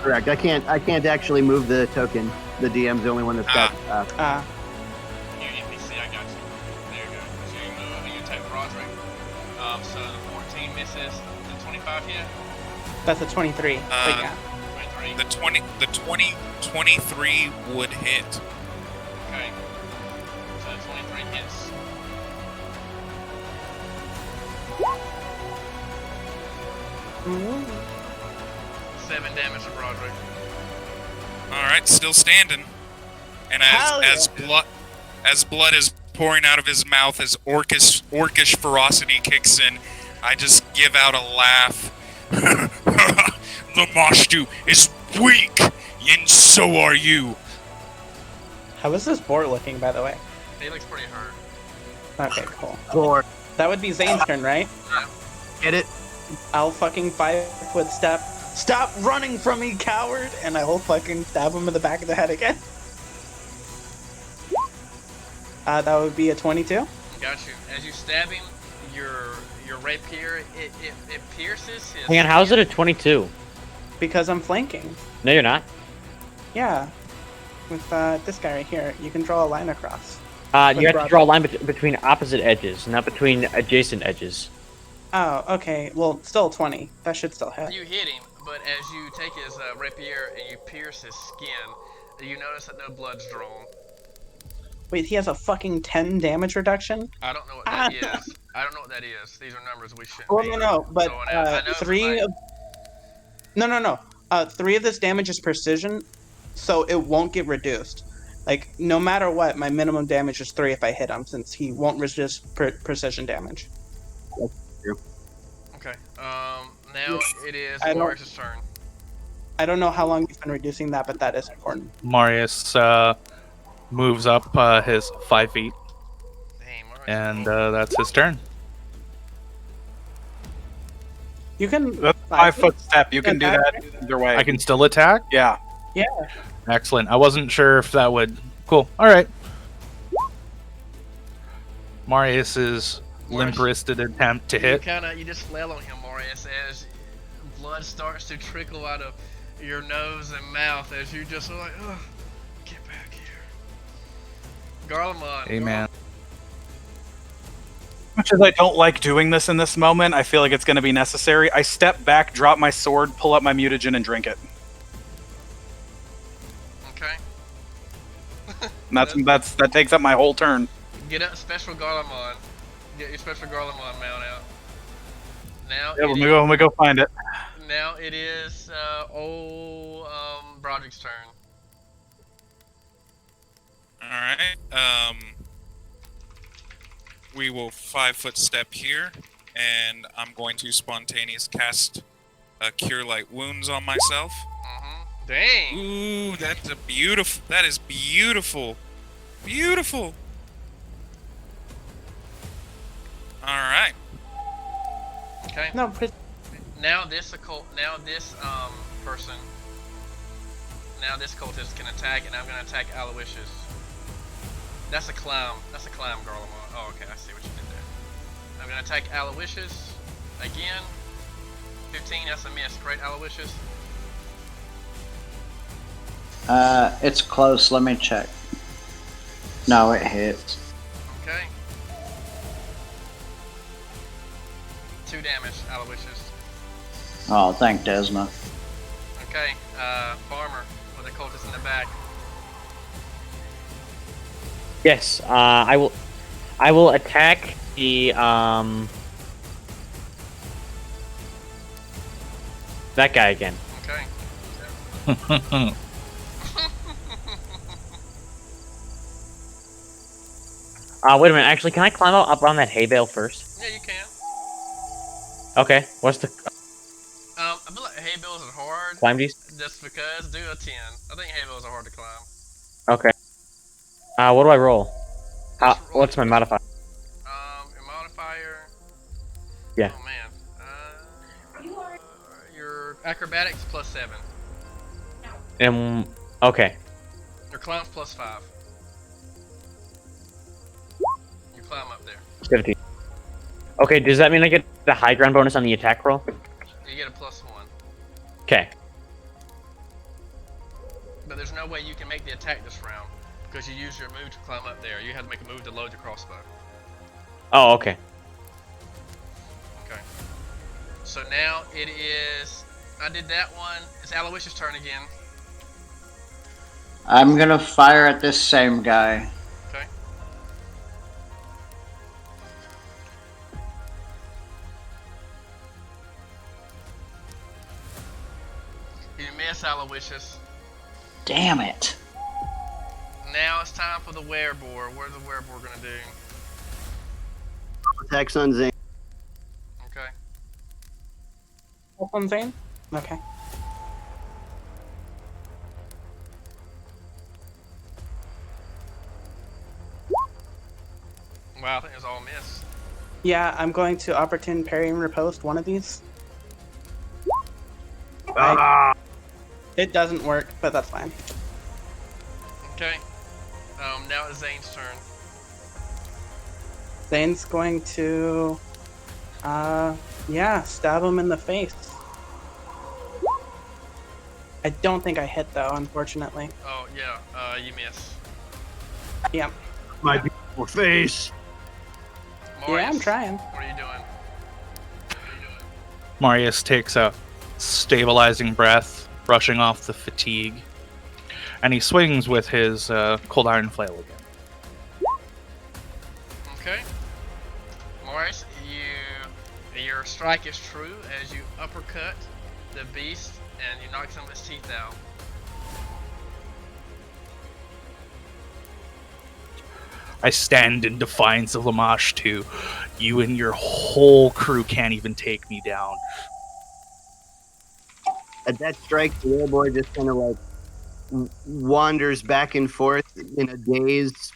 Speaker 8: Correct. I can't actually move the token. The DM's the only one that's got.
Speaker 1: You NPC, I got you. There you go. So you move and you attack Broderick. So the 14 misses. The 25 hit.
Speaker 4: That's a 23. But yeah.
Speaker 1: 23.
Speaker 2: The 23 would hit.
Speaker 1: Okay. So the 23 hits.
Speaker 4: Mhm.
Speaker 1: 7 damage to Broderick.
Speaker 2: All right, still standing. And as blood is pouring out of his mouth, as orcish ferocity kicks in, I just give out a laugh. The Moshtu is weak, and so are you.
Speaker 4: How is this boar looking, by the way?
Speaker 1: He looks pretty hurt.
Speaker 4: Okay, cool.
Speaker 8: Or
Speaker 4: That would be Zane's turn, right?
Speaker 8: get it.
Speaker 4: I'll fucking 5-foot step. Stop running from me, coward! And I will fucking stab him in the back of the head again. That would be a 22.
Speaker 1: Got you. As you stab him, your rapier it pierces his.
Speaker 6: Hang on, how's it a 22?
Speaker 4: Because I'm flanking.
Speaker 6: No, you're not.
Speaker 4: Yeah. With this guy right here, you can draw a line across.
Speaker 6: You have to draw a line between opposite edges, not between adjacent edges.
Speaker 4: Oh, okay. Well, still 20. That should still hit.
Speaker 1: You hit him, but as you take his rapier and you pierce his skin, you notice that no blood's drawn.
Speaker 4: Wait, he has a fucking 10 damage reduction?
Speaker 1: I don't know what that is. I don't know what that is. These are numbers we shouldn't
Speaker 4: Well,
Speaker 1: be
Speaker 4: no, but
Speaker 1: throwing out. I know
Speaker 4: 3
Speaker 1: that,
Speaker 4: of... No. 3 of this damage is precision, so it won't get reduced. Like, no matter what, my minimum damage is 3 if I hit him, since he won't resist precision damage.
Speaker 1: Okay. Now it is
Speaker 4: I don't-
Speaker 1: Marius' turn.
Speaker 4: I don't know how long you've been reducing that, but that is important.
Speaker 5: Marius moves up his 5 feet,
Speaker 1: Dang, Marius.
Speaker 5: and that's his turn.
Speaker 4: You can
Speaker 3: That's a 5-foot step. You can do
Speaker 4: attack,
Speaker 3: that either way.
Speaker 5: I can still attack?
Speaker 3: Yeah.
Speaker 5: Excellent. I wasn't sure if that would... Cool. All right. Marius's limp-wristed attempt to hit.
Speaker 1: You just flail on him, Marius, as blood starts to trickle out of your nose and mouth as you just are like, oh, get back here. Garlemald.
Speaker 5: Amen.
Speaker 3: As much as I don't like doing this in this moment, I feel like it's going to be necessary. I step back, drop my sword, pull up my mutagen, and drink it.
Speaker 1: Okay.
Speaker 3: And that takes up my whole turn.
Speaker 1: Get up special Garlemald. Get your special Garlemald mount out. Now
Speaker 3: Yeah, let me go find it.
Speaker 1: Now it is Broderick's turn.
Speaker 2: Alright, we will 5-foot step here, and I'm going to spontaneous cast Cure Light Wounds on myself.
Speaker 1: Dang.
Speaker 2: Ooh, that's a beautiful, that is beautiful. Beautiful. Alright.
Speaker 1: Okay.
Speaker 4: No,
Speaker 1: Now this person. Now this cultist can attack, and I'm gonna attack Aloysius. That's a climb. That's a climb, Garlemald. Oh, okay. I see what you did there. I'm gonna attack Aloysius again. 15. That's a miss, right, Aloysius?
Speaker 7: It's close. Let me check. No, it hits.
Speaker 1: Okay. 2 damage, Aloysius.
Speaker 7: Oh, thank Desma.
Speaker 1: Okay. Farmer with the cultist in the back.
Speaker 6: Yes, I will attack the that guy again.
Speaker 1: Okay.
Speaker 6: Wait a minute. Actually, can I climb up on that hay bale first?
Speaker 1: Yeah, you can.
Speaker 6: Okay. What's the
Speaker 1: I feel like hay bales are hard.
Speaker 6: climb these?
Speaker 1: Just because. Do a 10. I think hay bales are hard to climb.
Speaker 6: Okay. What do I roll?
Speaker 1: Just roll
Speaker 6: What's my modifier?
Speaker 1: Your modifier.
Speaker 6: Yeah.
Speaker 1: Oh man. Your acrobatics plus 7.
Speaker 6: Okay.
Speaker 1: Your climb's plus 5. You climb up there.
Speaker 6: 17. Okay. Does that mean I get the high ground bonus on the attack roll?
Speaker 1: You get a plus 1.
Speaker 6: Okay.
Speaker 1: But there's no way you can make the attack this round because you use your move to climb up there. You have to make a move to load your crossbow.
Speaker 6: Oh, okay.
Speaker 1: Okay. So now it is. I did that one. It's Aloysius' turn again.
Speaker 7: I'm gonna fire at this same guy.
Speaker 1: Okay. You miss, Aloysius.
Speaker 7: Damn it.
Speaker 1: Now it's time for the werebore. What is the werebore gonna do?
Speaker 8: Attacks on Zane.
Speaker 1: Okay.
Speaker 4: One Zane? Okay.
Speaker 1: Wow, I think it's all miss.
Speaker 4: Yeah, I'm going to opportune parry and riposte one of these. It doesn't work, but that's fine.
Speaker 1: Okay. Now it's Zane's turn.
Speaker 4: Zane's going to, yeah, stab him in the face. I don't think I hit though, unfortunately.
Speaker 1: Oh yeah, you miss.
Speaker 4: Yeah.
Speaker 8: My beautiful face.
Speaker 4: Yeah, I'm
Speaker 1: Marius,
Speaker 4: trying.
Speaker 1: What are you doing?
Speaker 5: Marius takes a stabilizing breath, brushing off the fatigue, and he swings with his cold iron flail again.
Speaker 1: Okay. Marius, your strike is true as you uppercut the beast and you knock some of its teeth out.
Speaker 5: I stand in defiance of Lamash 2. You and your whole crew can't even take me down.
Speaker 8: At that strike, the little boy just kind of like wanders back and forth in a daze,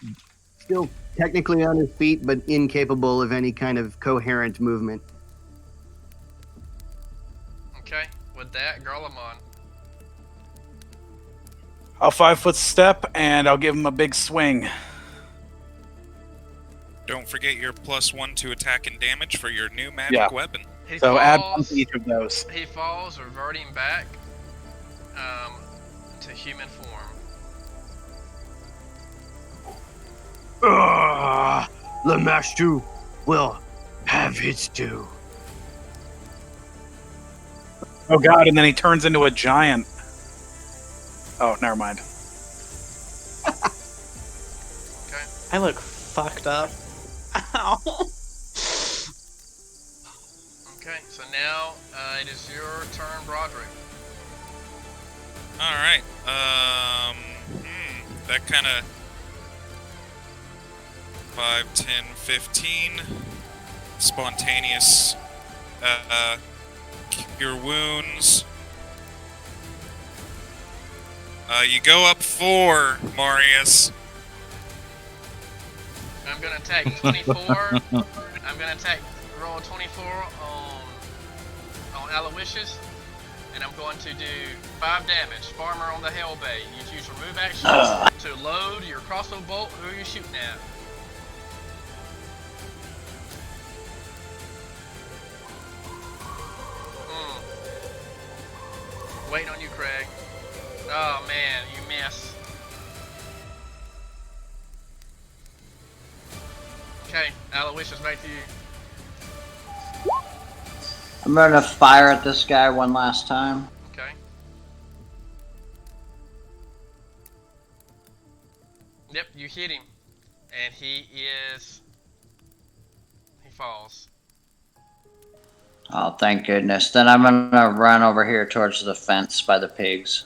Speaker 8: still technically on his feet, but incapable of any kind of coherent movement.
Speaker 1: Okay, with that, Garlemon.
Speaker 3: I'll 5-foot step and I'll give him a big swing.
Speaker 2: Don't forget your +1 to attack and damage for your new magic
Speaker 3: Yeah.
Speaker 2: weapon.
Speaker 1: He
Speaker 3: So add one
Speaker 1: falls.
Speaker 3: to each of those.
Speaker 1: He falls, reverting back to human form.
Speaker 8: The master will have his due.
Speaker 3: Oh god, and then he turns into a giant. Oh, never mind.
Speaker 4: I look fucked up. Ow.
Speaker 1: Okay, so now it is your turn, Broderick.
Speaker 2: Alright, that kind of 5, 10, 15 spontaneous cure wounds. You go up 4, Marius.
Speaker 1: I'm gonna attack 24. I'm gonna attack roll 24 on Aloysius, and I'm going to do 5 damage. Farmer on the Hell Bay. You use remove actions to load your crossbow bolt. Who are you shooting at? Waiting on you, Craig. Oh man, you miss. Okay, Aloysius, back to you.
Speaker 7: I'm gonna fire at this guy one last time.
Speaker 1: Okay. Yep, you hit him, and he falls.
Speaker 7: Oh, thank goodness. Then I'm gonna run over here towards the fence by the pigs.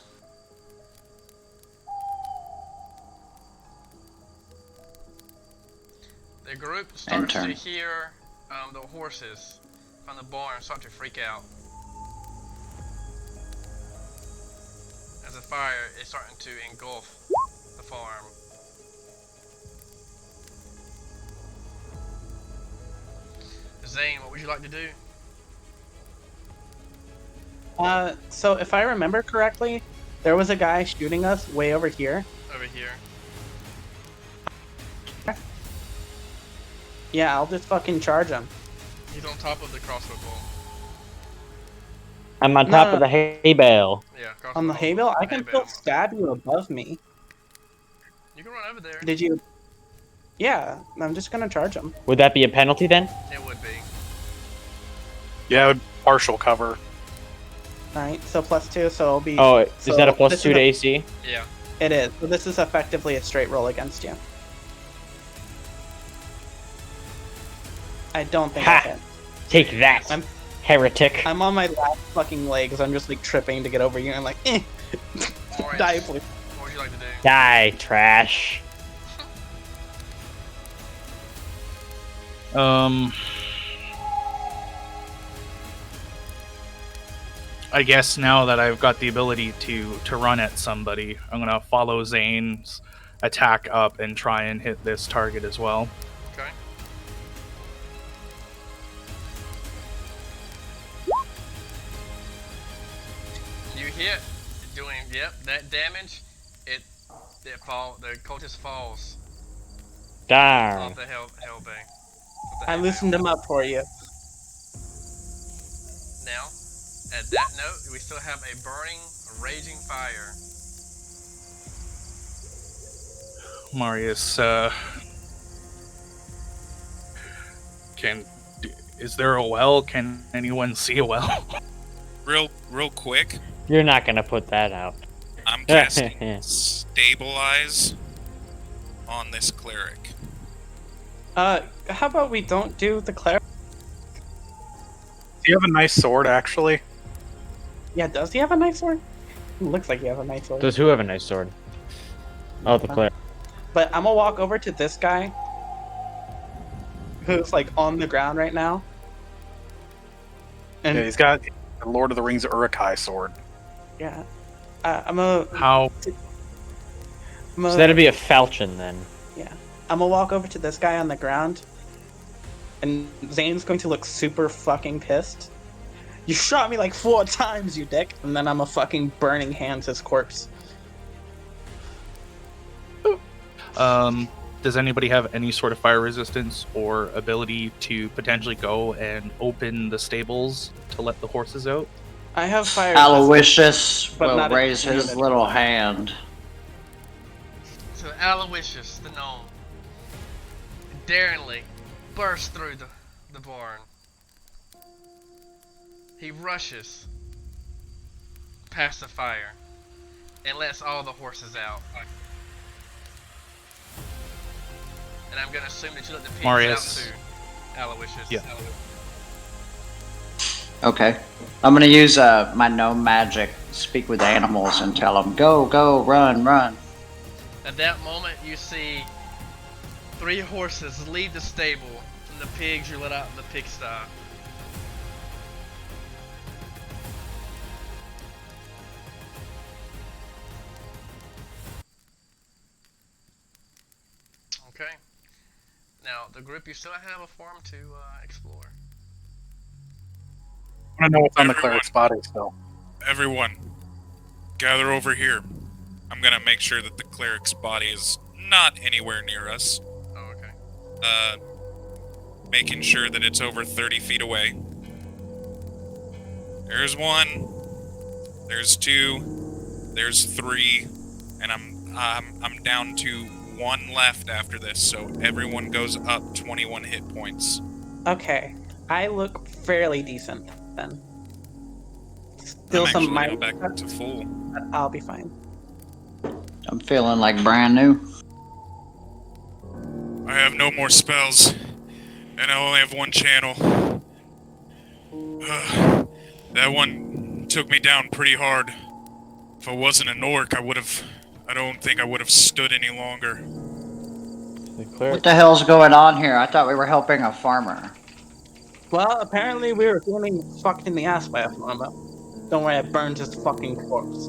Speaker 1: The group starts to
Speaker 7: turn.
Speaker 1: hear the horses from the barn start to freak out as the fire is starting to engulf the farm. Zane, what would you like to do?
Speaker 4: So if I remember correctly, there was a guy shooting us way over here.
Speaker 1: Over here.
Speaker 4: Yeah, I'll just fucking charge him.
Speaker 1: He's on top of the crossbow bolt.
Speaker 6: I'm on top of the hay bale.
Speaker 1: Yeah, crossbow
Speaker 4: On the
Speaker 1: bolt.
Speaker 4: hay bale, I
Speaker 1: Hay
Speaker 4: can
Speaker 1: bale.
Speaker 4: still stab you above me.
Speaker 1: You can run over there.
Speaker 4: Did you? Yeah, I'm just gonna charge him.
Speaker 6: Would that be a penalty then?
Speaker 1: It would be.
Speaker 3: Yeah, partial cover.
Speaker 4: Alright, so +2, so it'll be.
Speaker 6: Oh, is
Speaker 4: so
Speaker 6: that a
Speaker 4: this
Speaker 6: +2
Speaker 4: is
Speaker 6: to AC?
Speaker 1: Yeah.
Speaker 4: It is. So this is effectively a straight roll against you. I don't think I
Speaker 6: Ha!
Speaker 4: hit.
Speaker 6: Take that,
Speaker 4: I'm-
Speaker 6: heretic.
Speaker 4: I'm on my last fucking legs. I'm just like tripping to get over you. I'm like,
Speaker 1: Alright.
Speaker 4: die, please.
Speaker 1: What would you like to do?
Speaker 6: Die, trash.
Speaker 5: I guess now that I've got the ability to run at somebody, I'm gonna follow Zane's attack up and try and hit this target as well.
Speaker 1: Okay. You hit, doing that damage. The cultist falls
Speaker 6: Darn.
Speaker 1: off the hell bay. Off the
Speaker 4: I
Speaker 1: hay
Speaker 4: loosened
Speaker 1: bale.
Speaker 4: him up for you.
Speaker 1: Now, at that note, we still have a burning, raging fire.
Speaker 5: Marius, is there a well? Can anyone see a well?
Speaker 2: Real quick,
Speaker 6: You're not gonna put that out.
Speaker 2: I'm casting Stabilize on this cleric.
Speaker 4: How about we don't do the cleric?
Speaker 3: Do you have a nice sword, actually?
Speaker 4: Yeah, does he have a nice sword? It looks like he has a nice sword.
Speaker 6: Does who have a nice sword? Oh, the cleric.
Speaker 4: But I'm gonna walk over to this guy who's like on the ground right now. And
Speaker 3: Yeah, he's got the Lord of the Rings Uruk-hai sword.
Speaker 4: Yeah. I'm a.
Speaker 5: How?
Speaker 6: So that'd be a falchion then.
Speaker 4: Yeah. I'm gonna walk over to this guy on the ground, and Zane's going to look super fucking pissed. You shot me like 4 times, you dick! And then I'm a fucking burning hands his corpse.
Speaker 5: Does anybody have any sort of fire resistance or ability to potentially go and open the stables to let the horses out?
Speaker 4: I have fire.
Speaker 7: Aloysius
Speaker 4: but
Speaker 7: will
Speaker 4: not
Speaker 7: raise
Speaker 4: in
Speaker 7: his
Speaker 4: unit.
Speaker 7: little hand.
Speaker 1: So Aloysius, the gnome, daringly bursts through the barn. He rushes past the fire and lets all the horses out. And I'm gonna assume that you let the pigs
Speaker 5: Marius.
Speaker 1: out too, Aloysius.
Speaker 5: Yeah.
Speaker 7: Okay. I'm gonna use my gnome magic, speak with animals, and tell them, go, go, run, run.
Speaker 1: At that moment, you see 3 horses leave the stable, and the pigs you let out in the pigsty. Okay. Now, the group, you still have a farm to explore.
Speaker 3: I want to know what's on the
Speaker 2: Everyone.
Speaker 3: cleric's body still.
Speaker 2: Everyone, gather over here. I'm gonna make sure that the cleric's body is not anywhere near us.
Speaker 1: Oh, okay.
Speaker 2: Making sure that it's over 30 feet away. There's 1. There's 2. There's 3, and I'm down to 1 left after this. So everyone goes up 21 hit points.
Speaker 4: Okay. I look fairly decent then. Still
Speaker 2: I'm
Speaker 4: some
Speaker 2: actually
Speaker 4: minor
Speaker 2: back
Speaker 4: stuff,
Speaker 2: to full.
Speaker 4: but I'll be fine.
Speaker 7: I'm feeling like brand new.
Speaker 2: I have no more spells, and I only have 1 channel. That one took me down pretty hard. If I wasn't an orc, I don't think I would have stood any longer.
Speaker 6: The
Speaker 7: What
Speaker 6: cleric.
Speaker 7: the hell's going on here? I thought we were helping a farmer.
Speaker 4: Well, apparently we were feeling fucked in the ass by a farmer. Don't worry, I burned his fucking corpse.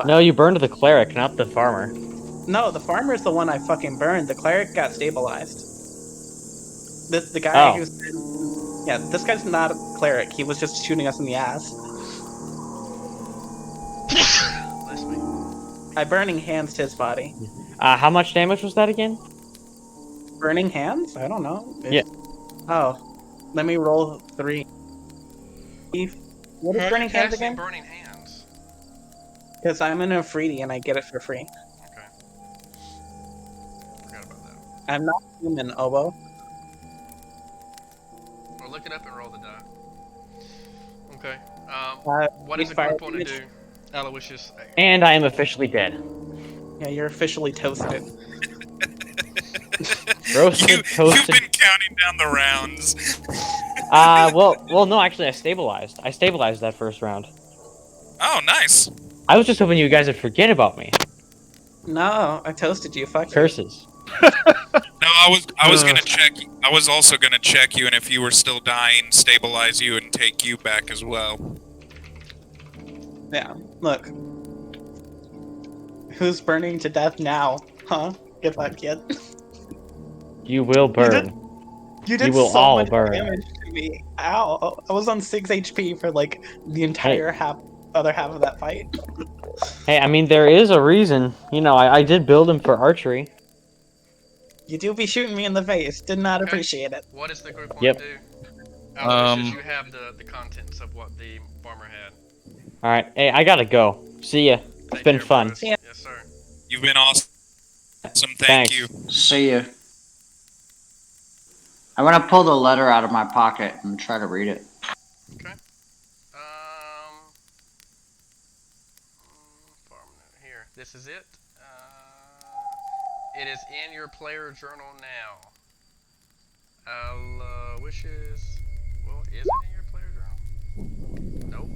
Speaker 6: No, you burned the cleric, not the farmer.
Speaker 4: No, the farmer's the one I fucking burned. The cleric got stabilized. The guy
Speaker 6: Oh.
Speaker 4: who's... Yeah, this guy's not a cleric. He was just shooting us in the ass.
Speaker 1: Bless me.
Speaker 4: I burning hands his body.
Speaker 6: How much damage was that again?
Speaker 4: Burning hands? I don't know.
Speaker 6: Yeah.
Speaker 4: Oh. Let me roll 3. What is burning hands
Speaker 1: Casting
Speaker 4: again?
Speaker 1: Burning hands.
Speaker 4: Because I'm an Afridi and I get it for free.
Speaker 1: Okay. Forgot about that.
Speaker 4: I'm not human, Obo.
Speaker 1: Well, look it up and roll the die. Okay. What
Speaker 4: big
Speaker 1: does the
Speaker 4: fire
Speaker 1: group want to
Speaker 4: damage.
Speaker 1: do? Aloysius.
Speaker 6: And I am officially dead.
Speaker 4: Yeah, you're officially toasted.
Speaker 6: Roasted,
Speaker 2: You've
Speaker 6: toasted.
Speaker 2: been counting down the rounds.
Speaker 6: Well, no, actually, I stabilized. I stabilized that first round.
Speaker 2: Oh, nice.
Speaker 6: I was just hoping you guys would forget about me.
Speaker 4: No, I toasted you. Fuck you.
Speaker 6: Curses.
Speaker 2: No, I was gonna check. I was also gonna check you, and if you were still dying, stabilize you and take you back as well.
Speaker 4: Yeah, look. Who's burning to death now? Huh? Get that, kid.
Speaker 6: You will burn.
Speaker 4: You did
Speaker 6: will
Speaker 4: so
Speaker 6: all
Speaker 4: much
Speaker 6: burn.
Speaker 4: damage to me. Ow. I was on 6 HP for like the entire other half of that fight.
Speaker 6: Hey, I mean, there is a reason. You know, I did build him for archery.
Speaker 4: You do be shooting me in the face. Did not
Speaker 1: Okay.
Speaker 4: appreciate it.
Speaker 1: What does the group want
Speaker 6: Yep.
Speaker 1: to do? Aloysius, you have the contents of what the farmer had.
Speaker 6: Alright, hey, I gotta go. See ya. It's
Speaker 1: Take
Speaker 6: been
Speaker 1: care,
Speaker 6: fun.
Speaker 1: boys.
Speaker 4: Yeah.
Speaker 1: Yes, sir.
Speaker 2: You've been awesome. Thank
Speaker 6: Thanks.
Speaker 2: you.
Speaker 7: See ya. I'm gonna pull the letter out of my pocket and try to read it.
Speaker 1: Okay. Farm note here. This is it. It is in your player journal now. Wishes. Well, is it in your player journal? Nope.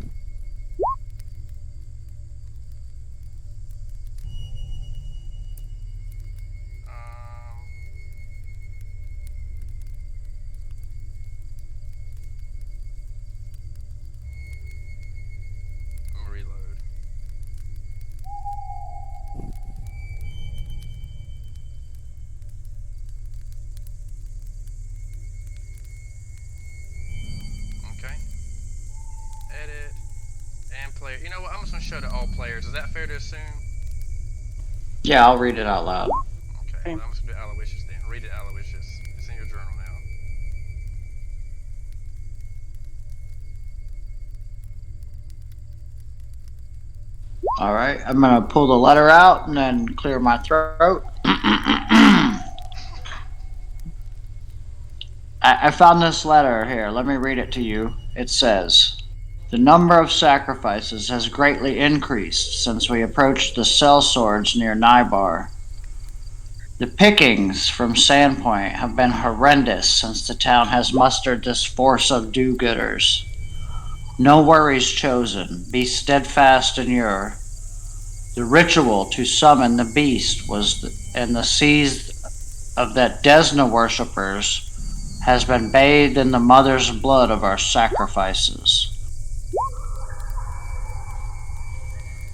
Speaker 1: I'm gonna reload. player. You know what? I'm just gonna show to all players. Is that fair to assume?
Speaker 7: Yeah, I'll read it out loud.
Speaker 1: Okay.
Speaker 4: Okay.
Speaker 1: Well, I'm just gonna do Aloysius then. Read it, Aloysius. It's in your journal now.
Speaker 7: All right, I'm gonna pull the letter out and then clear my throat. I found this letter here. Let me read it to you. It says, "The number of sacrifices has greatly increased since we approached the sellswords near Nybar. The pickings from Sandpoint have been horrendous since the town has mustered this force of do-gooders. No worries chosen. Be steadfast in your. The ritual to summon the beast was in the seas of that Desna worshippers has been bathed in the mother's blood of our sacrifices."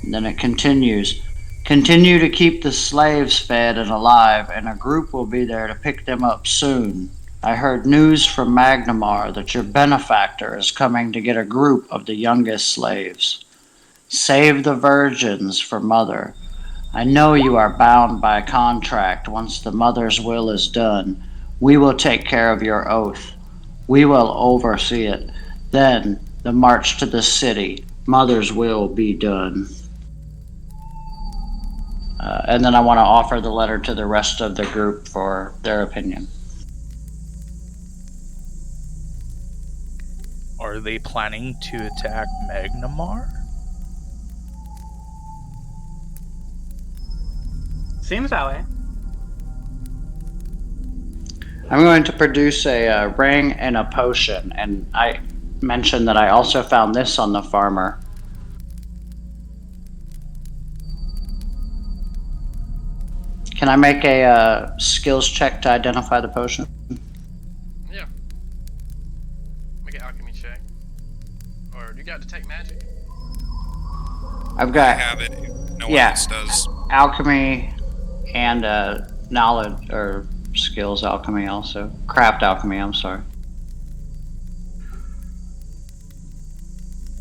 Speaker 7: And then it continues. "Continue to keep the slaves fed and alive, and a group will be there to pick them up soon. I heard news from Magnamar that your benefactor is coming to get a group of the youngest slaves. Save the virgins for mother. I know you are bound by contract once the mother's will is done. We will take care of your oath. We will oversee it. Then the march to the city. Mother's will be done." And then I want to offer the letter to the rest of the group for their opinion.
Speaker 5: Are they planning to attack Magnamar?
Speaker 4: Seems that way.
Speaker 7: I'm going to produce a ring and a potion, and I mentioned that I also found this on the farmer. Can I make a skills check to identify the potion?
Speaker 1: Yeah. Make an alchemy check. Or you got detect magic?
Speaker 7: I've
Speaker 2: I
Speaker 7: got
Speaker 2: have it. No one
Speaker 7: Yeah.
Speaker 2: else does.
Speaker 7: alchemy and knowledge or skills alchemy also. Craft alchemy, I'm sorry.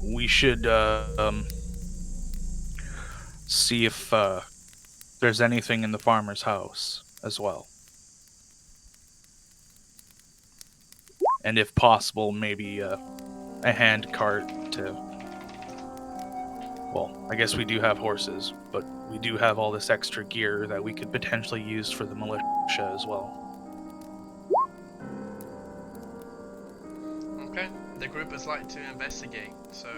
Speaker 5: We should see if there's anything in the farmer's house as well. And if possible, maybe a hand cart to. Well, I guess we do have horses, but we do have all this extra gear that we could potentially use for the militia as well.
Speaker 1: Okay. The group is like to investigate, so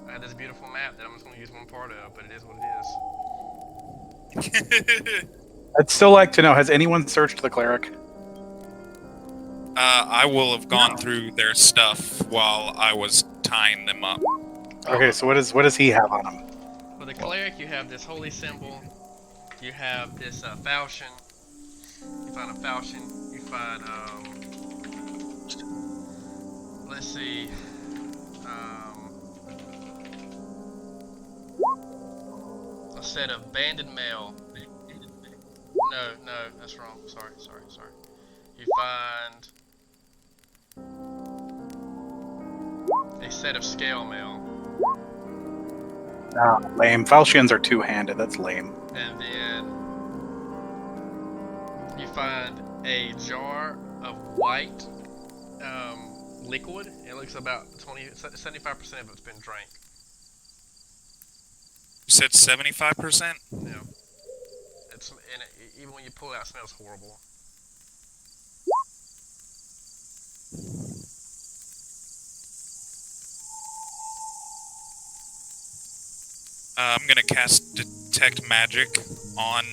Speaker 1: I have this beautiful map that I'm just going to use one part of, but it is what it is.
Speaker 3: I'd still like to know, has anyone searched the cleric?
Speaker 2: I will have gone
Speaker 4: No.
Speaker 2: through their stuff while I was tying them up.
Speaker 3: Okay, so what does he have on him?
Speaker 1: For the cleric, you have this holy symbol. You have this falchion. You find a falchion. You find, let's see, a set of banded mail. No, that's wrong. Sorry. You find a set of scale mail.
Speaker 3: Ah, lame. Falchions are two-handed. That's lame.
Speaker 1: And then you find a jar of white liquid. It looks about 75% of it's been drank.
Speaker 2: You said 75%?
Speaker 1: Yeah. It's and even when you pull it out, it smells horrible.
Speaker 2: I'm gonna cast Detect Magic on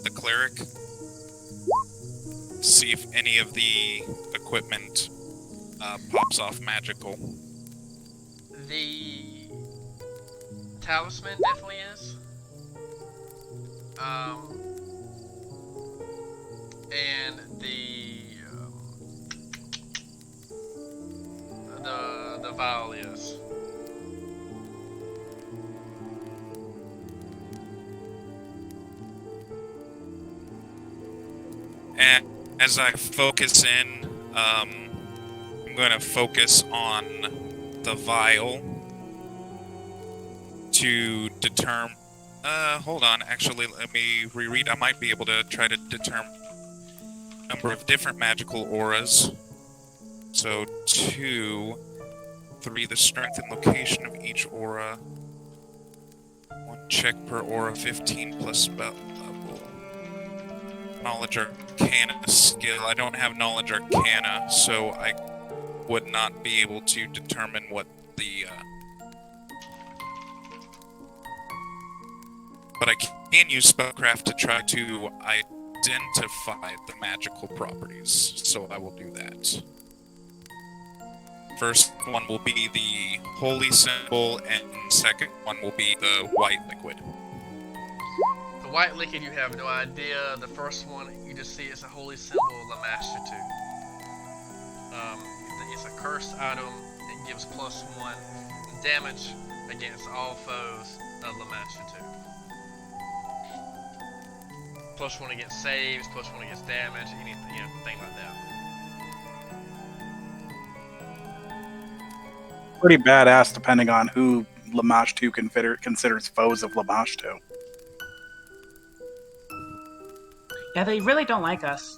Speaker 2: the cleric. See if any of the equipment pops off magical.
Speaker 1: The talisman definitely is. And the vial is.
Speaker 2: And as I focus in, I'm going to focus on the vial to determine. Hold on. Actually, let me reread. I might be able to try to determine a number of different magical auras. So 2, 3, the strength and location of each aura. 1 check per aura, 15 plus spell level. Knowledge Arcana skill. I don't have Knowledge Arcana, so I would not be able to determine what the... But I can use Spellcraft to try to identify the magical properties, so I will do that. First one will be the holy symbol, and second one will be the white liquid.
Speaker 1: The white liquid, you have no idea. The first one, you just see it's a holy symbol, Lamaster 2. It's a cursed item. It gives +1 damage against all foes of Lamaster 2. +1 against saves, +1 against damage, anything, thing like that.
Speaker 3: Pretty badass, depending on who Lamash 2 considers foes of Lamash 2.
Speaker 9: Yeah, they really don't like us.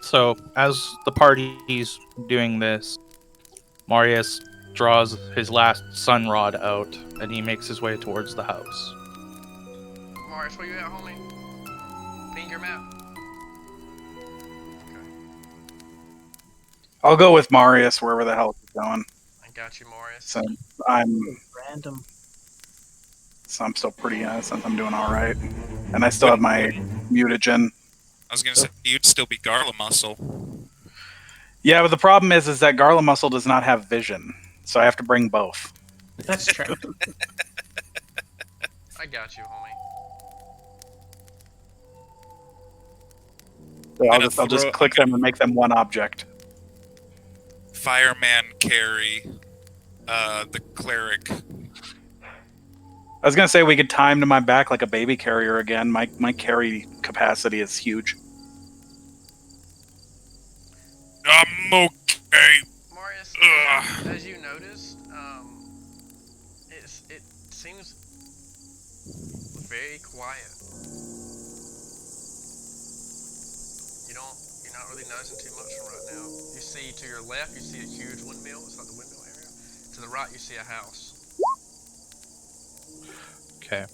Speaker 5: So, as the party's doing this, Marius draws his last sun rod out, and he makes his way towards the house.
Speaker 1: Marius, where you at, homie? Ping your map.
Speaker 3: I'll go with Marius wherever the hell he's going.
Speaker 1: I got you, Marius.
Speaker 3: So I'm
Speaker 9: Random.
Speaker 3: still pretty since I'm doing all right, and I still have my mutagen.
Speaker 2: I was gonna say, you'd still be Garla Muscle.
Speaker 3: Yeah, but the problem is that Garla Muscle does not have vision, so I have to bring both.
Speaker 9: That's true.
Speaker 1: I got you, homie.
Speaker 3: So I'll just click them and make them one object.
Speaker 2: Fireman carry, the cleric.
Speaker 3: I was gonna say we could time to my back like a baby carrier again. My carry capacity is huge.
Speaker 2: I'm okay.
Speaker 1: Marius, as you noticed, it seems very quiet. You're not really noticing too much from right now. You see to your left, you see a huge windmill. It's like the windmill area. To the right, you see a house.
Speaker 5: Okay.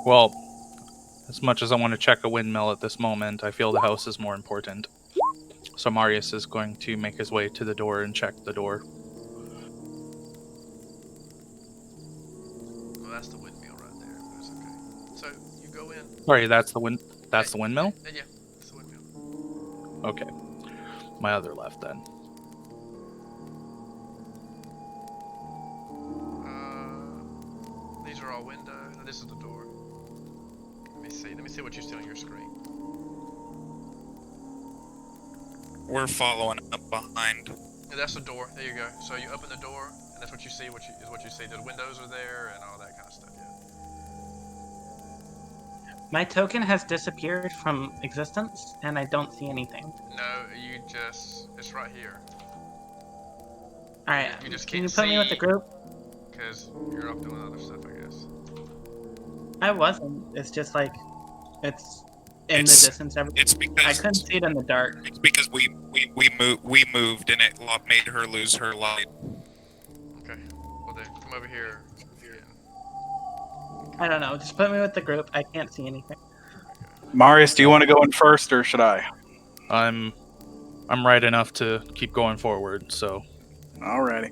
Speaker 5: Well, as much as I want to check a windmill at this moment, I feel the house is more important. So Marius is going to make his way to the door and check the door.
Speaker 1: Well, that's the windmill right there, but it's okay. So you go in.
Speaker 5: Sorry, that's the windmill?
Speaker 1: Yeah, that's the windmill.
Speaker 5: Okay. My other left then.
Speaker 1: These are all windows. No, this is the door. Let me see. Let me see what you see on your screen.
Speaker 2: We're following up behind.
Speaker 1: Yeah, that's the door. There you go. So you open the door, and that's what you see. Is what you see. The windows are there, and all that kind of stuff. Yeah.
Speaker 9: My token has disappeared from existence, and I don't see anything.
Speaker 1: No, it's right here.
Speaker 9: Alright,
Speaker 1: You just
Speaker 9: can
Speaker 1: can't
Speaker 9: you put me with the
Speaker 1: see.
Speaker 9: group?
Speaker 1: Because you're up doing other stuff, I guess.
Speaker 9: I wasn't. It's just like, it's in the distance.
Speaker 2: It's
Speaker 9: I
Speaker 2: because
Speaker 9: couldn't see it in the dark.
Speaker 2: it's because we moved and it made her lose her light.
Speaker 1: Okay. Well then, come over here.
Speaker 9: I don't know. Just put me with the group. I can't see anything.
Speaker 3: Marius, do you want to go in first, or should I?
Speaker 5: I'm right enough to keep going forward, so
Speaker 3: Alrighty.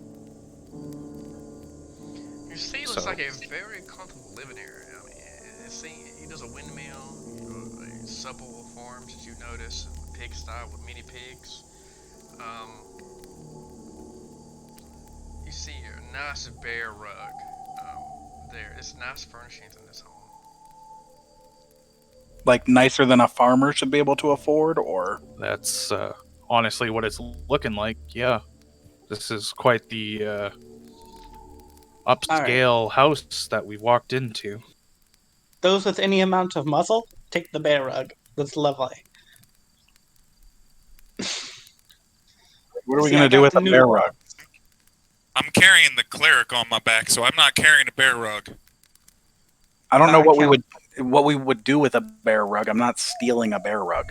Speaker 1: Your scene looks like a very comfortable living area. I mean, he does a windmill, a supple farms, as you notice, a pigsty with many pigs. You see a nice bear rug there. It's nice furnishings in this home.
Speaker 3: Like nicer than a farmer should be able to afford, or?
Speaker 5: that's honestly what it's looking like. Yeah. This is quite the upscale house that we walked into.
Speaker 4: Those with any amount of muscle, take the bear rug. That's lovely.
Speaker 3: What are we
Speaker 4: See, I
Speaker 3: gonna do
Speaker 4: got
Speaker 3: with
Speaker 4: the
Speaker 3: the
Speaker 4: new
Speaker 3: bear
Speaker 4: one.
Speaker 3: rug?
Speaker 2: I'm carrying the cleric on my back, so I'm not carrying a bear rug.
Speaker 3: I don't know what
Speaker 4: Can-
Speaker 3: we would do with a bear rug. I'm not stealing a bear rug.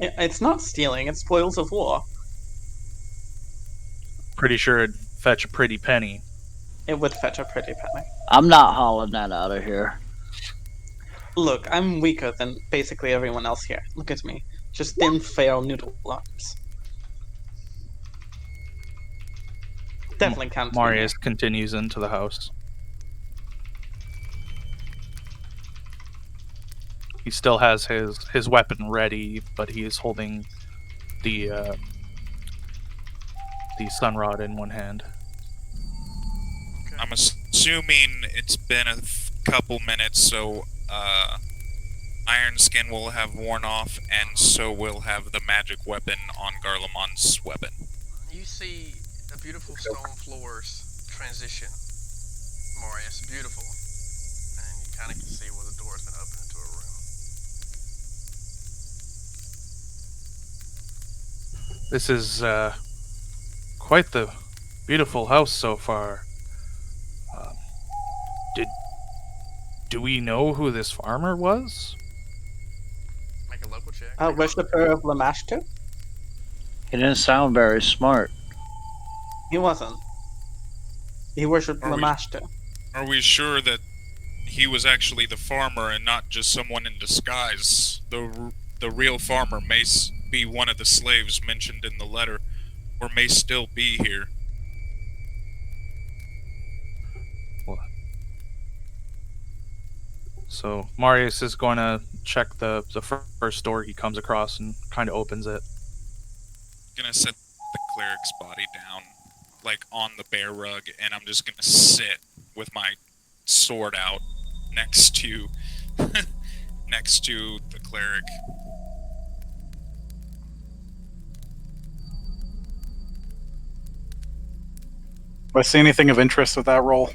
Speaker 4: It's not stealing, it's spoils of war.
Speaker 5: Pretty sure it'd fetch a pretty penny.
Speaker 4: It would fetch a pretty penny.
Speaker 7: I'm not hauling that out of here.
Speaker 4: Look, I'm weaker than basically everyone else here. Look at me. Just thin, frail noodle arms. Definitely counts. me
Speaker 5: Marius continues into the house. He still has his weapon ready, but he is holding the sun rod in one hand.
Speaker 2: I'm assuming it's been a couple minutes, so Iron Skin will have worn off, and so will have the magic weapon on Garlemon's weapon.
Speaker 1: You see the beautiful stone floors transition, Marius. Beautiful. And you kind of can see where the door's been opened into a room.
Speaker 5: This is quite the beautiful house so far. Do we know who this farmer was?
Speaker 1: Make a local check.
Speaker 4: Worshipper of Lamashtu?
Speaker 7: He didn't sound very smart.
Speaker 4: He wasn't. He worshipped
Speaker 2: Are we-
Speaker 4: Lamashtu.
Speaker 2: Are we sure that he was actually the farmer and not just someone in disguise? The real farmer may be one of the slaves mentioned in the letter, or may still be here.
Speaker 5: So Marius is going to check the first door he comes across and kind of opens it.
Speaker 2: Gonna set the cleric's body down, like on the bear rug, and I'm just gonna sit with my sword out next to next to the cleric.
Speaker 3: Do I see anything of interest with that roll?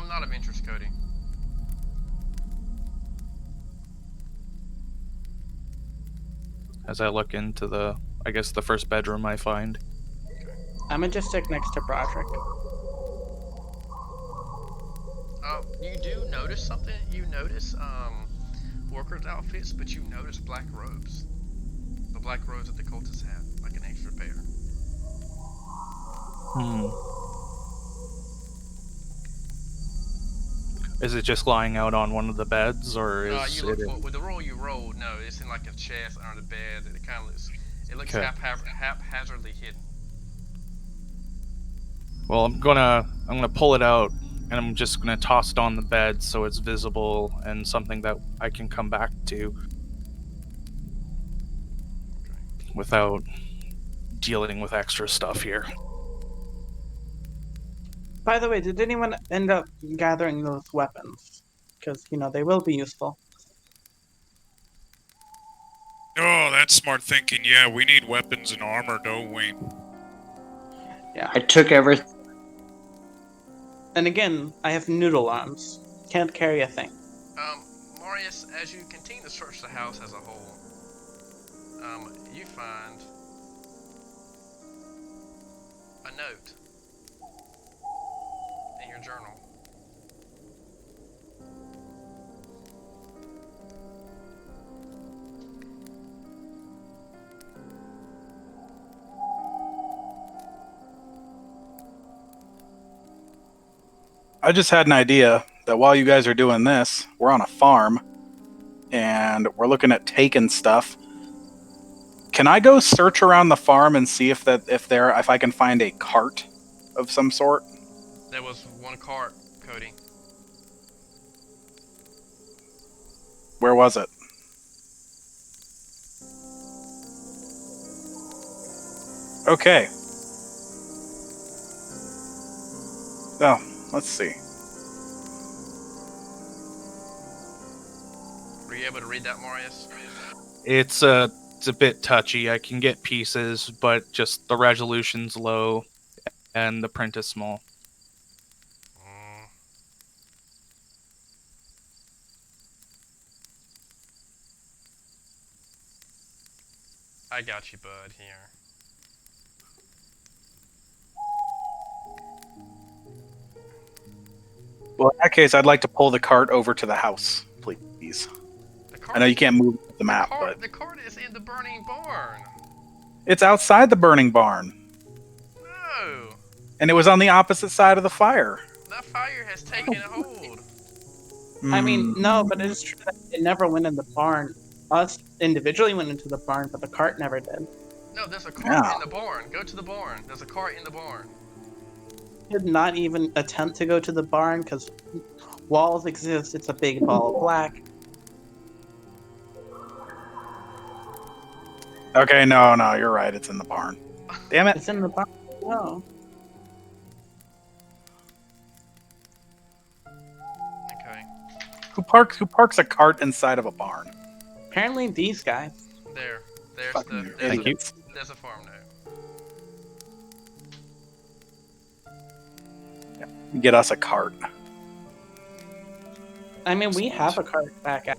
Speaker 1: Not of interest, Cody.
Speaker 5: As I look into the first bedroom I find.
Speaker 4: I'm gonna just stick next to Broderick.
Speaker 1: You do notice something. You notice workers' outfits, but you notice black robes. The black robes that the cultists have, like an extra pair.
Speaker 5: Is it just lying out on one of the beds, or is
Speaker 1: You look
Speaker 5: it?
Speaker 1: for, with the roll you rolled. No, it's in like a chest under the bed. It kind of looks. It looks
Speaker 5: Okay.
Speaker 1: haphazardly hidden.
Speaker 5: Well, I'm gonna pull it out, and I'm just gonna toss it on the bed so it's visible and something that I can come back to without dealing with extra stuff here.
Speaker 4: By the way, did anyone end up gathering those weapons? Because, they will be useful.
Speaker 2: Oh, that's smart thinking. Yeah, we need weapons and armor, don't we?
Speaker 7: I took everything.
Speaker 4: And again, I have noodle arms. Can't carry a thing.
Speaker 1: Marius, as you continue to search the house as a whole, you find a note in your journal.
Speaker 3: I just had an idea that while you guys are doing this, we're on a farm and we're looking at taking stuff. Can I go search around the farm and see if I can find a cart of some sort?
Speaker 1: There was one cart, Cody.
Speaker 3: Where was it? Okay. Oh, let's see.
Speaker 1: Were you able to read that, Marius?
Speaker 5: It's a bit touchy. I can get pieces, but just the resolution's low and the print is small.
Speaker 1: I got you, bud. Here.
Speaker 3: Well, in that case, I'd like to pull the cart over to the house, please.
Speaker 1: The cart,
Speaker 3: I know you can't move the map,
Speaker 1: the cart is in the burning barn.
Speaker 3: but it's outside the burning barn,
Speaker 1: No,
Speaker 3: and it was on the opposite side of the fire.
Speaker 1: that fire has taken a hold.
Speaker 4: I mean,
Speaker 3: Hmm.
Speaker 4: no, but it is true that it never went in the barn. Us individually went into the barn, but the cart never did.
Speaker 1: No, there's a cart
Speaker 3: Yeah.
Speaker 1: in the barn. Go to the barn. There's a cart in the barn.
Speaker 4: Did not even attempt to go to the barn because walls exist. It's a big ball of black.
Speaker 3: Okay, no, you're right. It's in the barn. Damn it.
Speaker 4: It's in the barn. No.
Speaker 1: Okay,
Speaker 3: Who parks a cart inside of a barn?
Speaker 4: Apparently these guys.
Speaker 1: there's
Speaker 3: Fucking
Speaker 1: the
Speaker 5: Thank you.
Speaker 3: idiots.
Speaker 1: there's a farm note.
Speaker 3: Get us a cart.
Speaker 4: I mean, we have a cart back at.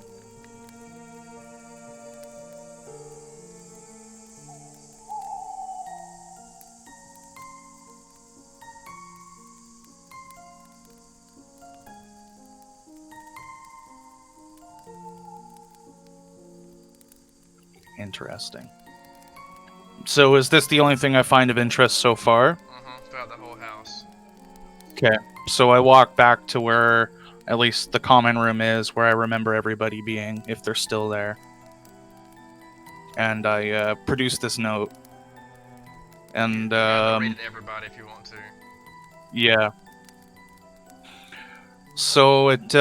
Speaker 5: Interesting. So is this the only thing I find of interest so far?
Speaker 1: Throughout the whole house.
Speaker 5: Okay. So I walk back to where at least the common room is, where I remember everybody being, if they're still there. And I produce this note. And
Speaker 1: Read it to everybody if you want to.
Speaker 5: yeah. So it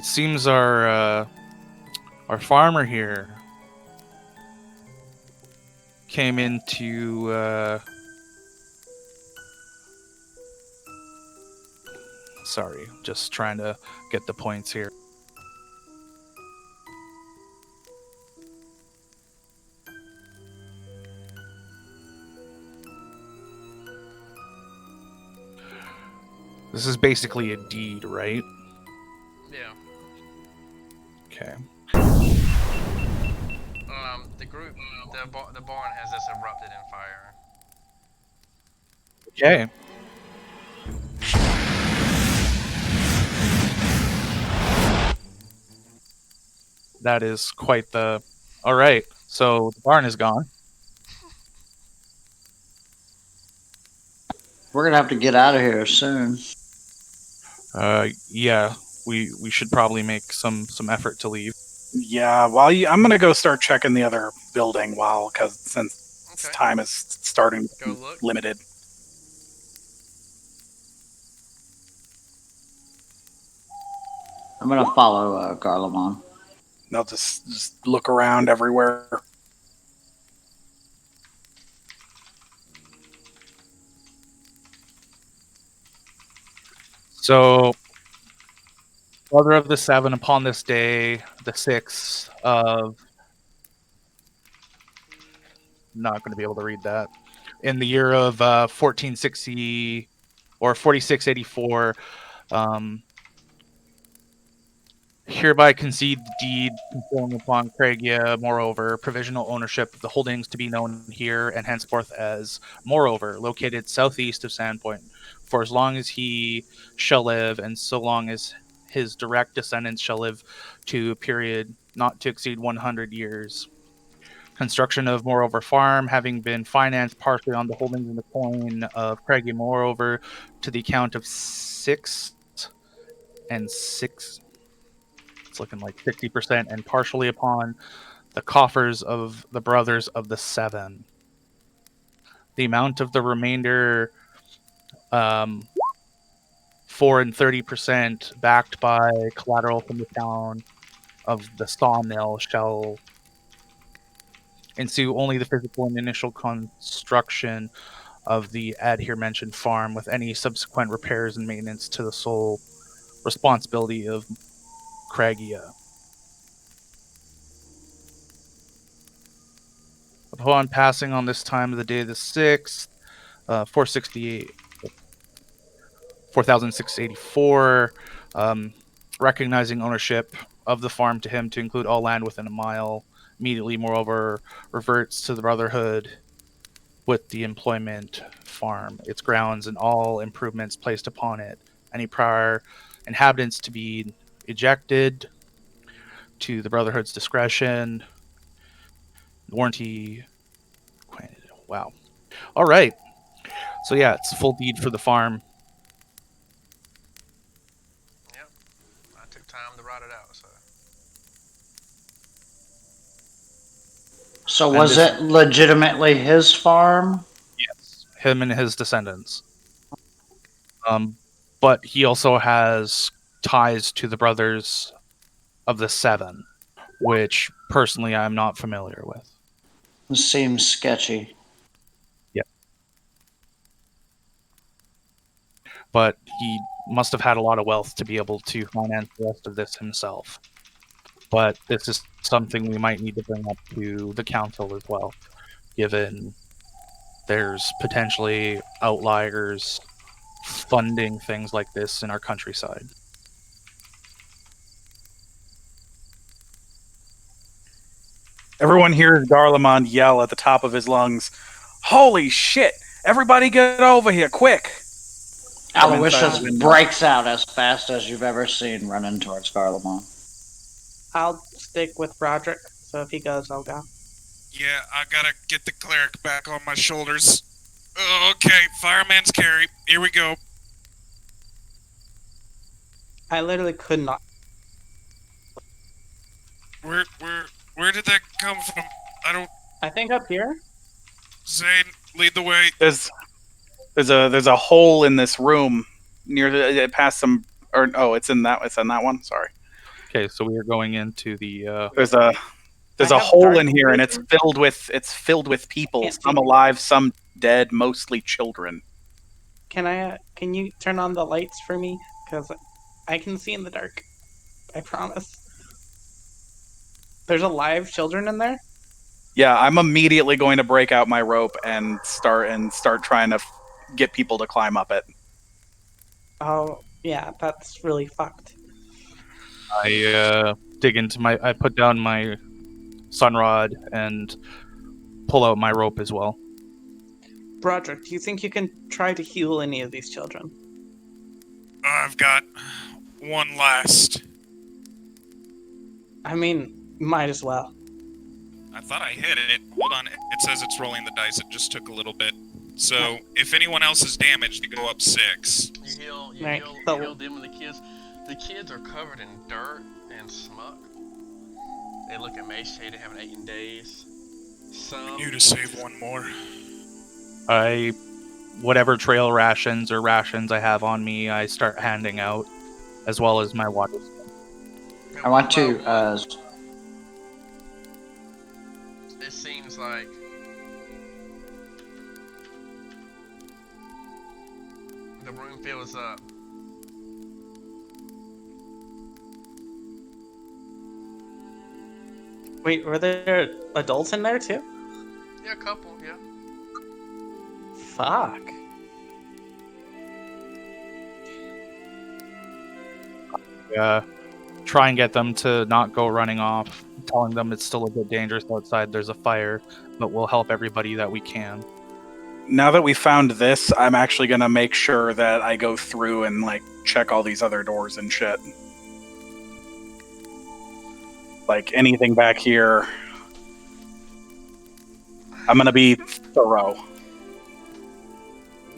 Speaker 5: seems our farmer here came into sorry, just trying to get the points here. This is basically a deed, right?
Speaker 1: Yeah.
Speaker 5: Okay.
Speaker 1: The barn has just erupted in fire.
Speaker 5: Okay. That is quite the... Alright, so the barn is gone.
Speaker 7: We're gonna have to get out of here soon.
Speaker 5: Yeah, we should probably make some effort to leave.
Speaker 3: Yeah, I'm gonna go start checking the other building since
Speaker 1: Okay.
Speaker 3: time is starting to
Speaker 1: Go
Speaker 3: be
Speaker 1: look.
Speaker 3: limited.
Speaker 7: I'm gonna follow Garlemon.
Speaker 3: They'll just look around everywhere.
Speaker 5: So, brother of the seven, upon this day, the 6th of... Not going to be able to read that. In the year of 1460 or 4684, hereby concede the deed conferring upon Craigia, moreover, provisional ownership of the holdings to be known here and henceforth as, moreover, located southeast of Sandpoint, for as long as he shall live, and so long as his direct descendants shall live, to a period not to exceed 100 years. Construction of Moreover Farm having been financed partially on the holdings in the coin of Craigie Moreover to the account of 6 and 6. It's looking like 60%, and partially upon the coffers of the brothers of the seven. The amount of the remainder, 4 and 30%, backed by collateral from the town of the sawmill, shall ensue only the physical and initial construction of the here mentioned farm, with any subsequent repairs and maintenance to the sole responsibility of Craigia. Upon passing on this time of the day the 6th, 4,684, recognizing ownership of the farm to him to include all land within a mile, immediately, moreover, reverts to the Brotherhood with the employment farm, its grounds, and all improvements placed upon it. Any prior inhabitants to be ejected to the Brotherhood's discretion. Warranty. Wow. All right. So yeah, it's full deed for the farm.
Speaker 1: Yep. I took time to write it out, so.
Speaker 7: So
Speaker 5: And
Speaker 7: was
Speaker 5: this-
Speaker 7: it legitimately his farm?
Speaker 5: Yes, him and his descendants. But he also has ties to the Brothers of the Seven, which personally I'm not familiar with.
Speaker 7: This seems sketchy.
Speaker 5: But he must have had a lot of wealth to be able to finance the rest of this himself. But this is something we might need to bring up to the council as well, given there's potentially outliers funding things like this in our countryside.
Speaker 3: Everyone hears Garlemond yell at the top of his lungs, "Holy shit! Everybody get over here, quick!" From inside
Speaker 7: Aloysius
Speaker 3: the window.
Speaker 7: breaks out as fast as you've ever seen running towards Garlemon.
Speaker 4: I'll stick with Broderick, so if he goes, I'll go.
Speaker 2: Yeah, I gotta get the cleric back on my shoulders. Okay, fireman's carry. Here we go.
Speaker 4: I literally could not.
Speaker 2: Where did that come from? I don't.
Speaker 4: I think up here.
Speaker 2: Zane, lead the way.
Speaker 3: There's a hole in this room near the past some or oh it's in that one. Sorry.
Speaker 5: Okay, so we are going into the.
Speaker 3: There's a
Speaker 4: I have
Speaker 3: hole
Speaker 4: dark
Speaker 3: in here, and it's
Speaker 4: vision.
Speaker 3: filled with people.
Speaker 4: Can't
Speaker 3: Some
Speaker 4: see.
Speaker 3: alive, some dead, mostly children.
Speaker 4: Can you turn on the lights for me? Because I can see in the dark. I promise. There's alive children in there?
Speaker 3: Yeah, I'm immediately going to break out my rope and start trying to get people to climb up it.
Speaker 4: Oh, yeah, that's really fucked.
Speaker 5: I dig into my. I put down my sunrod and pull out my rope as well.
Speaker 4: Broderick, do you think you can try to heal any of these children?
Speaker 2: I've got one last.
Speaker 4: I mean, might as well.
Speaker 2: I thought I hit it. Hold on. It says it's rolling the dice. It just took a little bit. So if anyone else is damaged, you go up 6.
Speaker 1: You
Speaker 4: Right,
Speaker 1: heal
Speaker 4: so-
Speaker 1: them and the kids. The kids are covered in dirt and smuck. They look emaciated, haven't eaten in days. Some.
Speaker 2: You to save one more.
Speaker 5: Whatever trail rations or rations I have on me, I start handing out, as well as my water.
Speaker 7: I want to.
Speaker 1: It seems like the room fills up.
Speaker 4: Wait, were there adults in there too?
Speaker 1: Yeah, a couple. Yeah.
Speaker 4: Fuck.
Speaker 5: Try and get them to not go running off, telling them it's still a bit dangerous outside. There's a fire, but we'll help everybody that we can.
Speaker 3: Now that we found this, I'm actually gonna make sure that I go through and like check all these other doors and shit. Like anything back here, I'm gonna be thorough.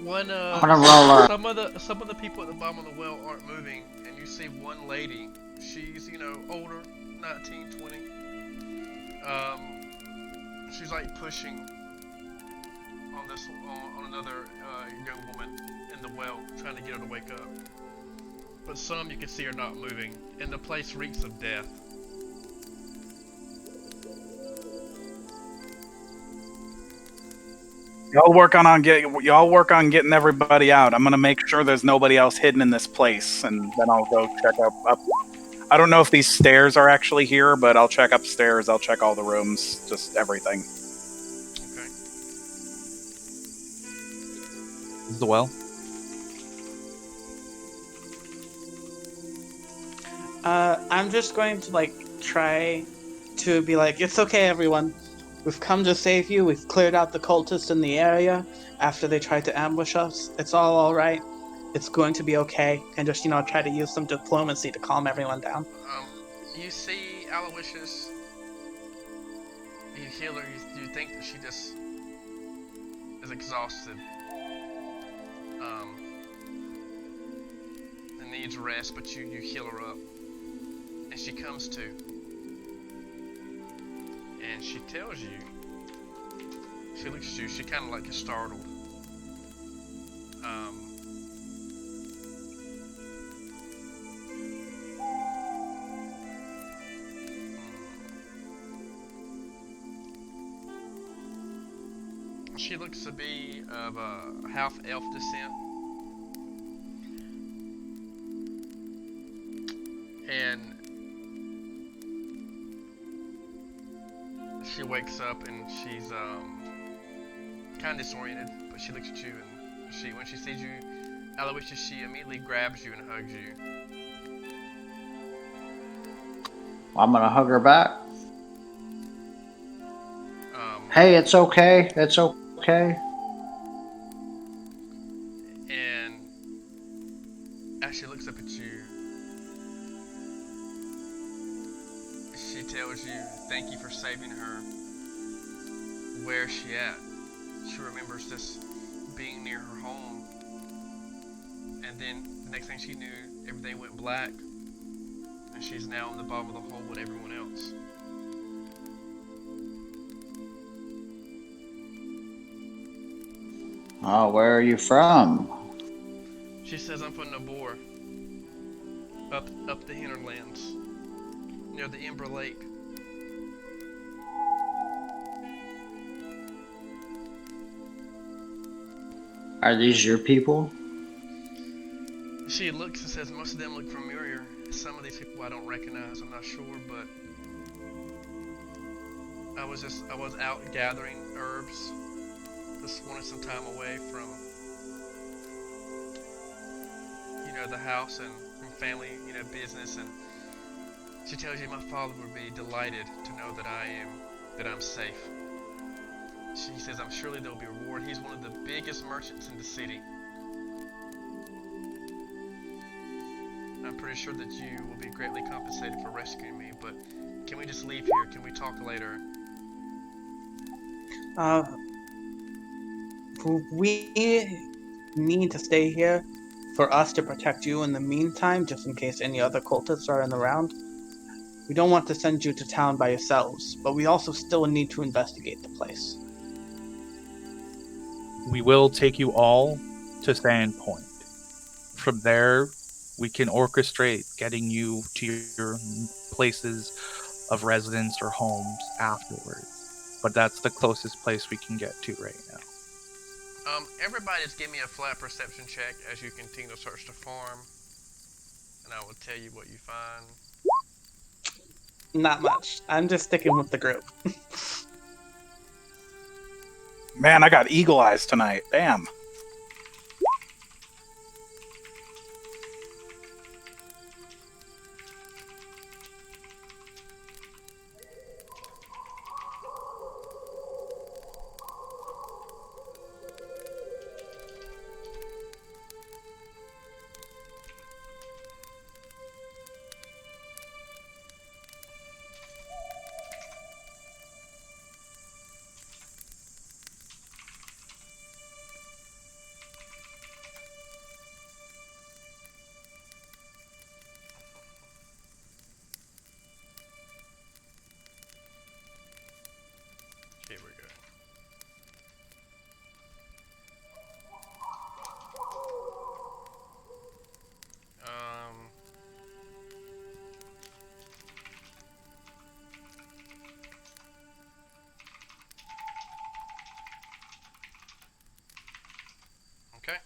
Speaker 1: One
Speaker 7: I'm gonna roll up.
Speaker 1: some of the people at the bottom of the well aren't moving, and you see one lady. She's older, 19, 20. She's like pushing on another young woman in the well, trying to get her to wake up. But some you can see are not moving, and the place reeks of death.
Speaker 3: Y'all work on getting everybody out. I'm gonna make sure there's nobody else hidden in this place, and then I'll go check up. I don't know if these stairs are actually here, but I'll check upstairs. I'll check all the rooms, just everything.
Speaker 1: Okay.
Speaker 5: Is the well?
Speaker 4: I'm just going to try to be like, it's okay, everyone. We've come to save you. We've cleared out the cultists in the area after they tried to ambush us. It's all right. It's going to be okay. And just, try to use some diplomacy to calm everyone down.
Speaker 1: You see Aloysius, you heal her, you think that she just is exhausted. And needs rest, but you heal her up. And she comes to. And she tells you, she looks at you, she kind of like is startled. She looks to be of a half-elf descent. And she wakes up and she's kind of disoriented, but she looks at you and when she sees you, Aloysius, she immediately grabs you and hugs you.
Speaker 7: I'm gonna hug her back. Hey, it's okay. It's okay.
Speaker 1: And as she looks up at you, she tells you, thank you for saving her. Where's she at? She remembers this being near her home. And then the next thing she knew, everything went black. And she's now in the bottom of the hole with everyone else.
Speaker 7: Oh, where are you from?
Speaker 1: She says, I'm from Nabor. Up the hinterlands. Near the Ember Lake.
Speaker 7: Are these your people?
Speaker 1: She looks and says, most of them look familiar. Some of these people I don't recognize, I'm not sure, but I was out gathering herbs. Just wanted some time away from, the house and from family, business. And she tells you my father would be delighted to know that I'm safe. She says, I'm surely there'll be a reward. He's one of the biggest merchants in the city. I'm pretty sure that you will be greatly compensated for rescuing me, but can we just leave here? Can we talk later?
Speaker 4: We need to stay here for us to protect you in the meantime, just in case any other cultists are in the round. We don't want to send you to town by yourselves, but we also still need to investigate the place.
Speaker 5: We will take you all to Sandpoint. From there, we can orchestrate getting you to your places of residence or homes afterwards. But that's the closest place we can get to right now.
Speaker 1: Everybody just give me a flat perception check as you continue to search the farm, and I will tell you what you find.
Speaker 4: Not much. I'm just sticking with the group.
Speaker 3: Man, I got eagle eyes tonight. Damn.
Speaker 1: Here we go. Okay.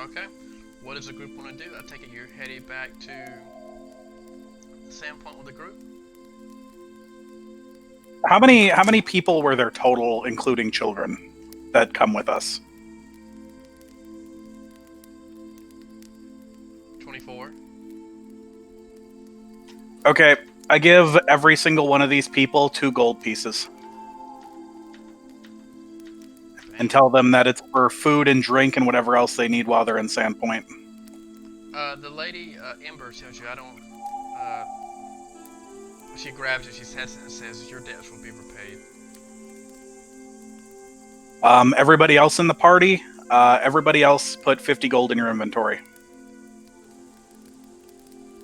Speaker 1: Okay. What does the group want to do? I take it you're headed back to Sandpoint with the group?
Speaker 3: How many people were there total, including children, that come with us?
Speaker 1: 24.
Speaker 3: Okay, I give every single one of these people 2 gold pieces and tell them that it's for food and drink and whatever else they need while they're in Sandpoint.
Speaker 1: The lady, Ember, tells you I don't, she grabs it, she says it and says, your debts will be repaid.
Speaker 3: Everybody else in the party, everybody else put 50 gold in your inventory.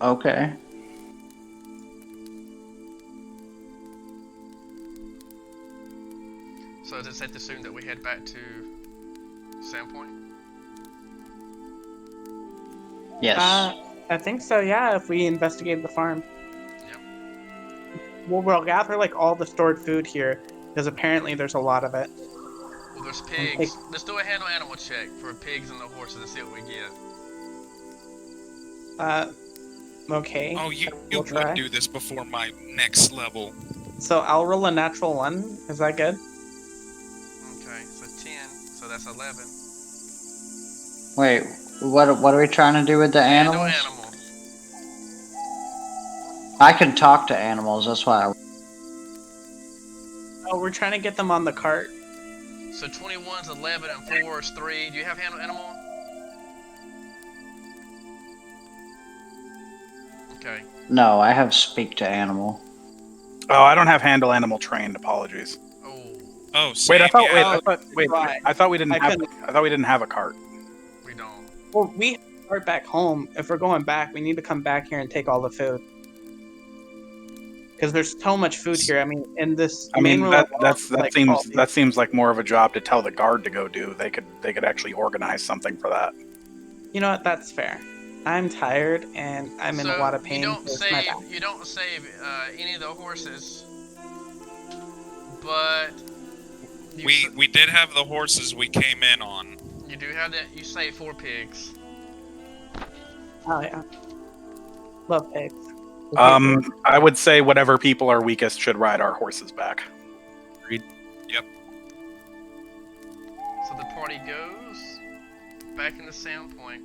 Speaker 7: Okay.
Speaker 1: So is it safe to assume that we head back to Sandpoint?
Speaker 7: Yes.
Speaker 4: I think so. Yeah, if we investigate the farm.
Speaker 1: Yep.
Speaker 4: We'll gather like all the stored food here because apparently there's a lot of it.
Speaker 1: Well, there's pigs. Let's do a handle animal check for pigs and the horses and see what we get.
Speaker 4: Okay.
Speaker 2: Oh, you
Speaker 4: We'll
Speaker 2: would
Speaker 4: try.
Speaker 2: do this before my next level.
Speaker 4: So I'll roll a natural 1. Is that good?
Speaker 1: Okay, so 10, so that's 11.
Speaker 7: Wait, what are we trying to do with the
Speaker 1: Handle
Speaker 7: animals?
Speaker 1: animal.
Speaker 7: I can talk to animals, that's why I...
Speaker 4: Oh, we're trying to get them on the cart.
Speaker 1: So 21's 11 and 4 is 3. Do you have handle animal? Okay.
Speaker 7: No, I have speak to animal.
Speaker 3: Oh, I don't have handle animal trained. Apologies.
Speaker 1: Oh,
Speaker 2: Oh, same,
Speaker 3: Wait, I thought.
Speaker 2: yeah.
Speaker 3: I thought we didn't
Speaker 4: I
Speaker 3: have.
Speaker 4: couldn't-
Speaker 3: I thought we didn't have a cart.
Speaker 1: we don't.
Speaker 4: Well, we are back home. If we're going back, we need to come back here and take all the food. Because there's so much food here. I mean, in this
Speaker 3: I mean,
Speaker 4: main room
Speaker 3: that
Speaker 4: alone, like, all these-
Speaker 3: seems like more of a job to tell the guard to go do. They could actually organize something for that.
Speaker 4: You know what? That's fair. I'm tired and I'm in a lot of pain.
Speaker 1: You don't
Speaker 4: with my back.
Speaker 1: save any of the horses, but
Speaker 2: We did have the horses we came in on.
Speaker 1: You do have that. You save 4 pigs.
Speaker 4: Oh yeah. Love pigs.
Speaker 3: I would say whatever people are weakest should ride our horses back.
Speaker 1: So the party goes back into Sandpoint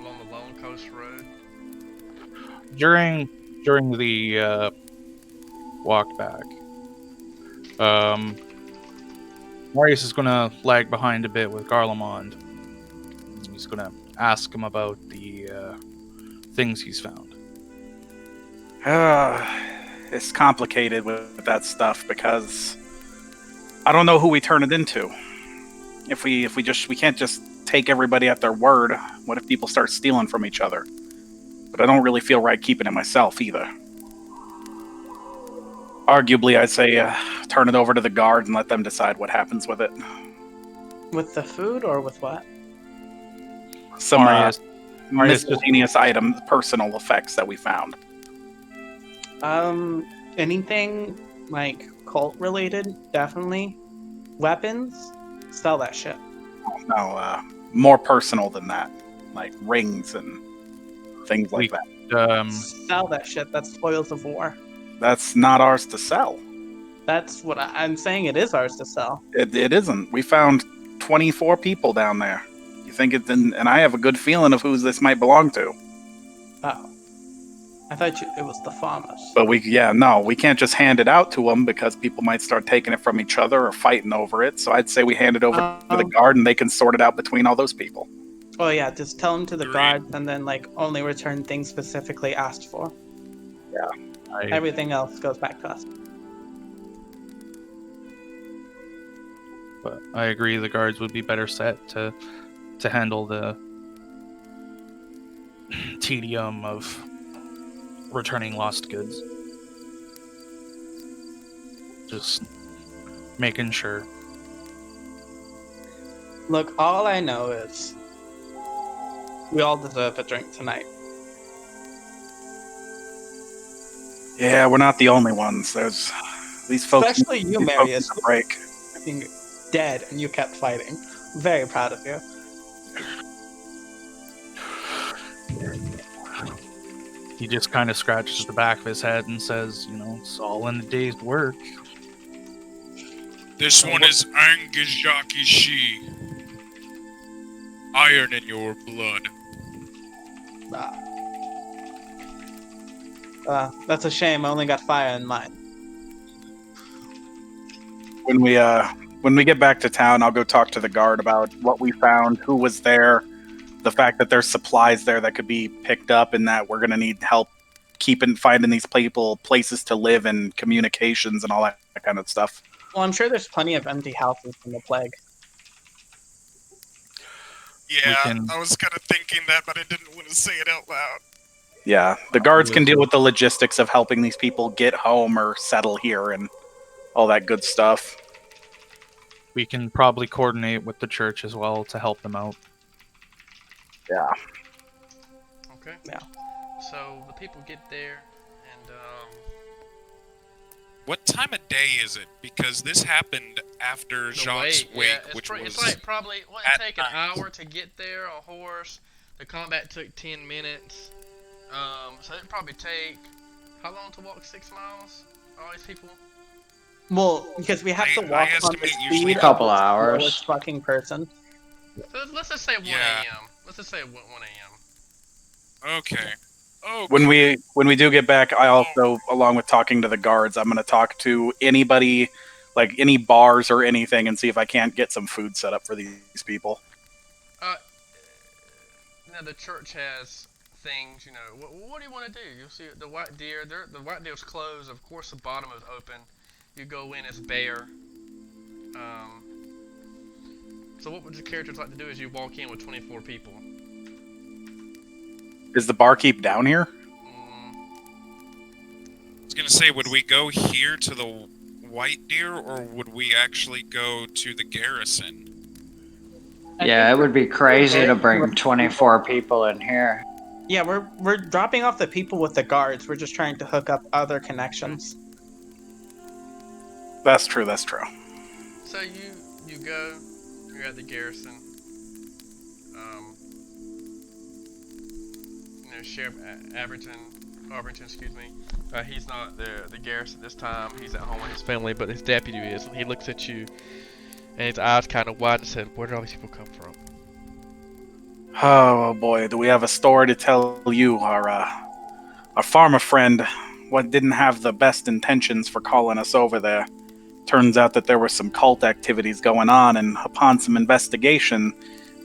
Speaker 1: along the Lone Coast Road.
Speaker 5: During the walk back, Marius is gonna lag behind a bit with Garlemond. He's gonna ask him about the things he's found.
Speaker 3: It's complicated with that stuff because I don't know who we turn it into. If we can't just take everybody at their word. What if people start stealing from each other? But I don't really feel right keeping it myself either. Arguably, I'd say turn it over to the guard and let them decide what happens with it.
Speaker 4: With the food or with what?
Speaker 3: Some
Speaker 5: Marius
Speaker 3: miscellaneous items, personal effects that we found.
Speaker 4: Anything like cult related, definitely. Weapons, sell that shit.
Speaker 3: No, more personal than that, like rings and things like that.
Speaker 4: Sell that shit. That's spoils of war.
Speaker 3: That's not ours to sell.
Speaker 4: That's what I'm saying. It is ours to sell.
Speaker 3: It isn't. We found 24 people down there. You think it's and I have a good feeling of who this might belong to.
Speaker 4: Oh, I thought it was the farmers.
Speaker 3: But we can't just hand it out to them because people might start taking it from each other or fighting over it. So I'd say we hand it over to the guard and they can sort it out between all those people.
Speaker 4: Oh yeah, just tell them to the guard and then like only return things specifically asked for.
Speaker 3: Yeah.
Speaker 4: Everything else goes back to us.
Speaker 5: But I agree the guards would be better set to handle the tedium of returning lost goods. Just making sure.
Speaker 4: Look, all I know is we all deserve a drink tonight.
Speaker 3: Yeah, we're not the only ones. There's these folks.
Speaker 4: Especially you,
Speaker 3: these folks
Speaker 4: Marius.
Speaker 3: need a break.
Speaker 4: Being dead and you kept fighting. Very proud of you.
Speaker 5: He just kind of scratches the back of his head and says, it's all in the day's work.
Speaker 2: This one is Angizakishi. Iron in your blood.
Speaker 4: That's a shame. I only got fire in mine.
Speaker 3: When we get back to town, I'll go talk to the guard about what we found, who was there, the fact that there's supplies there that could be picked up, and that we're gonna need help finding these people places to live and communications and all that kind of stuff.
Speaker 4: Well, I'm sure there's plenty of empty houses from the plague.
Speaker 2: Yeah,
Speaker 5: can-
Speaker 2: I was kind of thinking that, but I didn't want to say it out loud.
Speaker 3: Yeah, the guards can deal with the logistics of helping these people get home or settle here and all that good stuff.
Speaker 5: We can probably coordinate with the church as well to help them out.
Speaker 3: Yeah.
Speaker 1: Okay.
Speaker 4: Yeah.
Speaker 1: So the people get there, and
Speaker 2: What time of day is it? Because this happened after
Speaker 1: the
Speaker 2: Jaqs'
Speaker 1: wait,
Speaker 2: wake,
Speaker 1: yeah,
Speaker 2: which
Speaker 1: it's
Speaker 2: was...
Speaker 1: like probably what
Speaker 2: at
Speaker 1: it take an
Speaker 2: night.
Speaker 1: hour to get there. A horse. The combat took 10 minutes. So it'd probably take how long to walk 6 miles? All these people.
Speaker 4: Well, because we have to
Speaker 2: I
Speaker 4: walk on the
Speaker 2: estimate usually
Speaker 4: speed
Speaker 7: a couple
Speaker 4: of the
Speaker 7: hours.
Speaker 4: slowest fucking person.
Speaker 1: So let's just say 1
Speaker 2: Yeah.
Speaker 1: a.m. Let's just say 1 a.m.
Speaker 2: Okay. Oh,
Speaker 3: When we do get back, I also, along with talking to the guards, I'm going to talk to anybody, like any bars or anything, and see if I can't get some food set up for these people.
Speaker 1: Now the church has things, what do you want to do? You'll see the white deer. The white deer's closed. Of course, the bottom is open. You go in as bare. So what would your characters like to do? Is you walk in with 24 people?
Speaker 3: Is the barkeep down here?
Speaker 2: I was gonna say, would we go here to the White Deer, or would we actually go to the garrison?
Speaker 7: Yeah, it would be crazy to bring 24 people in here.
Speaker 4: Yeah, we're dropping off the people with the guards. We're just trying to hook up other connections.
Speaker 3: That's true. That's true.
Speaker 1: So you go. You're at the garrison. Sheriff Arvington, excuse me. He's not the garrison this time. He's at home with his family, but his deputy is. And he looks at you, and his eyes kind of widen and said, "Where did all these people come from?"
Speaker 3: Oh boy, do we have a story to tell you? Our farmer friend, didn't have the best intentions for calling us over there. Turns out that there were some cult activities going on, and upon some investigation,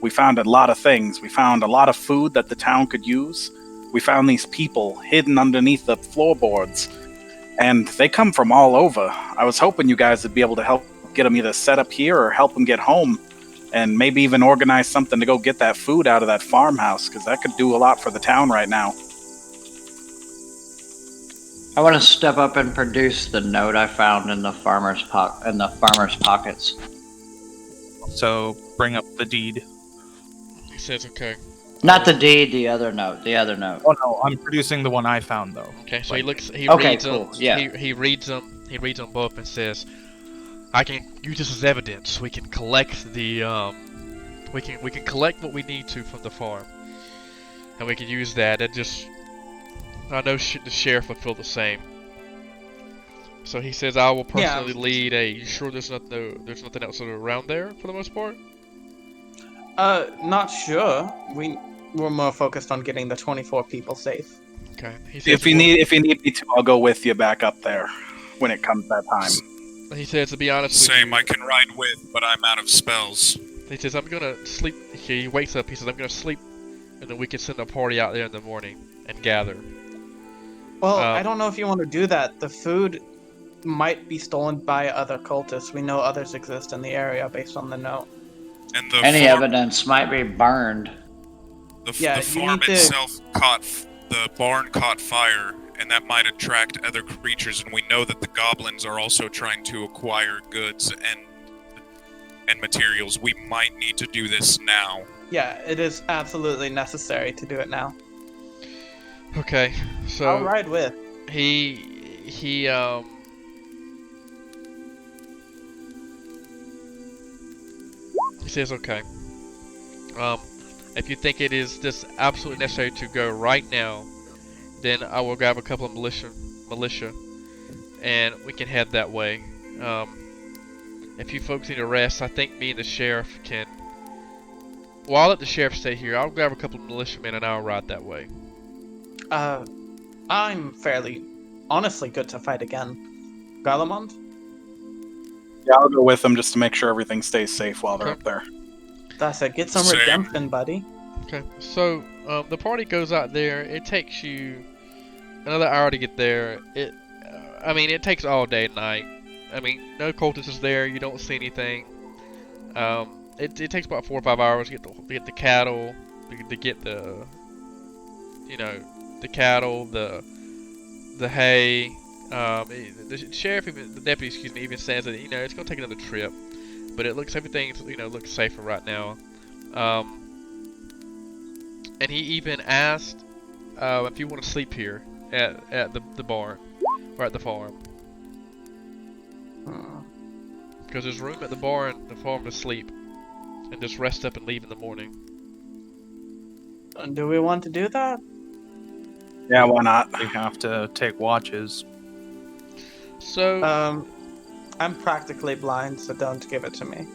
Speaker 3: we found a lot of things. We found a lot of food that the town could use. We found these people hidden underneath the floorboards, and they come from all over. I was hoping you guys would be able to help get them either set up here or help them get home, and maybe even organize something to go get that food out of that farmhouse, because that could do a lot for the town right now.
Speaker 7: I want to step up and produce the note I found in the farmer's pockets.
Speaker 5: So bring up the deed.
Speaker 1: He says, "Okay."
Speaker 7: Not the deed, the other note. The other note.
Speaker 5: Oh no, I'm producing the one I found though.
Speaker 1: Okay, so he looks. He
Speaker 7: Okay,
Speaker 1: reads
Speaker 7: cool,
Speaker 1: them.
Speaker 7: yeah.
Speaker 1: He reads them. He reads them both and says, "I can use this as evidence. We can collect the we can collect what we need to from the farm, and we can use that. And just, I know the sheriff would feel the same." So he says, "I will personally lead a. You sure there's nothing else around there for the most part?"
Speaker 4: Not sure. We're more focused on getting the 24 people safe.
Speaker 1: Okay. He says,
Speaker 3: If you need me to, I'll go with you back up there when it comes that time.
Speaker 1: He says, to be honest with
Speaker 2: Same,
Speaker 1: you,
Speaker 2: I can ride with, but I'm out of spells.
Speaker 1: he says, "I'm gonna sleep." He wakes up. He says, "I'm gonna sleep, and then we can send a party out there in the morning and gather."
Speaker 4: Well, I don't know if you want to do that. The food might be stolen by other cultists. We know others exist in the area based on the note.
Speaker 2: And the
Speaker 7: Any
Speaker 2: farm,
Speaker 7: evidence might be burned.
Speaker 2: the
Speaker 4: Yeah,
Speaker 2: the
Speaker 4: you
Speaker 2: farm
Speaker 4: need to-
Speaker 2: itself the barn caught fire, and that might attract other creatures. And we know that the goblins are also trying to acquire goods and materials. We might need to do this now.
Speaker 4: Yeah, it is absolutely necessary to do it now.
Speaker 1: Okay,
Speaker 4: I'll
Speaker 1: so
Speaker 4: ride with.
Speaker 1: he says, "Okay. If you think it is just absolutely necessary to go right now,
Speaker 10: then I will grab a couple of militia, and we can head that way. If you folks need a rest, I think me and the sheriff can. Well, I'll let the sheriff stay here. I'll grab a couple of militiamen and I'll ride that way.
Speaker 4: I'm fairly, honestly, good to fight again. Garlemond?
Speaker 3: Yeah, I'll go with them just to make sure everything stays safe while they're
Speaker 10: Okay.
Speaker 3: up there.
Speaker 4: That's it. Get some
Speaker 2: Same.
Speaker 4: redemption, buddy.
Speaker 10: Okay, so the party goes out there. It takes you another hour to get there. I mean, it takes all day and night. I mean, no cultists is there. You don't see anything. It takes about 4 or 5 hours to get the cattle, to get the, the cattle, the hay. The sheriff, the deputy, excuse me, even says that it's gonna take another trip, but everything's looks safer right now. And he even asked if you want to sleep here at the barn or at the farm, because there's room at the farm to sleep, and just rest up and leave in the morning.
Speaker 4: Do we want to do that?
Speaker 3: Yeah, why not?
Speaker 5: We have to take watches.
Speaker 10: So
Speaker 4: I'm practically blind, so don't give it to me.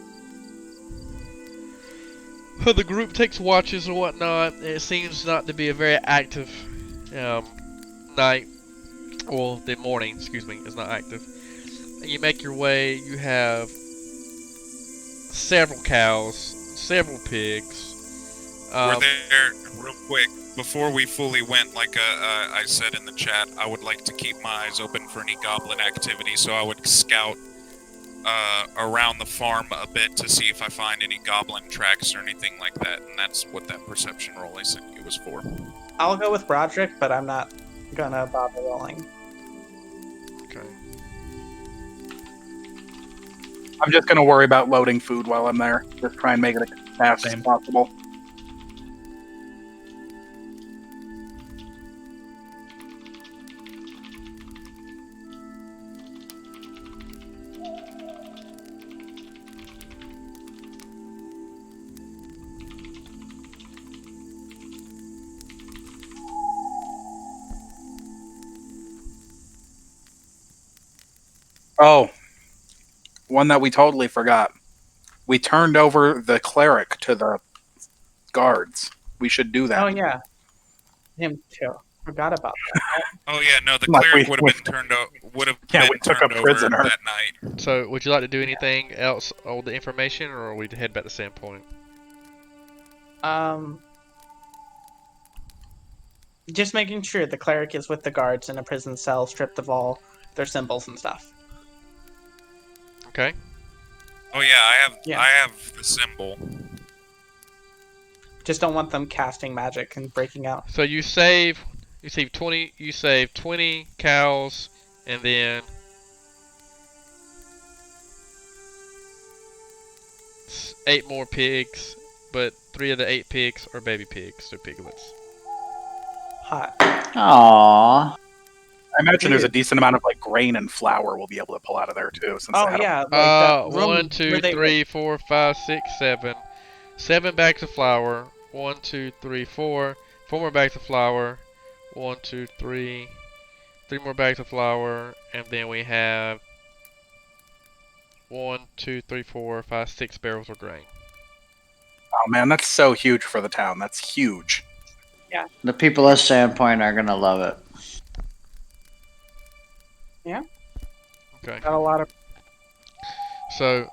Speaker 10: the group takes watches and whatnot. It seems not to be a very active night. Well, the morning, excuse me, is not active. And you make your way. You have several cows, several pigs.
Speaker 2: We're there real quick. Before we fully went, like I said in the chat, I would like to keep my eyes open for any goblin activity, so I would scout around the farm a bit to see if I find any goblin tracks or anything like that, and that's what that perception roll I sent you was for.
Speaker 4: I'll go with Broderick, but I'm not gonna bother rolling.
Speaker 10: Okay.
Speaker 3: I'm just gonna worry about loading food while I'm there. Just try and make it as fast as possible. Oh, one that we totally forgot. We turned over the cleric to the guards. We should do that.
Speaker 4: Oh yeah, him too. Forgot about that.
Speaker 2: Oh yeah, no, the
Speaker 3: Like,
Speaker 2: cleric
Speaker 3: we-
Speaker 2: would have been turned
Speaker 3: Yeah, we took a
Speaker 2: over
Speaker 3: prisoner.
Speaker 2: that night.
Speaker 10: So, would you like to do anything else on the information, or we head back to Sandpoint?
Speaker 4: Just making sure the cleric is with the guards in a prison cell, stripped of all their symbols and stuff.
Speaker 10: Okay.
Speaker 2: Oh yeah,
Speaker 4: Yeah.
Speaker 2: I have the symbol.
Speaker 4: Just don't want them casting magic and breaking out.
Speaker 10: So you save 20 cows, and then 8 more pigs, but 3 of the 8 pigs are baby pigs. They're piglets.
Speaker 4: Hot.
Speaker 7: Aww.
Speaker 3: I imagine there's a
Speaker 4: Weird.
Speaker 3: decent amount of like grain and flour we'll be able to pull out of there too. Since they
Speaker 4: Oh
Speaker 3: had a-
Speaker 4: yeah, like that room
Speaker 10: 1, 2,
Speaker 4: where they
Speaker 10: 3, 4, 5, 6, 7. 7 bags of flour. 1, 2, 3, 4. 4 more bags of flour. 1, 2, 3. 3 more bags of flour, and then we have 1, 2, 3, 4, 5, 6 barrels of grain.
Speaker 3: Oh man, that's so huge for the town. That's huge.
Speaker 7: The people of Sandpoint are gonna love it.
Speaker 10: Okay.
Speaker 4: got a lot of.
Speaker 10: So,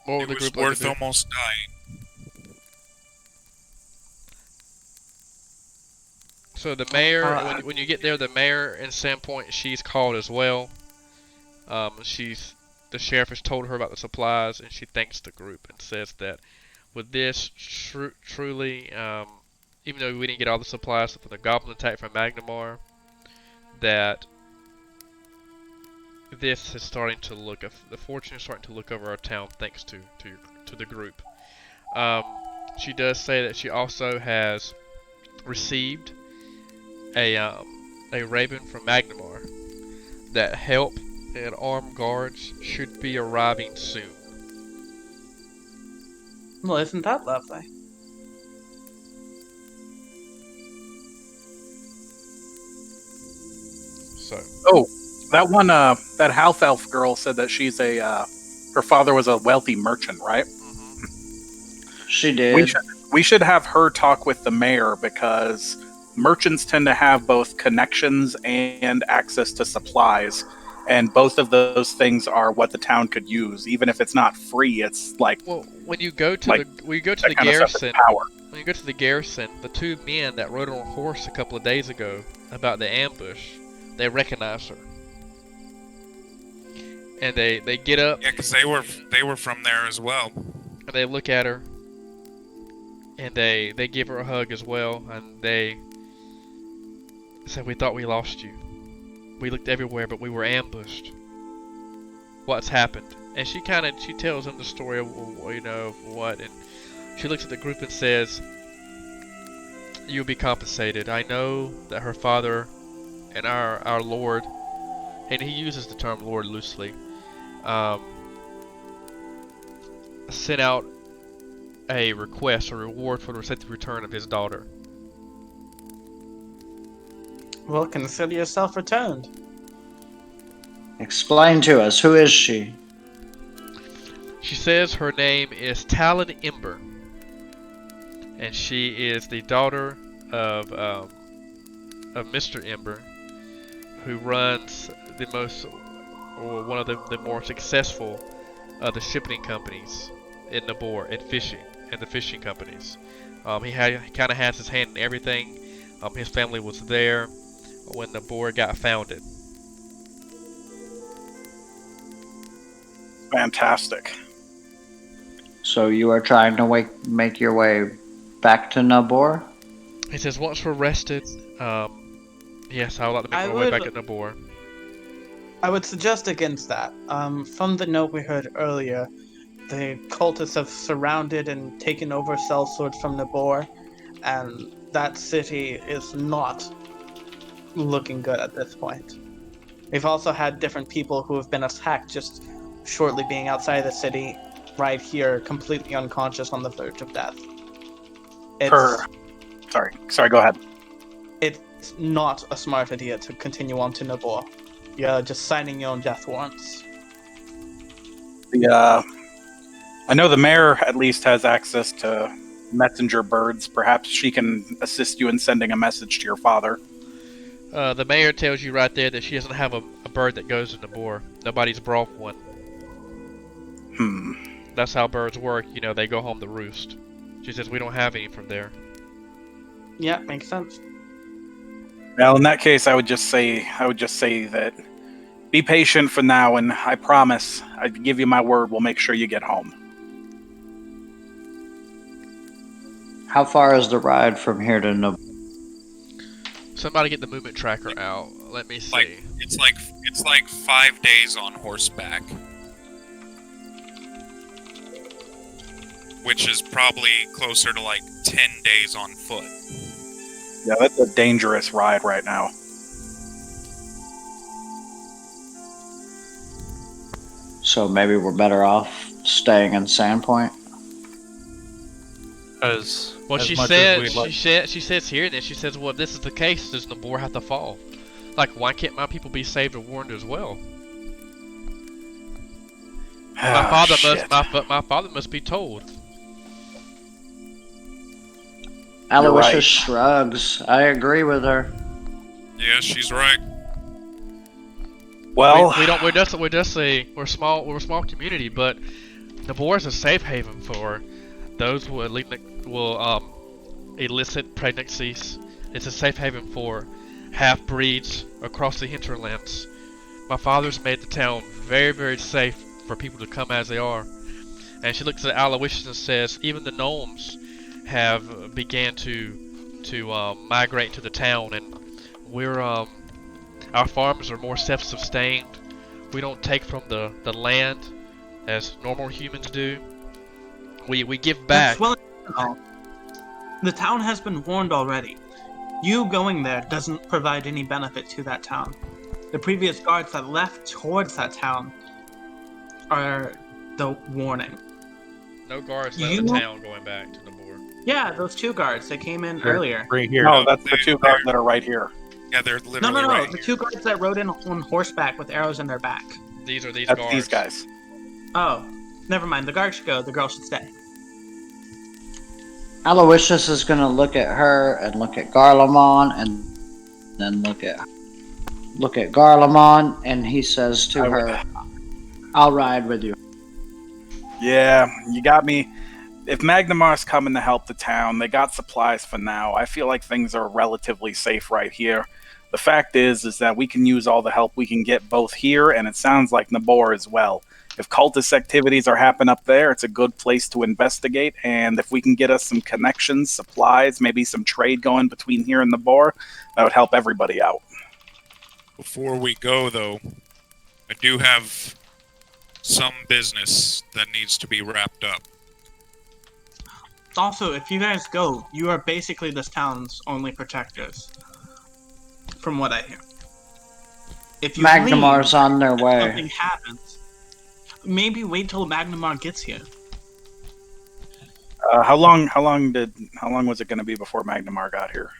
Speaker 10: what would
Speaker 2: It
Speaker 10: the
Speaker 2: was
Speaker 10: group like
Speaker 2: worth
Speaker 10: to do?
Speaker 2: almost dying.
Speaker 10: So the mayor,
Speaker 4: Uh,
Speaker 10: when you get there, the mayor in Sandpoint, she's called as well. The sheriff has told her about the supplies, and she thanks the group and says that with this, truly, even though we didn't get all the supplies for the goblin attack from Magnamar, that this is starting to look, the fortune is starting to look over our town thanks to the group. She does say that she also has received a raven from Magnamar that help and armed guards should be arriving soon.
Speaker 4: Well, isn't that lovely?
Speaker 10: So
Speaker 3: Oh, that one, that half elf girl said that she's her father was a wealthy merchant, right?
Speaker 7: She did.
Speaker 3: We should have her talk with the mayor because merchants tend to have both connections and access to supplies, and both of those things are what the town could use. Even if it's not free, it's like
Speaker 10: well, when you go to
Speaker 3: like,
Speaker 10: the
Speaker 3: that kind of stuff is
Speaker 10: garrison,
Speaker 3: power.
Speaker 10: when you go to the garrison, the two men that rode on a horse a couple of days ago about the ambush, they recognize her. And they get up
Speaker 2: Yeah, because they were from there as well.
Speaker 10: and they look at her and they give her a hug as well, and they said, "We thought we lost you. We looked everywhere, but we were ambushed. What's happened?" And she tells them the story of, of what, and she looks at the group and says, "You'll be compensated. I know that her father and our Lord," and he uses the term Lord loosely, sent out a request, a reward for the safe return of his daughter.
Speaker 4: Well, consider yourself returned.
Speaker 7: Explain to us, who is she?
Speaker 10: She says her name is Talon Ember, and she is the daughter of Mr. Ember, who runs one of the more successful of the shipping companies in Nabor and the fishing companies. He kind of has his hand in everything. His family was there when Nabor got founded.
Speaker 3: Fantastic.
Speaker 7: So you are trying to make your way back to Nabor?
Speaker 10: He says, once we're rested, yes, I would like to make my way back to Nabor.
Speaker 4: I would suggest against that. From the note we heard earlier, the cultists have surrounded and taken over sellsword from Nabor, and that city is not looking good at this point. We've also had different people who have been attacked just shortly being outside the city, right here, completely unconscious on the verge of death.
Speaker 3: Sorry, go ahead.
Speaker 4: It's not a smart idea to continue on to Nabor. You're just signing your own death warrants.
Speaker 3: I know the mayor at least has access to messenger birds. Perhaps she can assist you in sending a message to your father.
Speaker 10: The mayor tells you right there that she doesn't have a bird that goes to Nabor. Nobody's brought one. That's how birds work. They go home to roost. She says we don't have any from there.
Speaker 4: Yeah, makes sense.
Speaker 3: Well, in that case, I would just say that be patient for now, and I promise, I give you my word, we'll make sure you get home.
Speaker 7: How far is the ride from here to Nabor?
Speaker 10: Somebody get the movement tracker out. Let me see.
Speaker 2: It's like 5 days on horseback, which is probably closer to like 10 days on foot.
Speaker 3: Yeah, that's a dangerous ride right now.
Speaker 7: So maybe we're better off staying in Sandpoint?
Speaker 10: Well, she says here that she says, well, if this is the case, does Nabor have to fall? Like, why can't my people be saved or warned as well? My father must be told.
Speaker 7: Aloysius shrugs. I agree with her.
Speaker 2: Yeah, she's right.
Speaker 3: Well,
Speaker 10: we're a small community, but Nabor is a safe haven for those who will elicit pregnancies. It's a safe haven for half-breeds across the hinterlands. My father's made the town very, very safe for people to come as they are. And she looks at Aloysius and says, even the gnomes have began to migrate to the town, and we're our farms are more self-sustained. We don't take from the land as normal humans do. We give back.
Speaker 9: The town has been warned already. You going there doesn't provide any benefit to that town. The previous guards that left towards that town are the warning.
Speaker 10: No guards left the town going back to Nabor.
Speaker 9: Yeah, those two guards that came in earlier.
Speaker 5: Right here.
Speaker 3: No, that's the two guards that are right here.
Speaker 2: Yeah, they're
Speaker 9: No,
Speaker 2: literally
Speaker 9: no, no.
Speaker 2: right
Speaker 9: The
Speaker 2: here.
Speaker 9: two guards that rode in on horseback with arrows in their back.
Speaker 10: These are these
Speaker 3: That's
Speaker 10: guards.
Speaker 3: these guys.
Speaker 9: Oh, never mind. The guard should go. The girl should stay.
Speaker 7: Aloysius is gonna look at her and look at Garlemon and then look at Garlemon, and he says to her, "I'll ride with you."
Speaker 3: Yeah, you got me. If Magnemar's coming to help the town, they got supplies for now. I feel like things are relatively safe right here. The fact is that we can use all the help we can get both here, and it sounds like Nabor as well. If cultist activities are happening up there, it's a good place to investigate, and if we can get us some connections, supplies, maybe some trade going between here and Nabor, that would help everybody out.
Speaker 2: Before we go, though, I do have some business that needs to be wrapped up.
Speaker 9: Also, if you guys go, you are basically this town's only protectors. From what I hear. If you
Speaker 7: Magnemar's on their
Speaker 9: leave,
Speaker 7: way.
Speaker 9: something happens. Maybe wait till Magnemar gets here.
Speaker 3: How long was it going to be before Magnemar got here?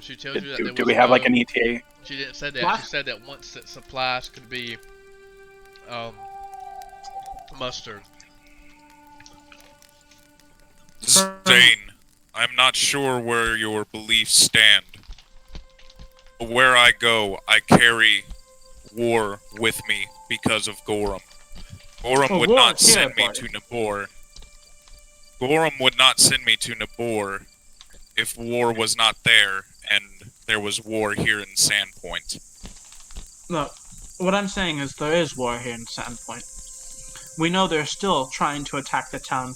Speaker 10: She tells you that there
Speaker 3: Do
Speaker 10: was
Speaker 3: we have like
Speaker 10: no-
Speaker 3: an E ETA?
Speaker 10: She didn't say that.
Speaker 9: What?
Speaker 10: She said that once that supplies could be mustered.
Speaker 2: Zane, I'm not sure where your beliefs stand. But where I go, I carry war with me because of Gorham. Gorham
Speaker 9: Well,
Speaker 2: would
Speaker 9: war
Speaker 2: not
Speaker 9: is
Speaker 2: send me
Speaker 9: here,
Speaker 2: to Nabor. Gorham would not send me to Nabor if war was not there and there was war here in Sandpoint.
Speaker 9: Look, what I'm saying is there is war here in Sandpoint. We know they're still trying to attack the town,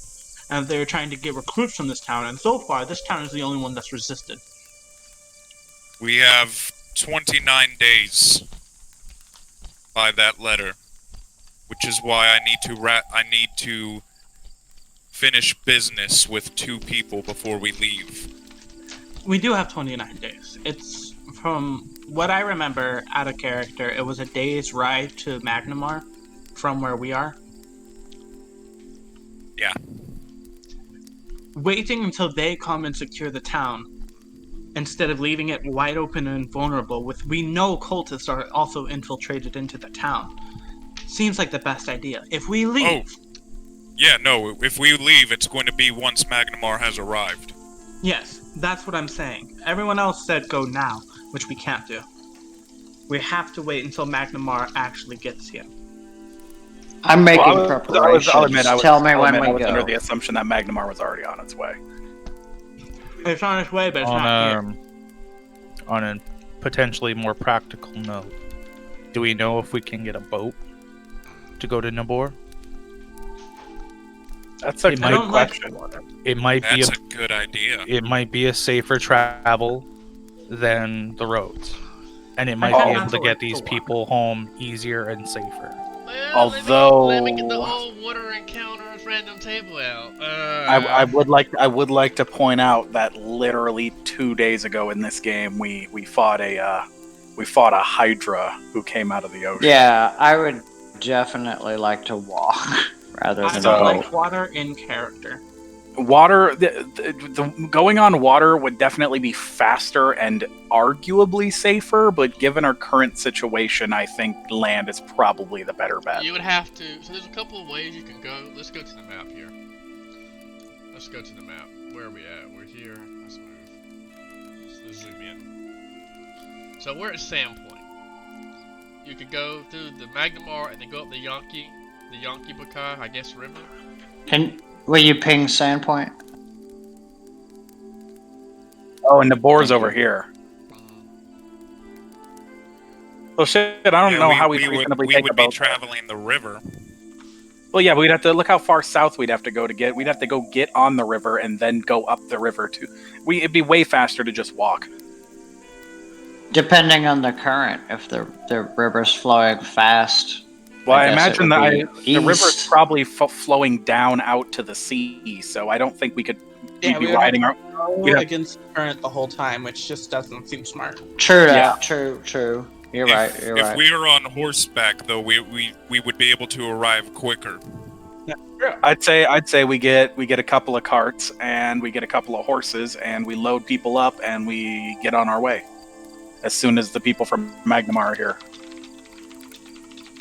Speaker 9: and they're trying to get recruits from this town, and so far, this town is the only one that's resisted.
Speaker 2: We have 29 days by that letter, which is why I need to finish business with 2 people before we leave.
Speaker 9: We do have 29 days. It's, from what I remember out of character, it was a day's ride to Magnemar from where we are.
Speaker 2: Yeah.
Speaker 9: Waiting until they come and secure the town, instead of leaving it wide open and vulnerable, with we know cultists are also infiltrated into the town, seems like the best idea. If we leave,
Speaker 2: Yeah, no, if we leave, it's going to be once Magnemar has arrived.
Speaker 9: yes, that's what I'm saying. Everyone else said go now, which we can't do. We have to wait until Magnemar actually gets here.
Speaker 7: I'm making
Speaker 3: Well,
Speaker 7: preparations.
Speaker 3: I'll admit,
Speaker 7: Tell me when
Speaker 3: I
Speaker 7: we
Speaker 3: was
Speaker 7: go.
Speaker 3: under the assumption that Magnemar was already on its way.
Speaker 9: It's on its way, but it's not here.
Speaker 5: On a potentially more practical note, do we know if we can get a boat to go to Nabor?
Speaker 3: That's a
Speaker 5: It
Speaker 3: good
Speaker 5: might-
Speaker 9: I don't like
Speaker 3: question.
Speaker 9: water.
Speaker 5: It might be
Speaker 2: That's a good idea.
Speaker 5: it might be a safer travel than the roads, and it might
Speaker 9: tend
Speaker 5: be
Speaker 9: not
Speaker 5: able
Speaker 9: to
Speaker 5: to get
Speaker 9: like
Speaker 5: these
Speaker 9: the
Speaker 5: people home easier and safer.
Speaker 10: Well,
Speaker 3: Although-
Speaker 10: let me get the old water encounters random table out.
Speaker 3: I would like to point out that literally 2 days ago in this game we fought a Hydra who came out of the ocean.
Speaker 7: Yeah, I would definitely like to walk rather
Speaker 9: I
Speaker 7: than
Speaker 9: don't
Speaker 3: So-
Speaker 9: like water in character.
Speaker 3: Water, the going on water would definitely be faster and arguably safer, but given our current situation, I think land is probably the better bet.
Speaker 10: You would have to. So there's a couple of ways you can go. Let's go to the map here. Let's go to the map. Where are we at? We're here. Let's move. Let's zoom in. So we're at Sandpoint. You could go through the Magnemar and then go up the Yonki Bukai, I guess, river.
Speaker 7: Will you ping Sandpoint?
Speaker 3: Oh, and the boar's over here. Oh shit! I don't know how we reasonably take a
Speaker 2: would be
Speaker 3: boat.
Speaker 2: traveling the river.
Speaker 3: Well, yeah, but we'd have to look how far south we'd have to go to get. We'd have to go get on the river and then go up the river to. It'd be way faster to just walk.
Speaker 7: Depending on the current, if the river's flowing fast.
Speaker 3: Well, I
Speaker 7: guess it
Speaker 3: imagine
Speaker 7: would
Speaker 3: that
Speaker 7: be
Speaker 3: the river's
Speaker 7: east.
Speaker 3: probably flowing down out to the sea, so I don't think we could
Speaker 9: Yeah,
Speaker 3: be
Speaker 9: we would
Speaker 3: riding our.
Speaker 9: Go
Speaker 3: we'd have-
Speaker 9: against the current the whole time, which just doesn't seem smart.
Speaker 7: True that.
Speaker 3: Yeah.
Speaker 7: True. You're right.
Speaker 2: If we were on horseback, though, we would be able to arrive quicker.
Speaker 3: I'd say we get a couple of carts and we get a couple of horses and we load people up and we get on our way as soon as the people from Magnamar are here.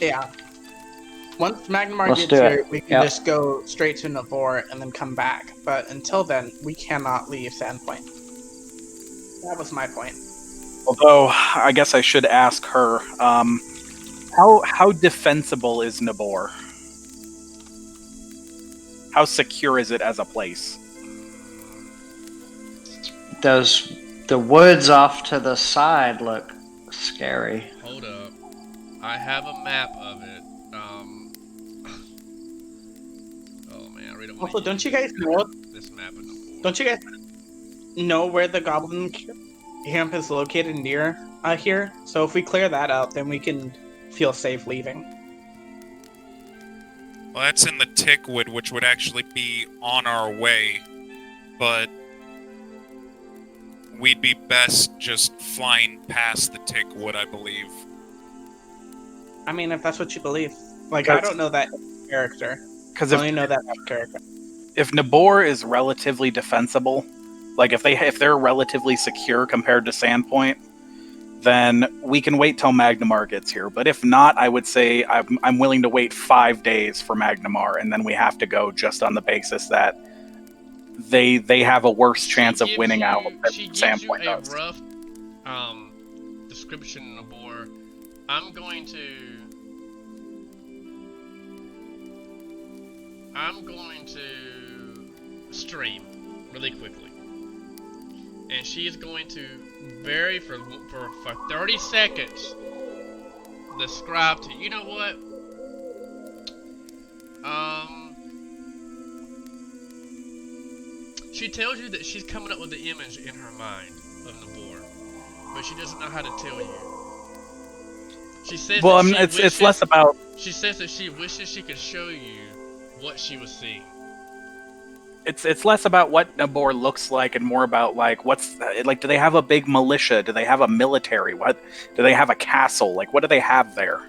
Speaker 4: Yeah. Once Magnamar
Speaker 7: Let's
Speaker 4: gets
Speaker 7: do it.
Speaker 4: here, we can
Speaker 7: Yep.
Speaker 4: just go straight to Navor and then come back. But until then, we cannot leave Sandpoint. That was my point.
Speaker 3: Although I guess I should ask her, how defensible is Nabor? How secure is it as a place?
Speaker 7: The woods off to the side look scary.
Speaker 10: Hold up. I have a map of it. Oh man, I really don't want
Speaker 4: Also, don't you guys know?
Speaker 10: this map of the
Speaker 4: Don't you guys know where the Goblin camp is located near here? So if we clear that out, then we can feel safe leaving.
Speaker 2: Well, that's in the Tickwood, which would actually be on our way, but we'd be best just flying past the Tickwood, I believe.
Speaker 4: I mean, if that's what you believe. Like, I don't know that character.
Speaker 3: Because
Speaker 4: I only know that character.
Speaker 3: if Nabor is relatively defensible, like if they're relatively secure compared to Sandpoint, then we can wait till Magnamar gets here. But if not, I would say I'm willing to wait 5 days for Magnamar, and then we have to go just on the basis that they have a worse chance of winning out than
Speaker 10: She gives
Speaker 3: Sandpoint
Speaker 10: you a
Speaker 3: does.
Speaker 10: rough description of Nabor. I'm going to stream really quickly, and she is going to for 30 seconds describe to you know what she tells you that she's coming up with the image in her mind of Nabor, but she doesn't know how to tell you. She says
Speaker 3: Well,
Speaker 10: that
Speaker 3: it's less about.
Speaker 10: she says that she wishes she could show you what she was seeing.
Speaker 3: It's less about what Nabor looks like and more about like what's like. Do they have a big militia? Do they have a military? What do they have a castle? Like what do they have there?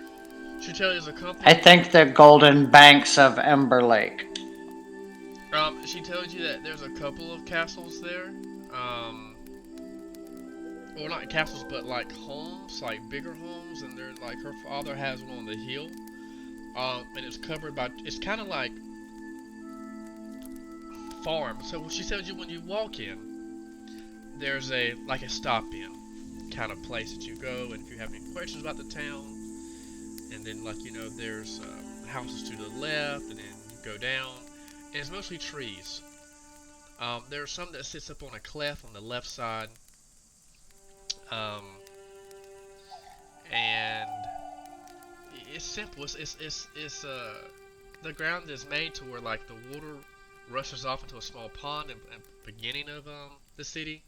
Speaker 10: She tells you there's a company.
Speaker 7: I think the golden banks of Ember Lake.
Speaker 10: She tells you that there's a couple of castles there. Well, not castles, but like homes, like bigger homes, and they're like her father has one on the hill. And it's covered by. It's kind of like farm. So she tells you when you walk in, there's a stop in kind of place that you go, and if you have any questions about the town, and then there's houses to the left, and then you go down, and it's mostly trees. There's some that sits up on a cleft on the left side, and it's simple. It's the ground is made to where like the water rushes off into a small pond at the beginning of the city.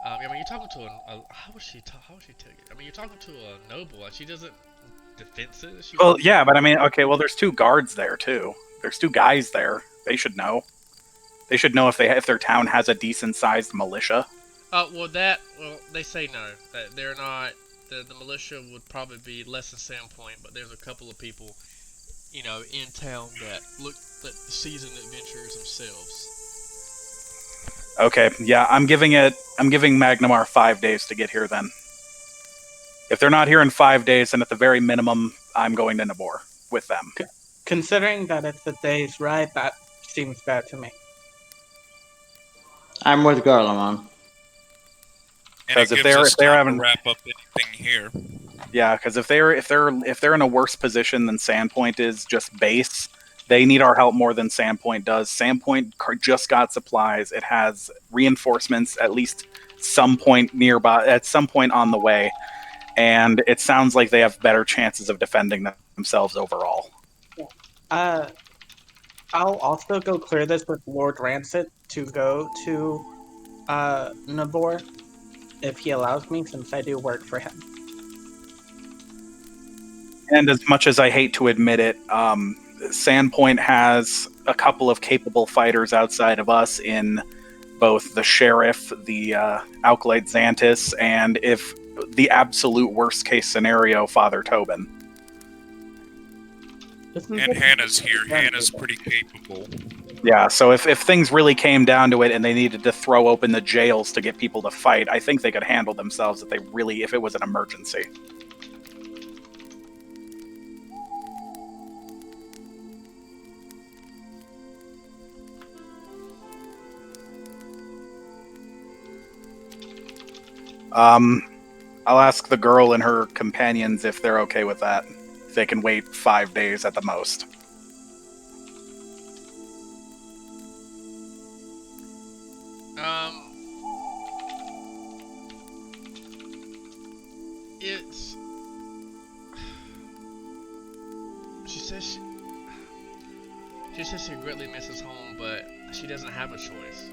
Speaker 10: I mean, you're talking to how would she tell you? I mean, you're talking to a noble, and she doesn't defense it.
Speaker 3: Well, yeah, but I mean, okay, well, there's 2 guards there too. There's 2 guys there. They should know. They should know if their town has a decent sized militia.
Speaker 10: They say no. That they're not. The militia would probably be less than Sandpoint, but there's a couple of people, in town that seasoned adventurers themselves.
Speaker 3: Okay, yeah, I'm giving Magnamar 5 days to get here then. If they're not here in 5 days, then at the very minimum, I'm going to Nabor with them.
Speaker 4: Considering that it's a day's ride, that seems bad to me.
Speaker 7: I'm with Garlemon.
Speaker 2: And
Speaker 3: 'Cause
Speaker 2: it
Speaker 3: if
Speaker 2: gives
Speaker 3: they're-
Speaker 2: us
Speaker 3: if they're
Speaker 2: time
Speaker 3: having-
Speaker 2: to wrap up anything here.
Speaker 3: Yeah, because if they're in a worse position than Sandpoint is, just base, they need our help more than Sandpoint does. Sandpoint just got supplies. It has reinforcements at least some point nearby, at some point on the way, and it sounds like they have better chances of defending themselves overall.
Speaker 4: I'll also go clear this with Lord Rancid to go to Nabor if he allows me, since I do work for him.
Speaker 3: And as much as I hate to admit it, Sandpoint has a couple of capable fighters outside of us in both the Sheriff, the Alkalite Xantis, and if the absolute worst case scenario, Father Tobin.
Speaker 2: And Hannah's here. Hannah's pretty capable.
Speaker 3: Yeah, so if things really came down to it and they needed to throw open the jails to get people to fight, I think they could handle themselves if it was an emergency. I'll ask the girl and her companions if they're okay with that. If they can wait 5 days at the most.
Speaker 10: It's. She says she greatly misses home, but she doesn't have a choice.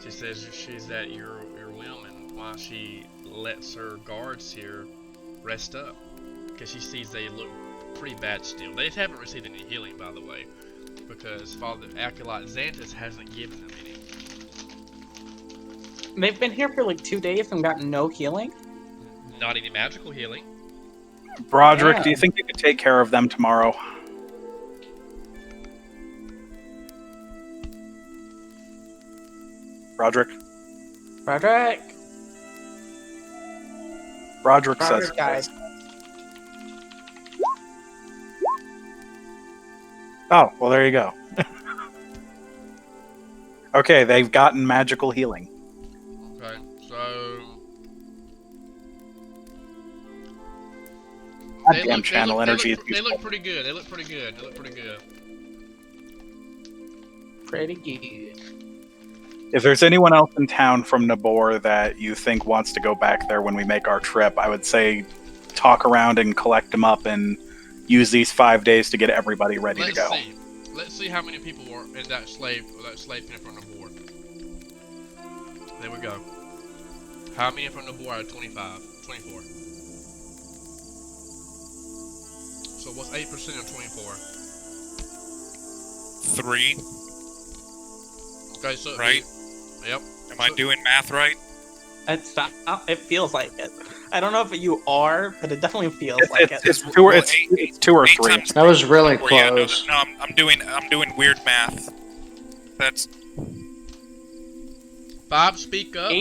Speaker 10: She says she's at your whim, and while she lets her guards here rest up, because she sees they look pretty bad still. They haven't received any healing, by the way, because Father Acolyte Xantus hasn't given them any.
Speaker 4: They've been here for like 2 days and gotten no healing?
Speaker 10: Not any magical healing.
Speaker 3: Broderick,
Speaker 4: Yeah.
Speaker 3: do you think you could take care of them tomorrow? Broderick?
Speaker 4: Broderick!
Speaker 3: Broderick says
Speaker 4: Broderick died.
Speaker 3: Oh, well, there you go. Okay, they've gotten magical healing.
Speaker 10: Okay, so
Speaker 3: Goddamn channel energy.
Speaker 10: They look pretty good. They look pretty good.
Speaker 4: Pretty good.
Speaker 3: If there's anyone else in town from Nabor that you think wants to go back there when we make our trip, I would say talk around and collect them up and use these 5 days to get everybody ready to go.
Speaker 10: Let's see how many people were in that slave pen from the board. There we go. How many from the board out of 25? 24. So what's 8% of 24?
Speaker 2: 3,
Speaker 10: Okay, so
Speaker 2: right?
Speaker 10: Yep.
Speaker 2: Am I doing math right?
Speaker 4: It's not, it feels like it. I don't know if you are, but it definitely feels like it.
Speaker 3: It's two or
Speaker 2: Well,
Speaker 3: it's two or
Speaker 2: 8
Speaker 3: three.
Speaker 2: times
Speaker 7: That was really
Speaker 2: four, yeah, no,
Speaker 7: close.
Speaker 2: no, I'm doing weird math. That's
Speaker 10: Bob, speak up.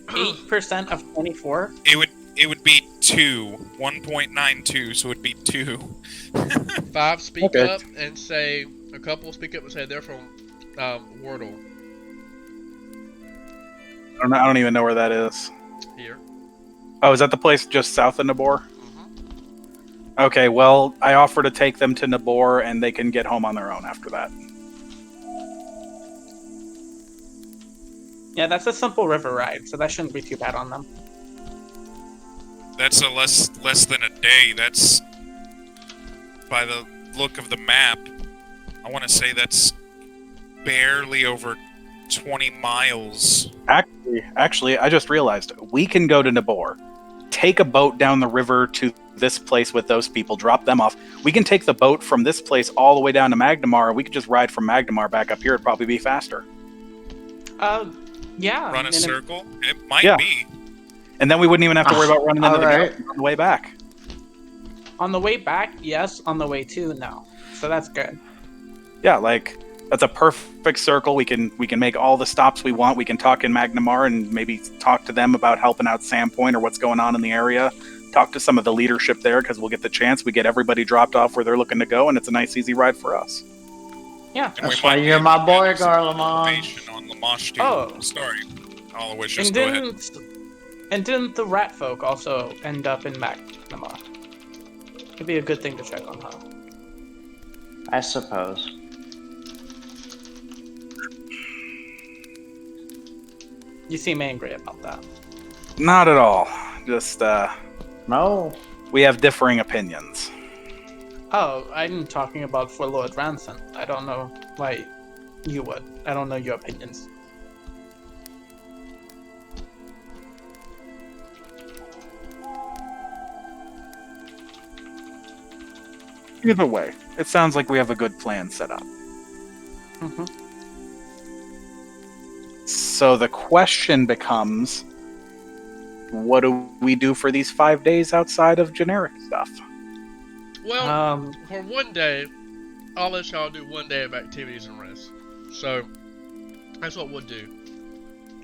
Speaker 4: 8% of 24?
Speaker 2: it would be 1.92, so it'd be 2.
Speaker 10: Bob, speak
Speaker 3: Okay.
Speaker 10: up and say. A couple speak up and say they're from Wordle.
Speaker 3: I don't even know where that is.
Speaker 10: Here.
Speaker 3: Oh, is that the place just south of Nabor?
Speaker 10: Mm-hmm.
Speaker 3: Okay, well, I offer to take them to Nabor and they can get home on their own after that.
Speaker 4: Yeah, that's a simple river ride, so that shouldn't be too bad on them.
Speaker 2: That's a less than a day. That's, by the look of the map, I want to say that's barely over 20 miles.
Speaker 3: Actually, I just realized we can go to Nabor, take a boat down the river to this place with those people, drop them off. We can take the boat from this place all the way down to Magnamar, and we could just ride from Magnamar back up here. It'd probably be faster.
Speaker 4: Yeah.
Speaker 2: Run a
Speaker 4: and
Speaker 2: circle? It might
Speaker 3: Yeah.
Speaker 2: be.
Speaker 3: And then we wouldn't even have to worry about running into the
Speaker 7: Alright.
Speaker 3: mountain on the way back.
Speaker 4: On the way back, yes. On the way to, no. So that's good.
Speaker 3: Yeah, like that's a perfect circle. We can make all the stops we want. We can talk in Magnamar and maybe talk to them about helping out Sandpoint or what's going on in the area. Talk to some of the leadership there because we'll get the chance. We get everybody dropped off where they're looking to go, and it's a nice, easy ride for us.
Speaker 4: Yeah.
Speaker 2: And we
Speaker 7: That's why
Speaker 2: might
Speaker 7: you're
Speaker 2: be
Speaker 7: my
Speaker 2: able to
Speaker 7: boy,
Speaker 2: gather some
Speaker 7: Garlemon.
Speaker 2: information on Lamash too.
Speaker 4: Oh.
Speaker 2: Sorry. Always
Speaker 4: And
Speaker 2: just go ahead.
Speaker 4: didn't the rat folk also end up in Magnamar? It'd be a good thing to check on, huh?
Speaker 7: I suppose.
Speaker 4: You seem angry about that.
Speaker 3: Not at all. Just
Speaker 7: No.
Speaker 3: we have differing opinions.
Speaker 4: Oh, I'm talking about for Lord Ranson. I don't know why you would. I don't know your opinions.
Speaker 3: Either way, it sounds like we have a good plan set up.
Speaker 4: Mm-hmm.
Speaker 3: So the question becomes, what do we do for these 5 days outside of generic stuff?
Speaker 10: Well,
Speaker 4: Um,
Speaker 10: for one day, I'll let y'all do one day of activities and rest. So that's what we'll do.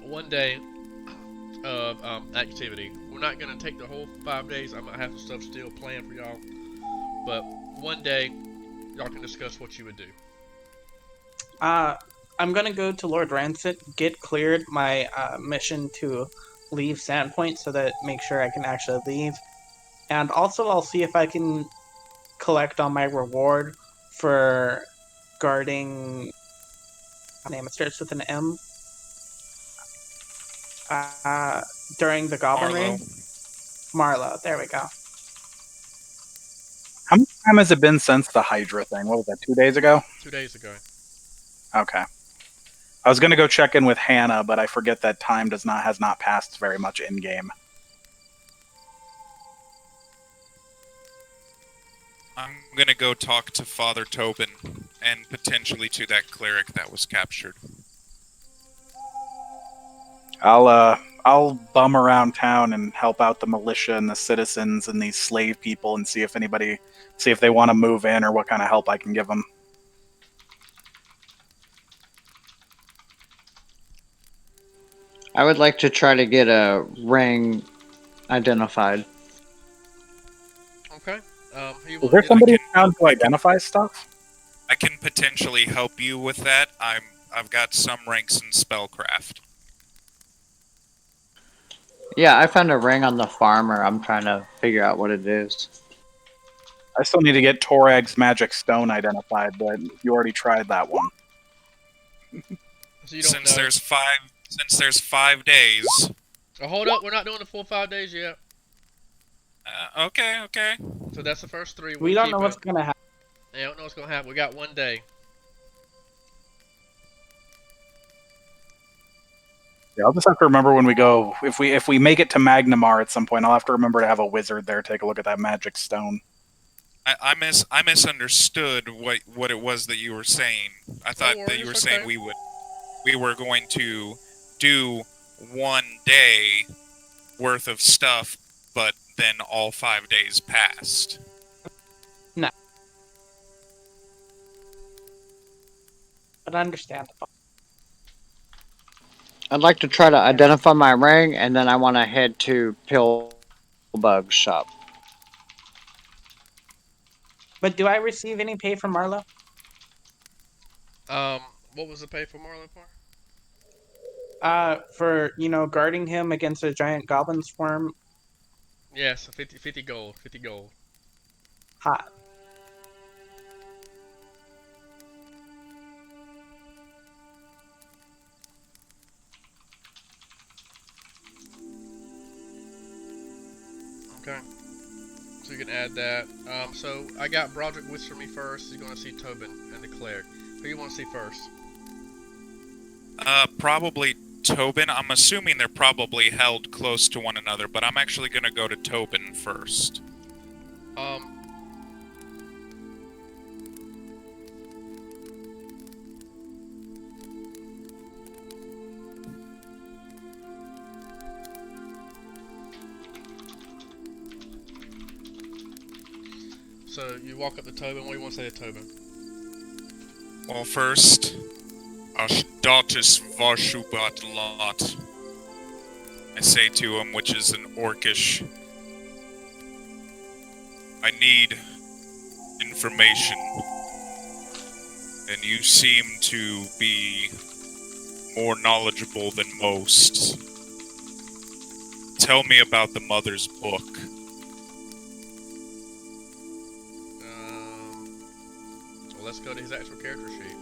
Speaker 10: One day of activity. We're not gonna take the whole 5 days. I might have some stuff still planned for y'all, but one day y'all can discuss what you would do.
Speaker 4: I'm gonna go to Lord Rancid, get cleared my mission to leave Sandpoint so that make sure I can actually leave. And also I'll see if I can collect on my reward for guarding name it starts with an M. Uh during the Goblin
Speaker 2: Marlowe.
Speaker 4: Raid. Marlowe, there we go.
Speaker 3: How much time has it been since the Hydra thing? What was that, 2 days ago?
Speaker 10: 2 days ago.
Speaker 3: Okay. I was gonna go check in with Hannah, but I forget that time has not passed very much in game.
Speaker 2: I'm gonna go talk to Father Tobin and potentially to that cleric that was captured.
Speaker 3: I'll bum around town and help out the militia and the citizens and these slave people and see if they want to move in or what kind of help I can give them.
Speaker 7: I would like to try to get a ring identified.
Speaker 10: Okay. Who you
Speaker 3: Is
Speaker 10: want
Speaker 3: there
Speaker 10: to do
Speaker 3: somebody in
Speaker 10: that?
Speaker 3: town to identify stuff?
Speaker 2: I can potentially help you with that. I've got some ranks in spellcraft.
Speaker 7: Yeah, I found a ring on the farmer. I'm trying to figure out what it is.
Speaker 3: I still need to get Torag's magic stone identified, but you already tried that one.
Speaker 10: So you don't
Speaker 2: Since
Speaker 10: know.
Speaker 2: there's 5 days.
Speaker 10: Oh, hold up, we're not doing the full 5 days yet.
Speaker 2: Okay.
Speaker 10: So that's the first 3.
Speaker 4: We
Speaker 10: We'll
Speaker 4: don't
Speaker 10: keep
Speaker 4: know what's
Speaker 10: it.
Speaker 4: gonna happen.
Speaker 10: I don't know what's gonna happen. We got 1 day.
Speaker 3: Yeah, I'll just have to remember when we go. If we make it to Magnamar at some point, I'll have to remember to have a wizard there take a look at that magic stone.
Speaker 2: I misunderstood what it was that you were saying. I thought that you were
Speaker 10: it's
Speaker 2: saying
Speaker 10: okay.
Speaker 2: we were going to do 1 day worth of stuff, but then all 5 days passed.
Speaker 4: No. But understandable.
Speaker 7: I'd like to try to identify my ring, and then I want to head to Pillbug's shop.
Speaker 4: But do I receive any pay from Marlowe?
Speaker 10: What was the pay for Marlon for?
Speaker 4: For guarding him against a giant goblin swarm.
Speaker 10: Yes, 50 gold. 50 gold.
Speaker 4: Hot.
Speaker 10: Okay. So you can add that. So I got Broderick with for me first. He's going to see Tobin and the cleric. Who you want to see first?
Speaker 2: Probably Tobin. I'm assuming they're probably held close to one another, but I'm actually gonna go to Tobin first.
Speaker 10: Um. So you walk up to Tobin. What do you want to say to Tobin?
Speaker 2: Well, first, Ashdatis Varshubat Lot. I say to him, which is an Orcish. I need information. And you seem to be more knowledgeable than most. Tell me about the Mother's Book.
Speaker 10: Well, let's go to his actual character sheet.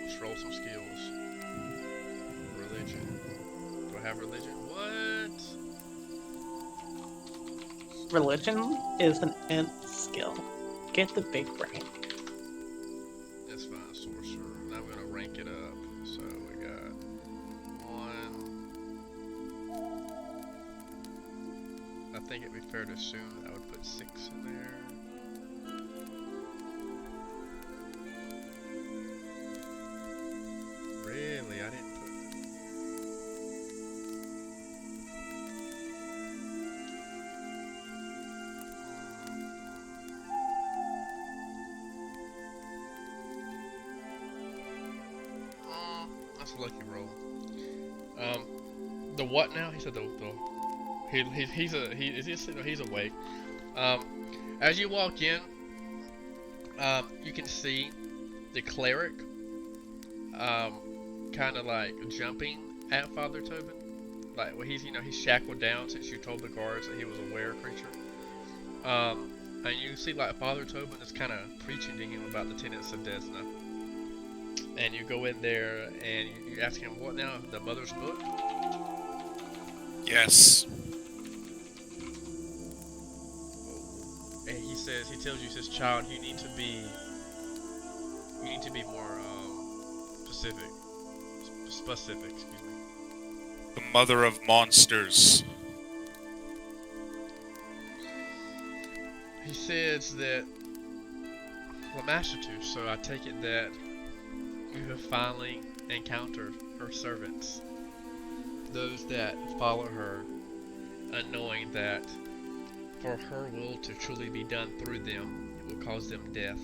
Speaker 10: Let's roll some skills. Religion. Do I have religion? What?
Speaker 4: Religion is an int skill. Get the big brain.
Speaker 10: That's fine, sorcerer. Now I'm gonna rank it up. So we got 1. I think it'd be fair to assume that I would put 6 in there. Really? I didn't put. lucky roll. The what now? He said he's awake. As you walk in, you can see the cleric, kind of like jumping at Father Tobin. Like, well, he's shackled down since you told the guards that he was a were creature. And you see like Father Tobin is kind of preaching to him about the tenets of Desna. And you go in there and you ask him, what now? The mother's book?
Speaker 2: Yes.
Speaker 10: And he tells you, child, you need to be more specific, excuse me.
Speaker 2: The mother of monsters.
Speaker 10: He says that Lamashatu, so I take it that you have finally encountered her servants. Those that follow her, and knowing that for her will to truly be done through them, it will cause them death.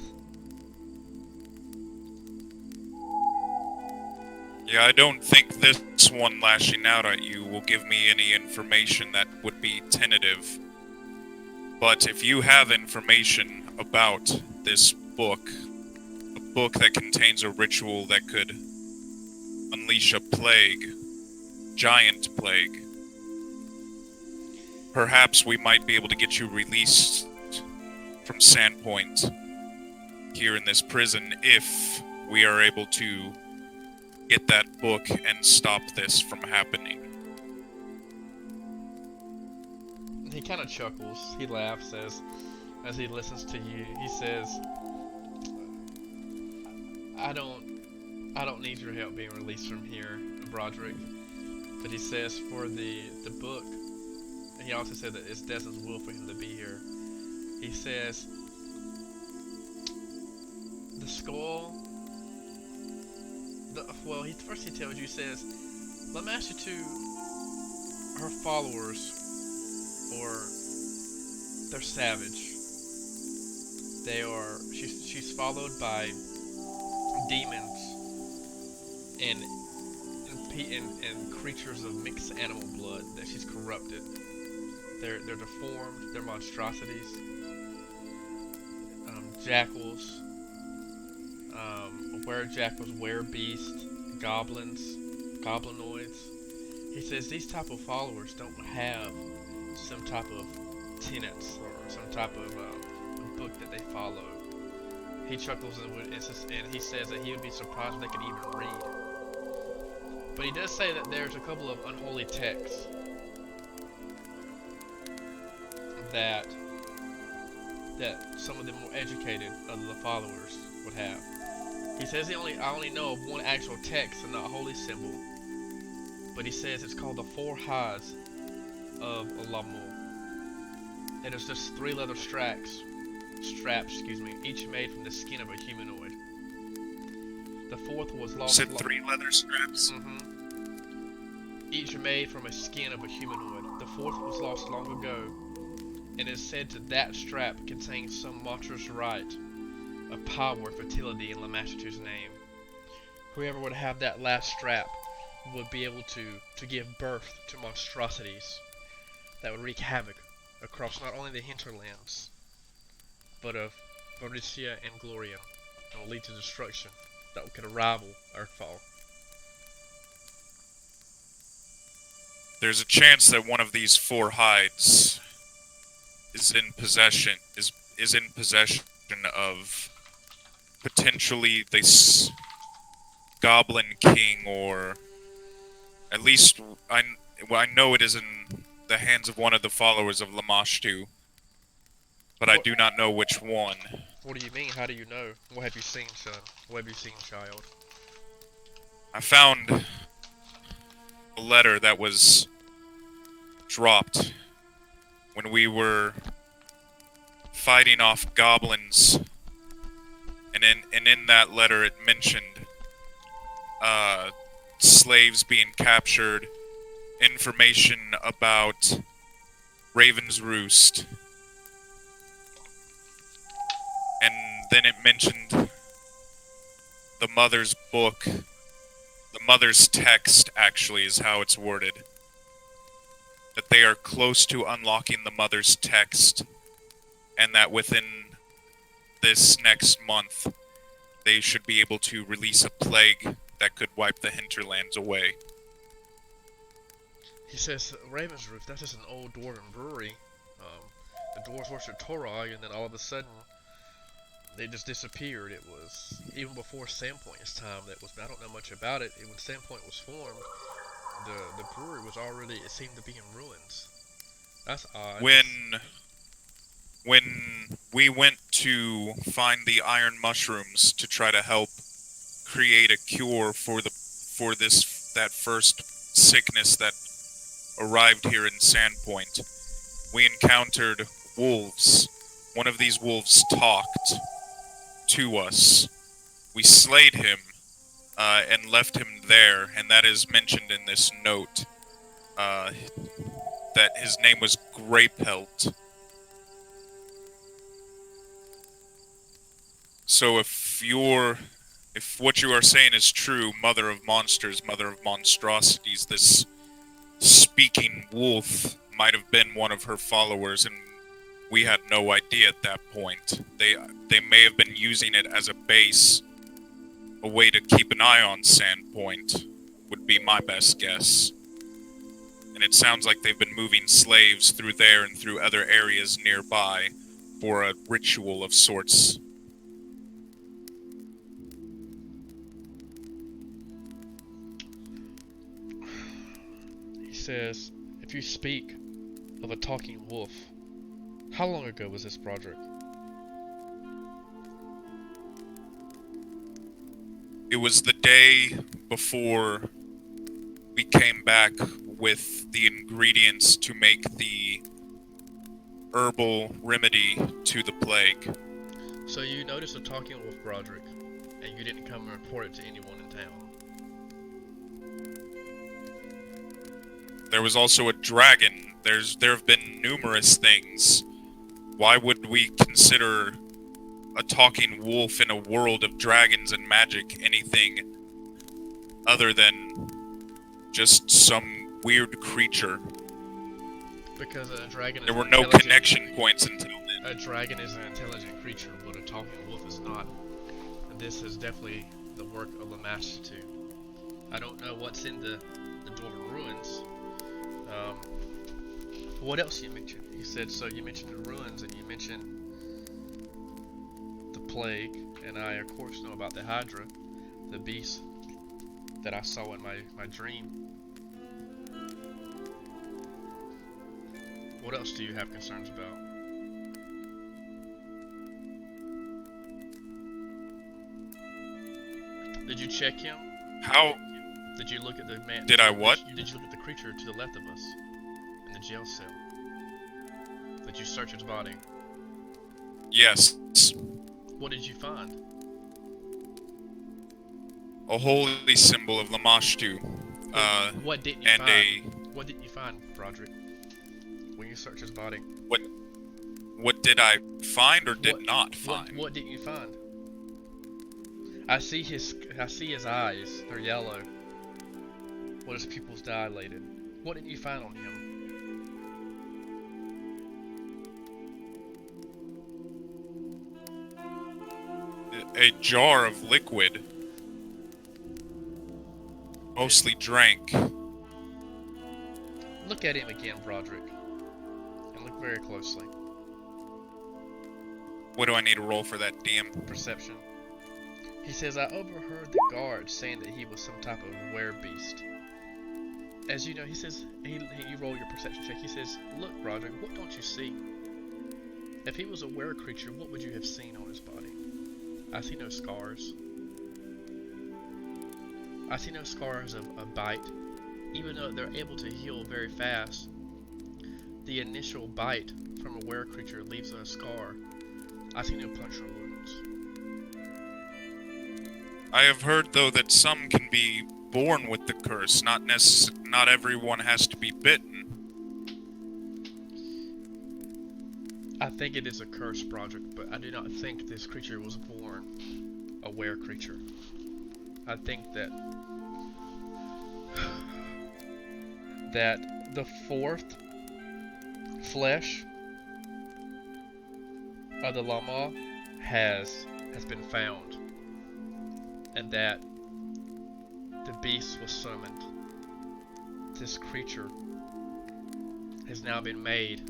Speaker 2: Yeah, I don't think this one lashing out at you will give me any information that would be tentative. But if you have information about this book, a book that contains a ritual that could unleash a plague, giant plague, perhaps we might be able to get you released from Sandpoint here in this prison if we are able to get that book and stop this from happening.
Speaker 10: He kind of chuckles. He laughs as he listens to you. He says, I don't need your help being released from here, Broderick. But he says for the book, and he also said that it's Desmond's will for him to be here. He says, the skull, he tells you, he says, Lamashatu, her followers, they're savage. She's followed by demons and creatures of mixed animal blood that she's corrupted. They're deformed. They're monstrosities. Jackals. Were-jackals, were-beasts, goblins, goblinoids. He says these type of followers don't have some type of tenets or some type of book that they follow. He chuckles and he says that he would be surprised if they could even read. But he does say that there's a couple of unholy texts that some of the more educated of the followers would have. He says I only know of one actual text and not a holy symbol, but he says it's called the Four Hides of Alamu. And it's just 3 leather straps, each made from the skin of a humanoid. The fourth was lost.
Speaker 2: Said 3 leather straps?
Speaker 10: Mm-hmm. Each made from a skin of a humanoid. The fourth was lost long ago, and it is said that that strap contains some monstrous rite of power and fertility in Lamashatu's name. Whoever would have that last strap would be able to give birth to monstrosities that would wreak havoc across not only the hinterlands, but of Mauricia and Gloria, and will lead to destruction that could rival Earthfall.
Speaker 2: There's a chance that one of these 4 hides is in possession of potentially this Goblin King, or at least I know it is in the hands of one of the followers of Lamashtu, but I do not know which one.
Speaker 10: What do you mean? How do you know? What have you seen, son? What have you seen, child?
Speaker 2: I found a letter that was dropped when we were fighting off goblins, and in that letter it mentioned slaves being captured, information about Raven's Roost, and then it mentioned the mother's book, The mother's text, actually, is how it's worded. That they are close to unlocking the mother's text, and that within this next month, they should be able to release a plague that could wipe the hinterlands away.
Speaker 10: He says, Raven's Roof, that's just an old dwarven brewery. The dwarves worshiped Torog, and then all of a sudden, they just disappeared. It was, even before Sandpoint's time, I don't know much about it. When Sandpoint was formed, the brewery was already, it seemed to be in ruins. That's odd.
Speaker 2: When we went to find the iron mushrooms to try to help create a cure for that first sickness that arrived here in Sandpoint, we encountered wolves. One of these wolves talked to us. We slayed him and left him there, and that is mentioned in this note. That his name was Greypelt. So if what you are saying is true, Mother of Monsters, Mother of Monstrosities, this speaking wolf might have been one of her followers, and we had no idea at that point. They may have been using it as a base, a way to keep an eye on Sandpoint, would be my best guess. And it sounds like they've been moving slaves through there and through other areas nearby for a ritual of sorts.
Speaker 10: He says, if you speak of a talking wolf, how long ago was this, Broderick?
Speaker 2: It was the day before we came back with the ingredients to make the herbal remedy to the plague.
Speaker 10: So you noticed a talking wolf, Broderick, and you didn't come and report it to anyone in town.
Speaker 2: There was also a dragon. There have been numerous things. Why would we consider a talking wolf in a world of dragons and magic anything other than just some weird creature?
Speaker 10: Because a dragon is
Speaker 2: there were no connection points until then.
Speaker 10: A dragon is an intelligent creature, but a talking wolf is not. And this is definitely the work of the Master too. I don't know what's in the Dwarven ruins. What else you mentioned? You said, so you mentioned the ruins, and you mentioned the plague, and I of course know about the Hydra, the beast that I saw in my dream. What else do you have concerns about? Did you check him?
Speaker 2: How?
Speaker 10: Did you look at the man?
Speaker 2: Did I what?
Speaker 10: Did you look at the creature to the left of us in the jail cell? Did you search his body?
Speaker 2: Yes.
Speaker 10: What did you find?
Speaker 2: A holy symbol of Lamashtu.
Speaker 10: What didn't you find? What didn't you find, Broderick? When you searched his body?
Speaker 2: What did I find or did not find?
Speaker 10: What didn't you find? I see his eyes. They're yellow. What his pupils dilated. What did you find on him?
Speaker 2: A jar of liquid. Mostly drank.
Speaker 10: Look at him again, Broderick. And look very closely.
Speaker 2: What do I need to roll for that, DM?
Speaker 10: Perception. He says, I overheard the guard saying that he was some type of werebeast. As you know, he says, you roll your perception check. He says, look, Broderick, what don't you see? If he was a were creature, what would you have seen on his body? I see no scars. I see no scars of a bite. Even though they're able to heal very fast, the initial bite from a were creature leaves a scar. I see no puncture wounds.
Speaker 2: I have heard, though, that some can be born with the curse. Not everyone has to be bitten.
Speaker 10: I think it is a curse, Broderick, but I do not think this creature was born a were creature. I think that that the fourth flesh of the llama has been found, and that the beast was summoned. This creature has now been made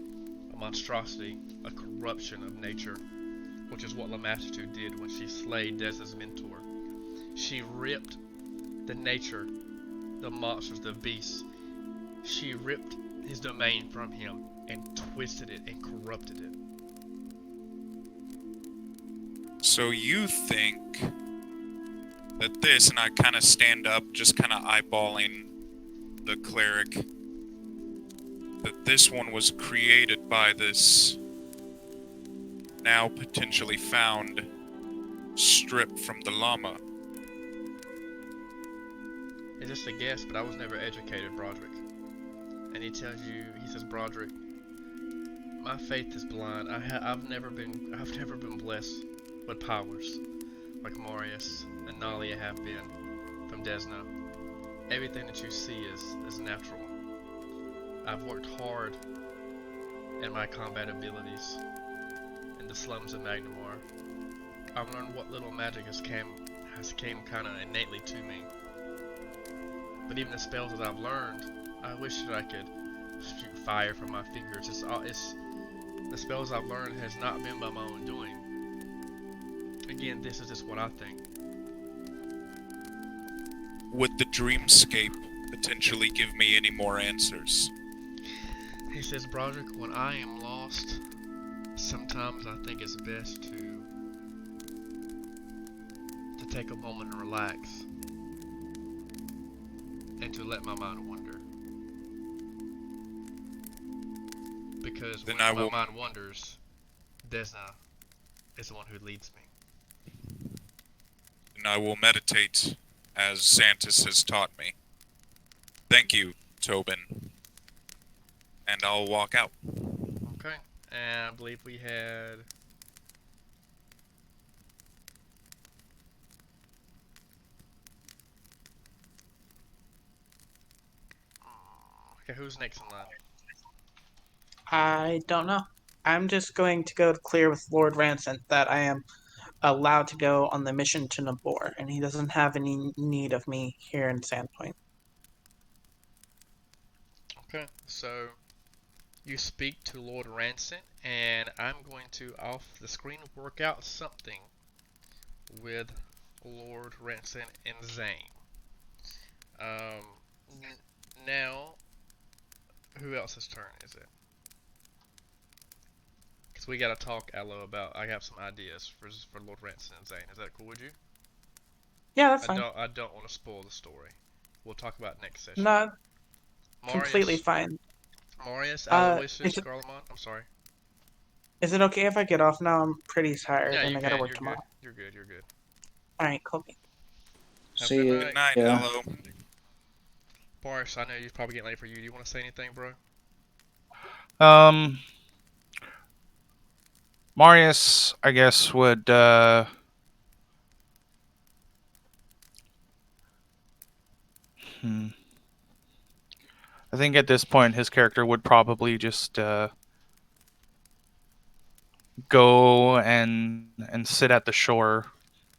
Speaker 10: a monstrosity, a corruption of nature, which is what Lamastitude did when she slayed Desna's mentor. She ripped the nature, the monsters, the beasts. She ripped his domain from him and twisted it and corrupted it.
Speaker 2: So you think that this, and I kind of stand up, just kind of eyeballing the cleric, that this one was created by this now potentially found strip from the llama.
Speaker 10: It's just a guess, but I was never educated, Broderick. And he tells you, he says, Broderick, my faith is blind. I've never been blessed with powers like Marius and Nalia have been from Desna. Everything that you see is natural. I've worked hard in my combat abilities in the slums of Magnamar. I've learned what little magic has came kind of innately to me. But even the spells that I've learned, I wish that I could shoot fire from my fingers. The spells I've learned has not been by my own doing. Again, this is just what I think.
Speaker 2: Would the dreamscape potentially give me any more answers?
Speaker 10: He says, Broderick, when I am lost, sometimes I think it's best to take a moment and relax, and to let my mind wander. Because
Speaker 2: Then
Speaker 10: when
Speaker 2: I
Speaker 10: my
Speaker 2: will-
Speaker 10: mind wanders, Desna is the one who leads me.
Speaker 2: And I will meditate as Xantus has taught me. Thank you, Tobin. And I'll walk out.
Speaker 10: Okay, and I believe we had... Okay, who's next in line?
Speaker 4: I don't know. I'm just going to go clear with Lord Rancent that I am allowed to go on the mission to Nabor, and he doesn't have any need of me here in Sandpoint.
Speaker 10: Okay, so you speak to Lord Rancent, and I'm going to, off the screen, work out something with Lord Rancent and Zane. Now, who else's turn is it? Because we gotta talk, Aloe, about, I have some ideas for Lord Rancent and Zane. Is that cool with you?
Speaker 4: Yeah, that's fine.
Speaker 10: I don't want to spoil the story. We'll talk about it next session.
Speaker 4: Not
Speaker 10: Marius,
Speaker 4: completely fine.
Speaker 10: Marius,
Speaker 4: Uh,
Speaker 10: Aloysius,
Speaker 4: is it-
Speaker 10: Garlemont, I'm sorry.
Speaker 4: Is it okay if I get off now? I'm pretty tired
Speaker 10: Yeah,
Speaker 4: and
Speaker 10: you
Speaker 4: I gotta
Speaker 10: can,
Speaker 4: work
Speaker 10: you're
Speaker 4: tomorrow.
Speaker 10: good, you're good, you're good.
Speaker 4: Alright, cool.
Speaker 10: Have a
Speaker 7: See
Speaker 10: good
Speaker 7: you.
Speaker 10: night.
Speaker 2: Good night,
Speaker 7: Yeah.
Speaker 2: hello.
Speaker 10: Boris, I know you're probably getting late for you. Do you want to say anything, bro?
Speaker 5: Marius, I guess, would I think at this point his character would probably just go and sit at the shore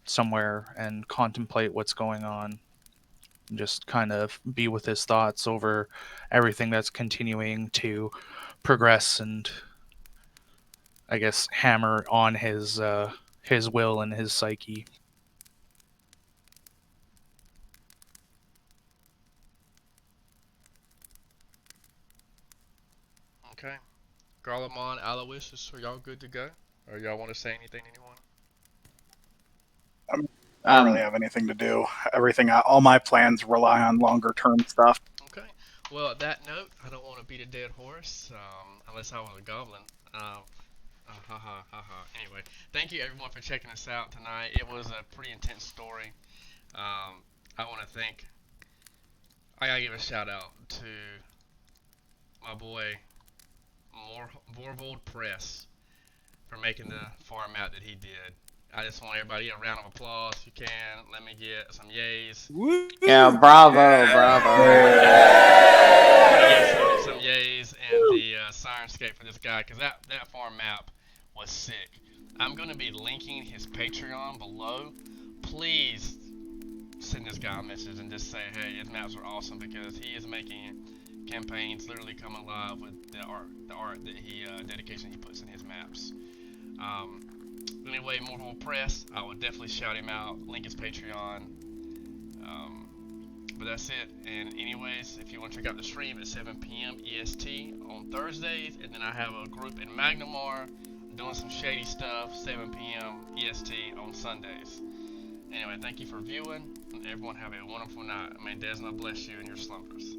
Speaker 5: somewhere and contemplate what's going on. Just kind of be with his thoughts over everything that's continuing to progress, and I guess hammer on his will and his psyche.
Speaker 10: Okay. Garlemont, Aloysius, are y'all good to go? Or y'all want to say anything to anyone?
Speaker 3: I don't really have anything to do. All my plans rely on longer term stuff.
Speaker 10: Okay. Well, at that note, I don't want to beat a dead horse, unless I was a goblin. Anyway, thank you everyone for checking us out tonight. It was a pretty intense story. I want to I gotta give a shout out to my boy, Vorvold Press, for making the format that he did.
Speaker 1: I just want everybody a round of applause if you can. Let me get some yays.
Speaker 7: Yeah, bravo, bravo.
Speaker 1: Some yays and the Sirenscape for this guy, because that farm map was sick. I'm going to be linking his Patreon below. Please send this guy a message and just say, hey, his maps are awesome, because he is making campaigns literally come alive with the art that he dedication he puts in his maps. Anyway, more press, I would definitely shout him out, link his Patreon. But that's it. And anyways, if you want to check out the stream at 7 p.m. EST on Thursdays, and then I have a group in Magnamar doing some shady stuff, 7 p.m. EST on Sundays. Anyway, thank you for viewing, and everyone have a wonderful night. May Desna bless you in your slumbers.